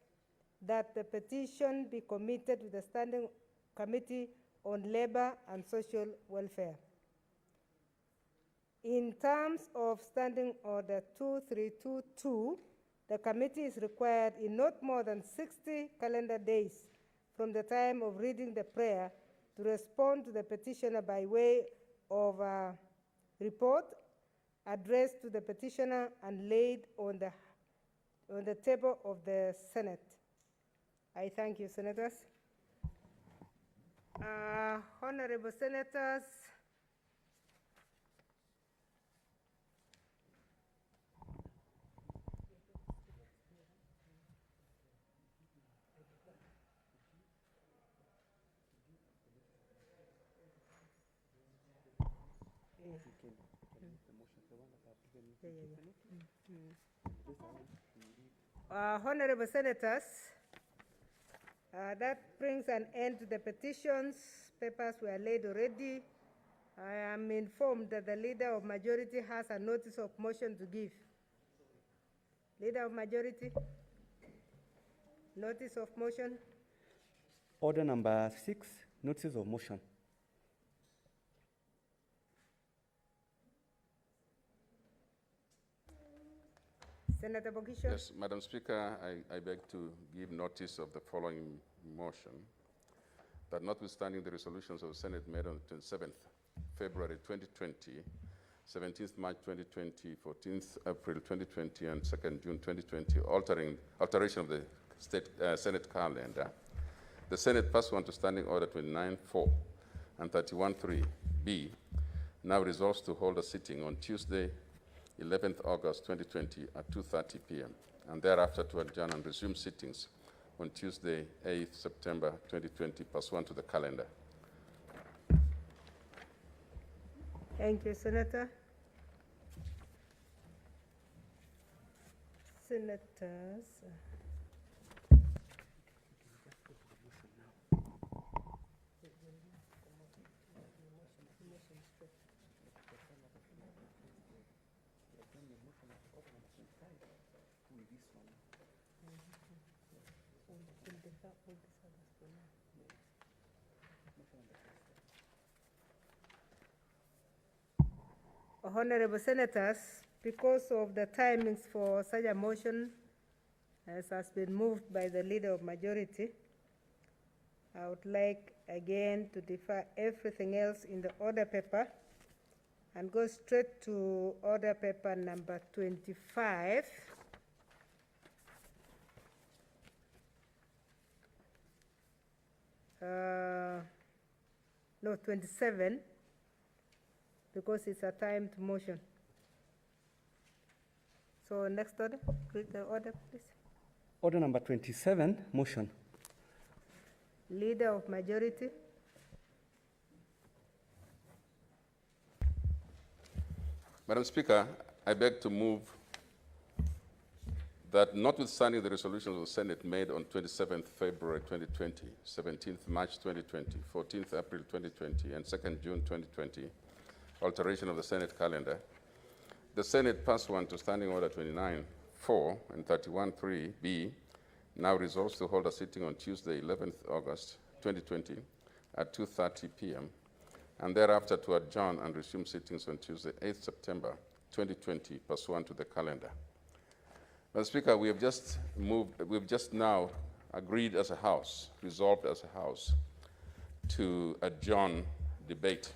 that the petition be committed to the Standing Committee on Labor and Social Welfare. In terms of Standing Order 2322, the committee is required in not more than 60 calendar days from the time of reading the prayer to respond to the petitioner by way of a report addressed to the petitioner and laid on the table of the Senate. I thank you, Senators. Honorable Senators, Honorable Senators, that brings an end to the petitions. Papers were laid already. I am informed that the Leader of Majority has a notice of motion to give. Leader of Majority, notice of motion. Order number 6, notices of motion. Senator Bogisho. Yes, Madam Speaker, I beg to give notice of the following motion, that notwithstanding the resolutions of the Senate made on the 27th February 2020, 17th March 2020, 14th April 2020, and 2nd June 2020, alteration of the Senate calendar, the Senate pursuant to Standing Order 29.4 and 31.3b now resolves to hold a sitting on Tuesday, 11th August 2020 at 2:30 p.m. and thereafter to adjourn and resume sittings on Tuesday, 8th September 2020 pursuant to the calendar. Thank you, Senator. Senators. Honorable Senators, because of the timings for such a motion, as has been moved by the Leader of Majority, I would like again to defer everything else in the order paper and go straight to order paper number 25. No, 27, because it's a timed motion. So next order, read the order, please. Order number 27, motion. Leader of Majority. Madam Speaker, I beg to move that notwithstanding the resolutions of the Senate made on 27th February 2020, 17th March 2020, 14th April 2020, and 2nd June 2020, alteration of the Senate calendar, the Senate pursuant to Standing Order 29.4 and 31.3b now resolves to hold a sitting on Tuesday, 11th August 2020 at 2:30 p.m. and thereafter to adjourn and resume sittings on Tuesday, 8th September 2020 pursuant to the calendar. Mr. Speaker, we've just now agreed as a House, resolved as a House, to adjourn debate.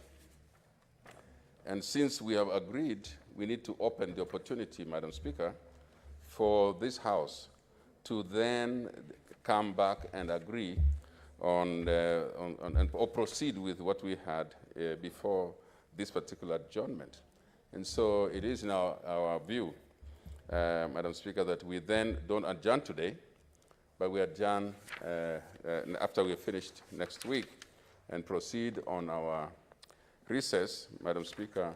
And since we have agreed, we need to open the opportunity, Madam Speaker, for this House to then come back and agree on or proceed with what we had before this particular adjournment. And so it is now our view, Madam Speaker, that we then don't adjourn today, but we adjourn after we're finished next week and proceed on our recess, Madam Speaker,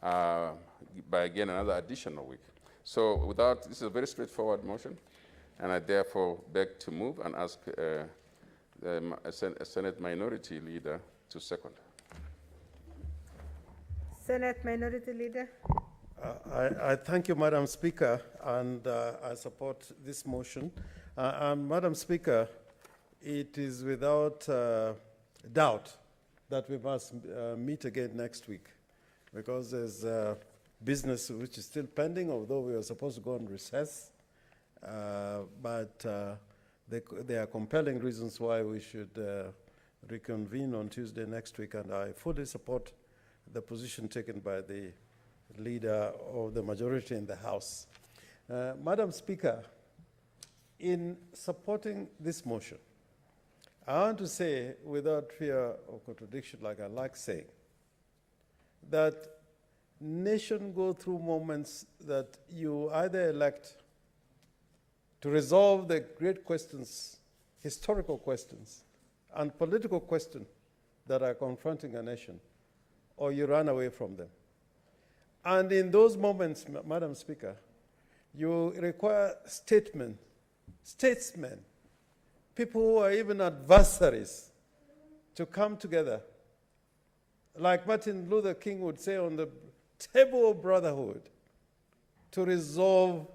by again another additional week. So without, this is a very straightforward motion, and I therefore beg to move and ask a Senate Minority Leader to second. Senate Minority Leader. I thank you, Madam Speaker, and I support this motion. Madam Speaker, it is without doubt that we must meet again next week, because there's business which is still pending, although we are supposed to go on recess. But there are compelling reasons why we should reconvene on Tuesday next week, and I fully support the position taken by the Leader of the Majority in the House. Madam Speaker, in supporting this motion, I want to say, without fear of contradiction, like I like saying, that nations go through moments that you either elect to resolve the great questions, historical questions, and political questions that are confronting a nation, or you run away from them. And in those moments, Madam Speaker, you require statesmen, people who are even adversaries, to come together. Like Martin Luther King would say, on the table of brotherhood, to resolve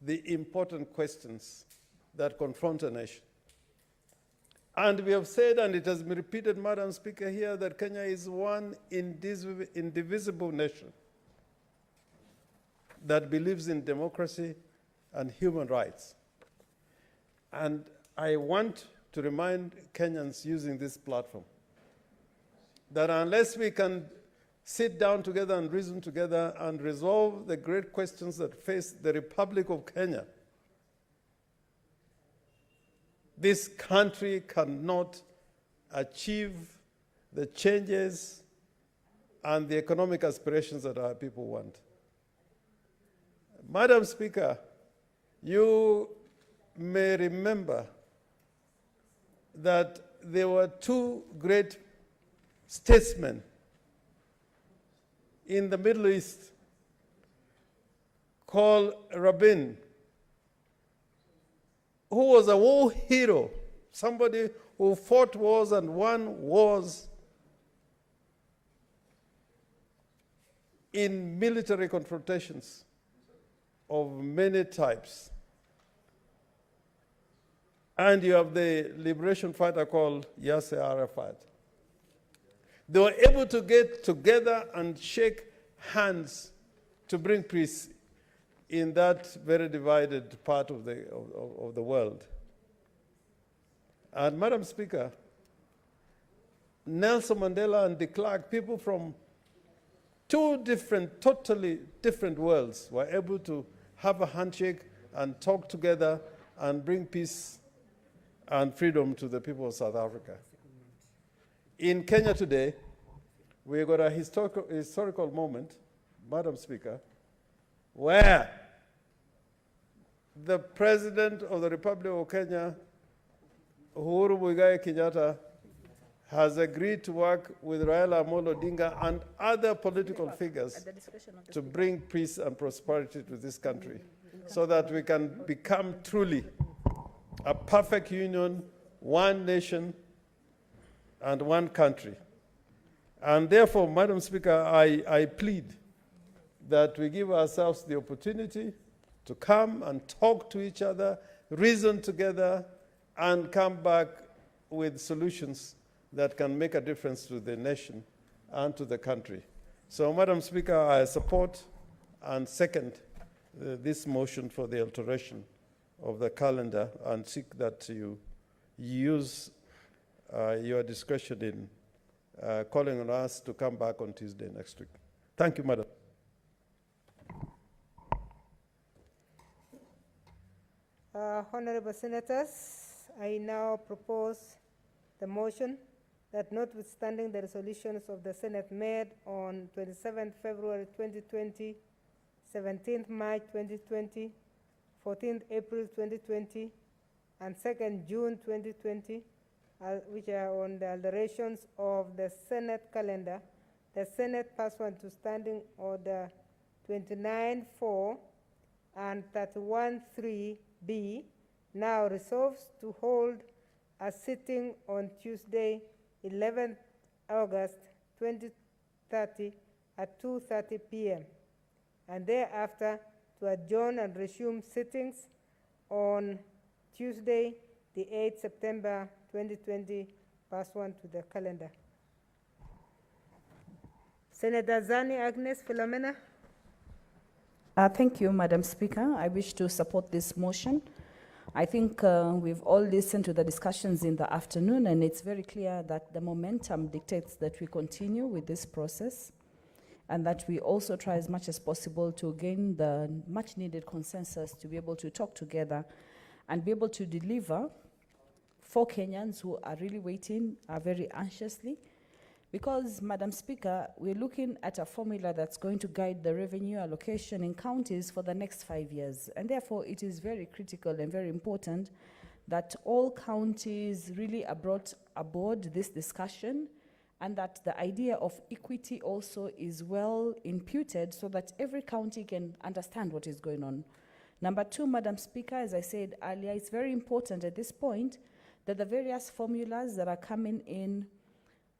the important questions that confront a nation. And we have said, and it has been repeated, Madam Speaker, here, that Kenya is one indivisible nation that believes in democracy and human rights. And I want to remind Kenyans using this platform that unless we can sit down together and reason together and resolve the great questions that face the Republic of Kenya, this country cannot achieve the changes and the economic aspirations that our people want. Madam Speaker, you may remember that there were two great statesmen in the Middle East called Rabin, who was a war hero, somebody who fought wars and won wars in military confrontations of many types. and you have the liberation fighter called Yasser Arafat. They were able to get together and shake hands to bring peace in that very divided part of the world. And Madam Speaker, Nelson Mandela and de Klerk, people from two totally different worlds, were able to have a handshake and talk together and bring peace and freedom to the people of South Africa. In Kenya today, we got a historical moment, Madam Speaker, where the President of the Republic of Kenya, Uhuru Muigai Kenyatta, has agreed to work with Raila Amolo Odinga and other political figures to bring peace and prosperity to this country so that we can become truly a perfect union, one nation, and one country. And therefore, Madam Speaker, I plead that we give ourselves the opportunity to come and talk to each other, reason together, and come back with solutions that can make a difference to the nation and to the country. So, Madam Speaker, I support and second this motion for the alteration of the calendar and seek that you use your discretion in calling on us to come back on Tuesday next week. Thank you, Madam. Honorable Senators, I now propose the motion that notwithstanding the resolutions of the Senate made on 27th February 2020, 17th March 2020, 14th April 2020, and 2nd June 2020, which are on the alterations of the Senate calendar, the Senate pursuant to Standing Order 29-4 and 31-3B now resolves to hold a sitting on Tuesday, 11th August 2030 at 2:30 p.m. and thereafter to adjourn and resume sittings on Tuesday, the 8th September 2020, pursuant to the calendar. Senator Zani Agnes Philomena. Thank you, Madam Speaker. I wish to support this motion. I think we've all listened to the discussions in the afternoon, and it's very clear that the momentum dictates that we continue with this process and that we also try as much as possible to gain the much-needed consensus to be able to talk together and be able to deliver for Kenyans who are really waiting very anxiously. Because, Madam Speaker, we're looking at a formula that's going to guide the revenue allocation in counties for the next 5 years. And therefore, it is very critical and very important that all counties really are brought aboard this discussion, and that the idea of equity also is well imputed so that every county can understand what is going on. Number two, Madam Speaker, as I said earlier, it's very important at this point that the various formulas that are coming in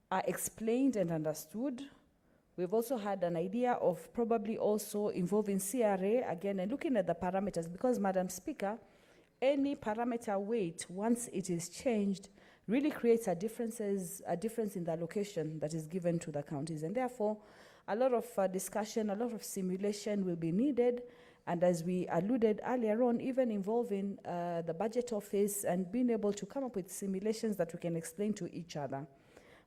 are explained and understood. We've also had an idea of probably also involving CRA again and looking at the parameters, because, Madam Speaker, any parameter weight, once it is changed, really creates a difference in the allocation that is given to the counties. And therefore, a lot of discussion, a lot of simulation will be needed. And as we alluded earlier on, even involving the budget office and being able to come up with simulations that we can explain to each other.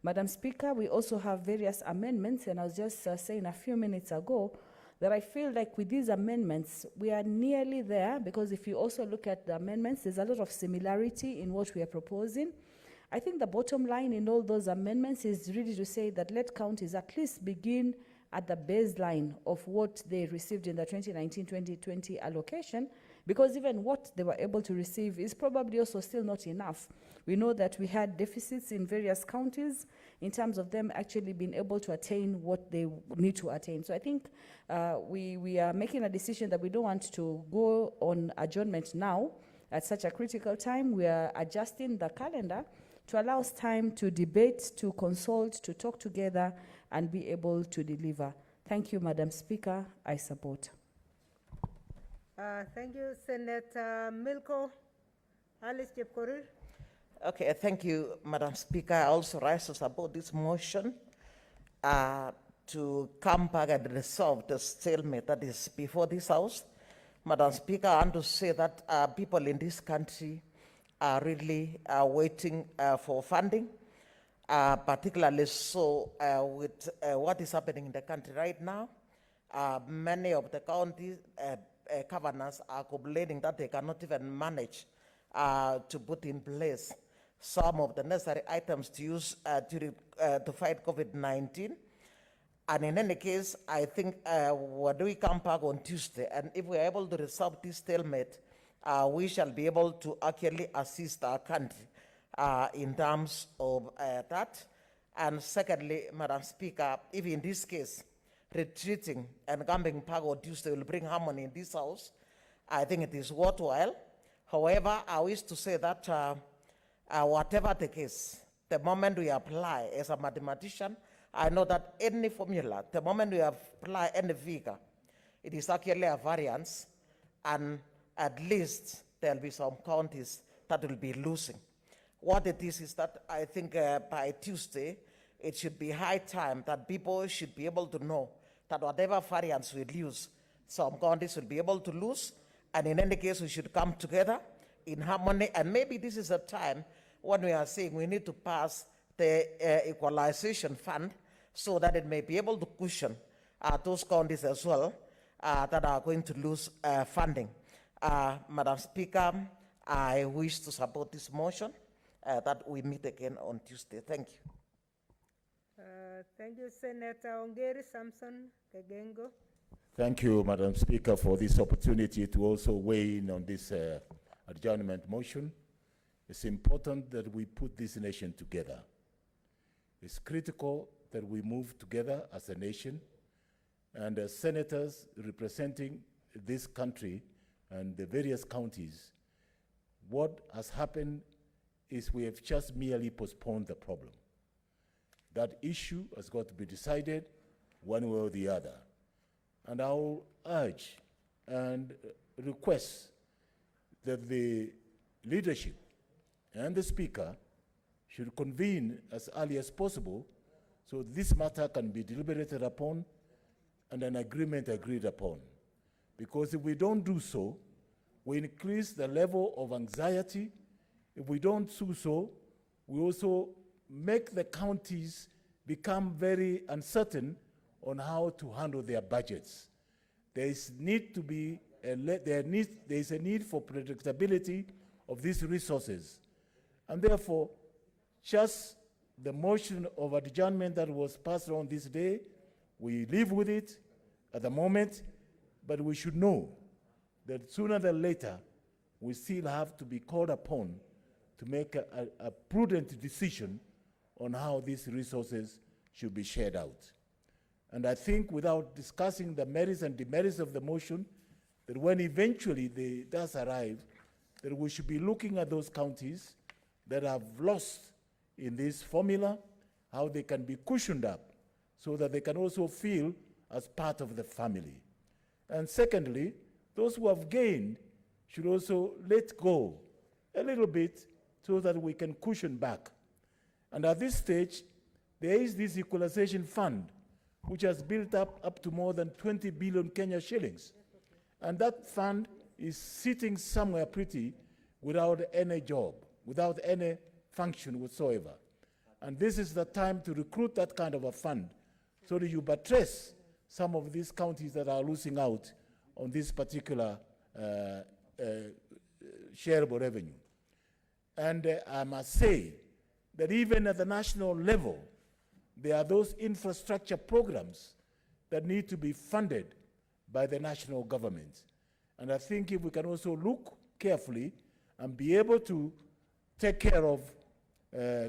Madam Speaker, we also have various amendments, and I was just saying a few minutes ago that I feel like with these amendments, we are nearly there, because if you also look at the amendments, there's a lot of similarity in what we are proposing. I think the bottom line in all those amendments is really to say that let counties at least begin at the baseline of what they received in the 2019-2020 allocation, because even what they were able to receive is probably also still not enough. We know that we had deficits in various counties in terms of them actually being able to attain what they need to attain. So I think we are making a decision that we don't want to go on adjournment now at such a critical time. We are adjusting the calendar to allow us time to debate, to consult, to talk together, and be able to deliver. Thank you, Madam Speaker. I support. Thank you, Senator Milko Alice Chepkorir. Okay, thank you, Madam Speaker. I also rise to support this motion to come back and resolve the stalemate that is before this House. Madam Speaker, I want to say that people in this country are really waiting for funding, particularly so with what is happening in the country right now. Many of the county governors are complaining that they cannot even manage to put in place some of the necessary items to use to fight COVID-19. And in any case, I think when we come back on Tuesday, and if we are able to resolve this stalemate, we shall be able to actually assist our country in terms of that. And secondly, Madam Speaker, if in this case, retreating and coming back on Tuesday will bring harmony in this House, I think it is worthwhile. However, I wish to say that whatever the case, the moment we apply as a mathematician, I know that any formula, the moment we apply any figure, it is actually a variance, and at least there will be some counties that will be losing. What it is that I think by Tuesday, it should be high time that people should be able to know that whatever variance we use, some counties will be able to lose, and in any case, we should come together in harmony, and maybe this is a time when we are saying we need to pass the equalization fund so that it may be able to cushion those counties as well that are going to lose funding. Madam Speaker, I wish to support this motion that we meet again on Tuesday. Thank you. Thank you, Senator Ongeri Samson Kegengo. Thank you, Madam Speaker, for this opportunity to also weigh in on this adjournment motion. It's important that we put this nation together. It's critical that we move together as a nation, and as senators representing this country and the various counties, what has happened is we have just merely postponed the problem. That issue has got to be decided one way or the other. And I will urge and request that the leadership and the Speaker should convene as early as possible so this matter can be deliberated upon and an agreement agreed upon. Because if we don't do so, we increase the level of anxiety. If we don't do so, we also make the counties become very uncertain on how to handle their budgets. There is a need for predictability of these resources. And therefore, just the motion of adjournment that was passed on this day, we live with it at the moment, but we should know that sooner than later, we still have to be called upon to make a prudent decision on how these resources should be shared out. And I think without discussing the merits and demerits of the motion, that when eventually they does arrive, that we should be looking at those counties that have lost in this formula, how they can be cushioned up so that they can also feel as part of the family. And secondly, those who have gained should also let go a little bit so that we can cushion back. And at this stage, there is this equalization fund, which has built up to more than 20 billion Kenya shillings. And that fund is sitting somewhere pretty without any job, without any function whatsoever. And this is the time to recruit that kind of a fund so that you buttress some of these counties that are losing out on this particular shareable revenue. And I must say that even at the national level, there are those infrastructure programs that need to be funded by the national government. And I think if we can also look carefully and be able to take care of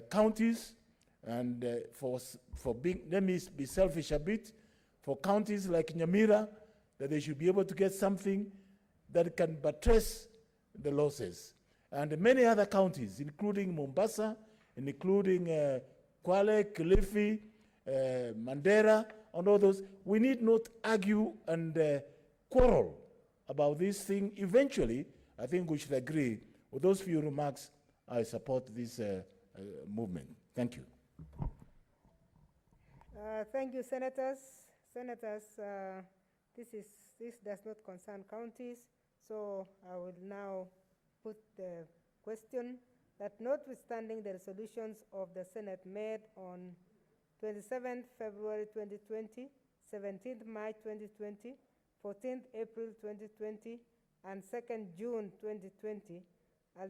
counties, and for being, let me be selfish a bit, for counties like Nyamira, that they should be able to get something that can buttress the losses. And many other counties, including Mombasa, and including Kwale, Kilifi, Mandera, and all those, we need not argue and quarrel about this thing. Eventually, I think we should agree With those few remarks, I support this movement. Thank you. Thank you, Senators. Senators, this does not concern counties, so I will now put the question that notwithstanding the resolutions of the Senate made on 27th February 2020, 17th March 2020, 14th April 2020, and 2nd June 2020, on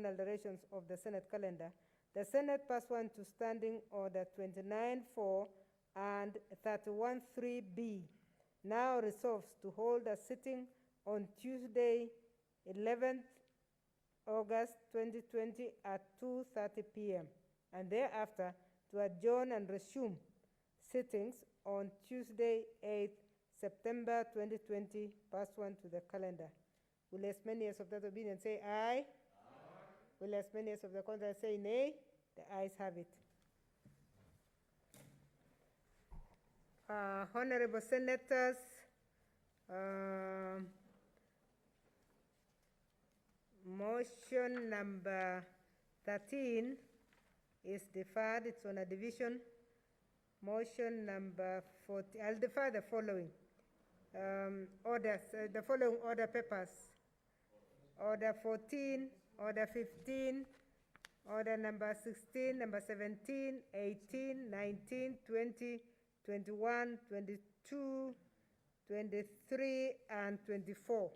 alterations of the Senate calendar, the Senate pursuant to Standing Order 29.4 and 31.3b now resolves to hold a sitting on Tuesday, 11th August 2020 at 2:30 p.m. and thereafter to adjourn and resume sittings on Tuesday, 8th September 2020, pursuant to the calendar. Will as many as of that opinion say aye? Aye. Will as many as of the contrary say nay? The ayes have it. Honorable Senators, motion number 13 is deferred. It's on a division. Motion number 40, I'll defer the following orders, the following order papers. Order 14, Order 15, Order number 16, number 17, 18, 19, 20, 21, 22, 23, and 24.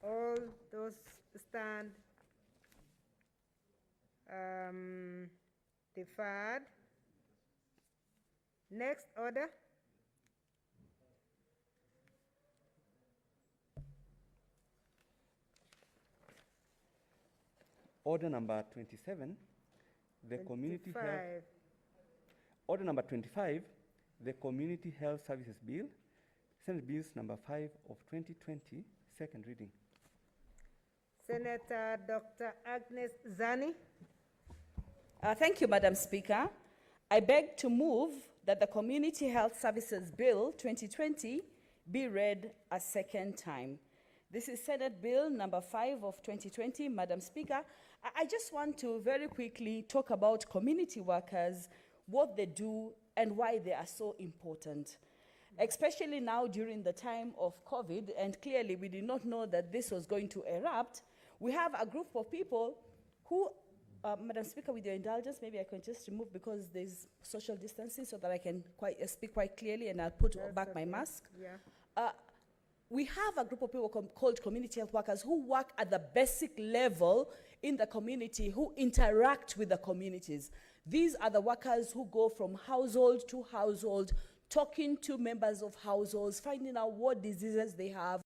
All those stand deferred. Next order. Order number 27, the Community Health. Order number 25, the Community Health Services Bill, Senate Bills number 5 of 2020, second reading. Senator Dr. Agnes Zani. Thank you, Madam Speaker. I beg to move that the Community Health Services Bill 2020 be read a second time. This is Senate Bill number 5 of 2020. Madam Speaker, I just want to very quickly talk about community workers, what they do, and why they are so important. Especially now during the time of COVID, and clearly we did not know that this was going to erupt. We have a group of people who, Madam Speaker, with your indulgence, maybe I can just remove because there's social distancing so that I can speak quite clearly, and I'll put back my mask. Yeah. We have a group of people called community health workers who work at the basic level in the community, who interact with the communities. These are the workers who go from household to household, talking to members of households, finding out what diseases they have,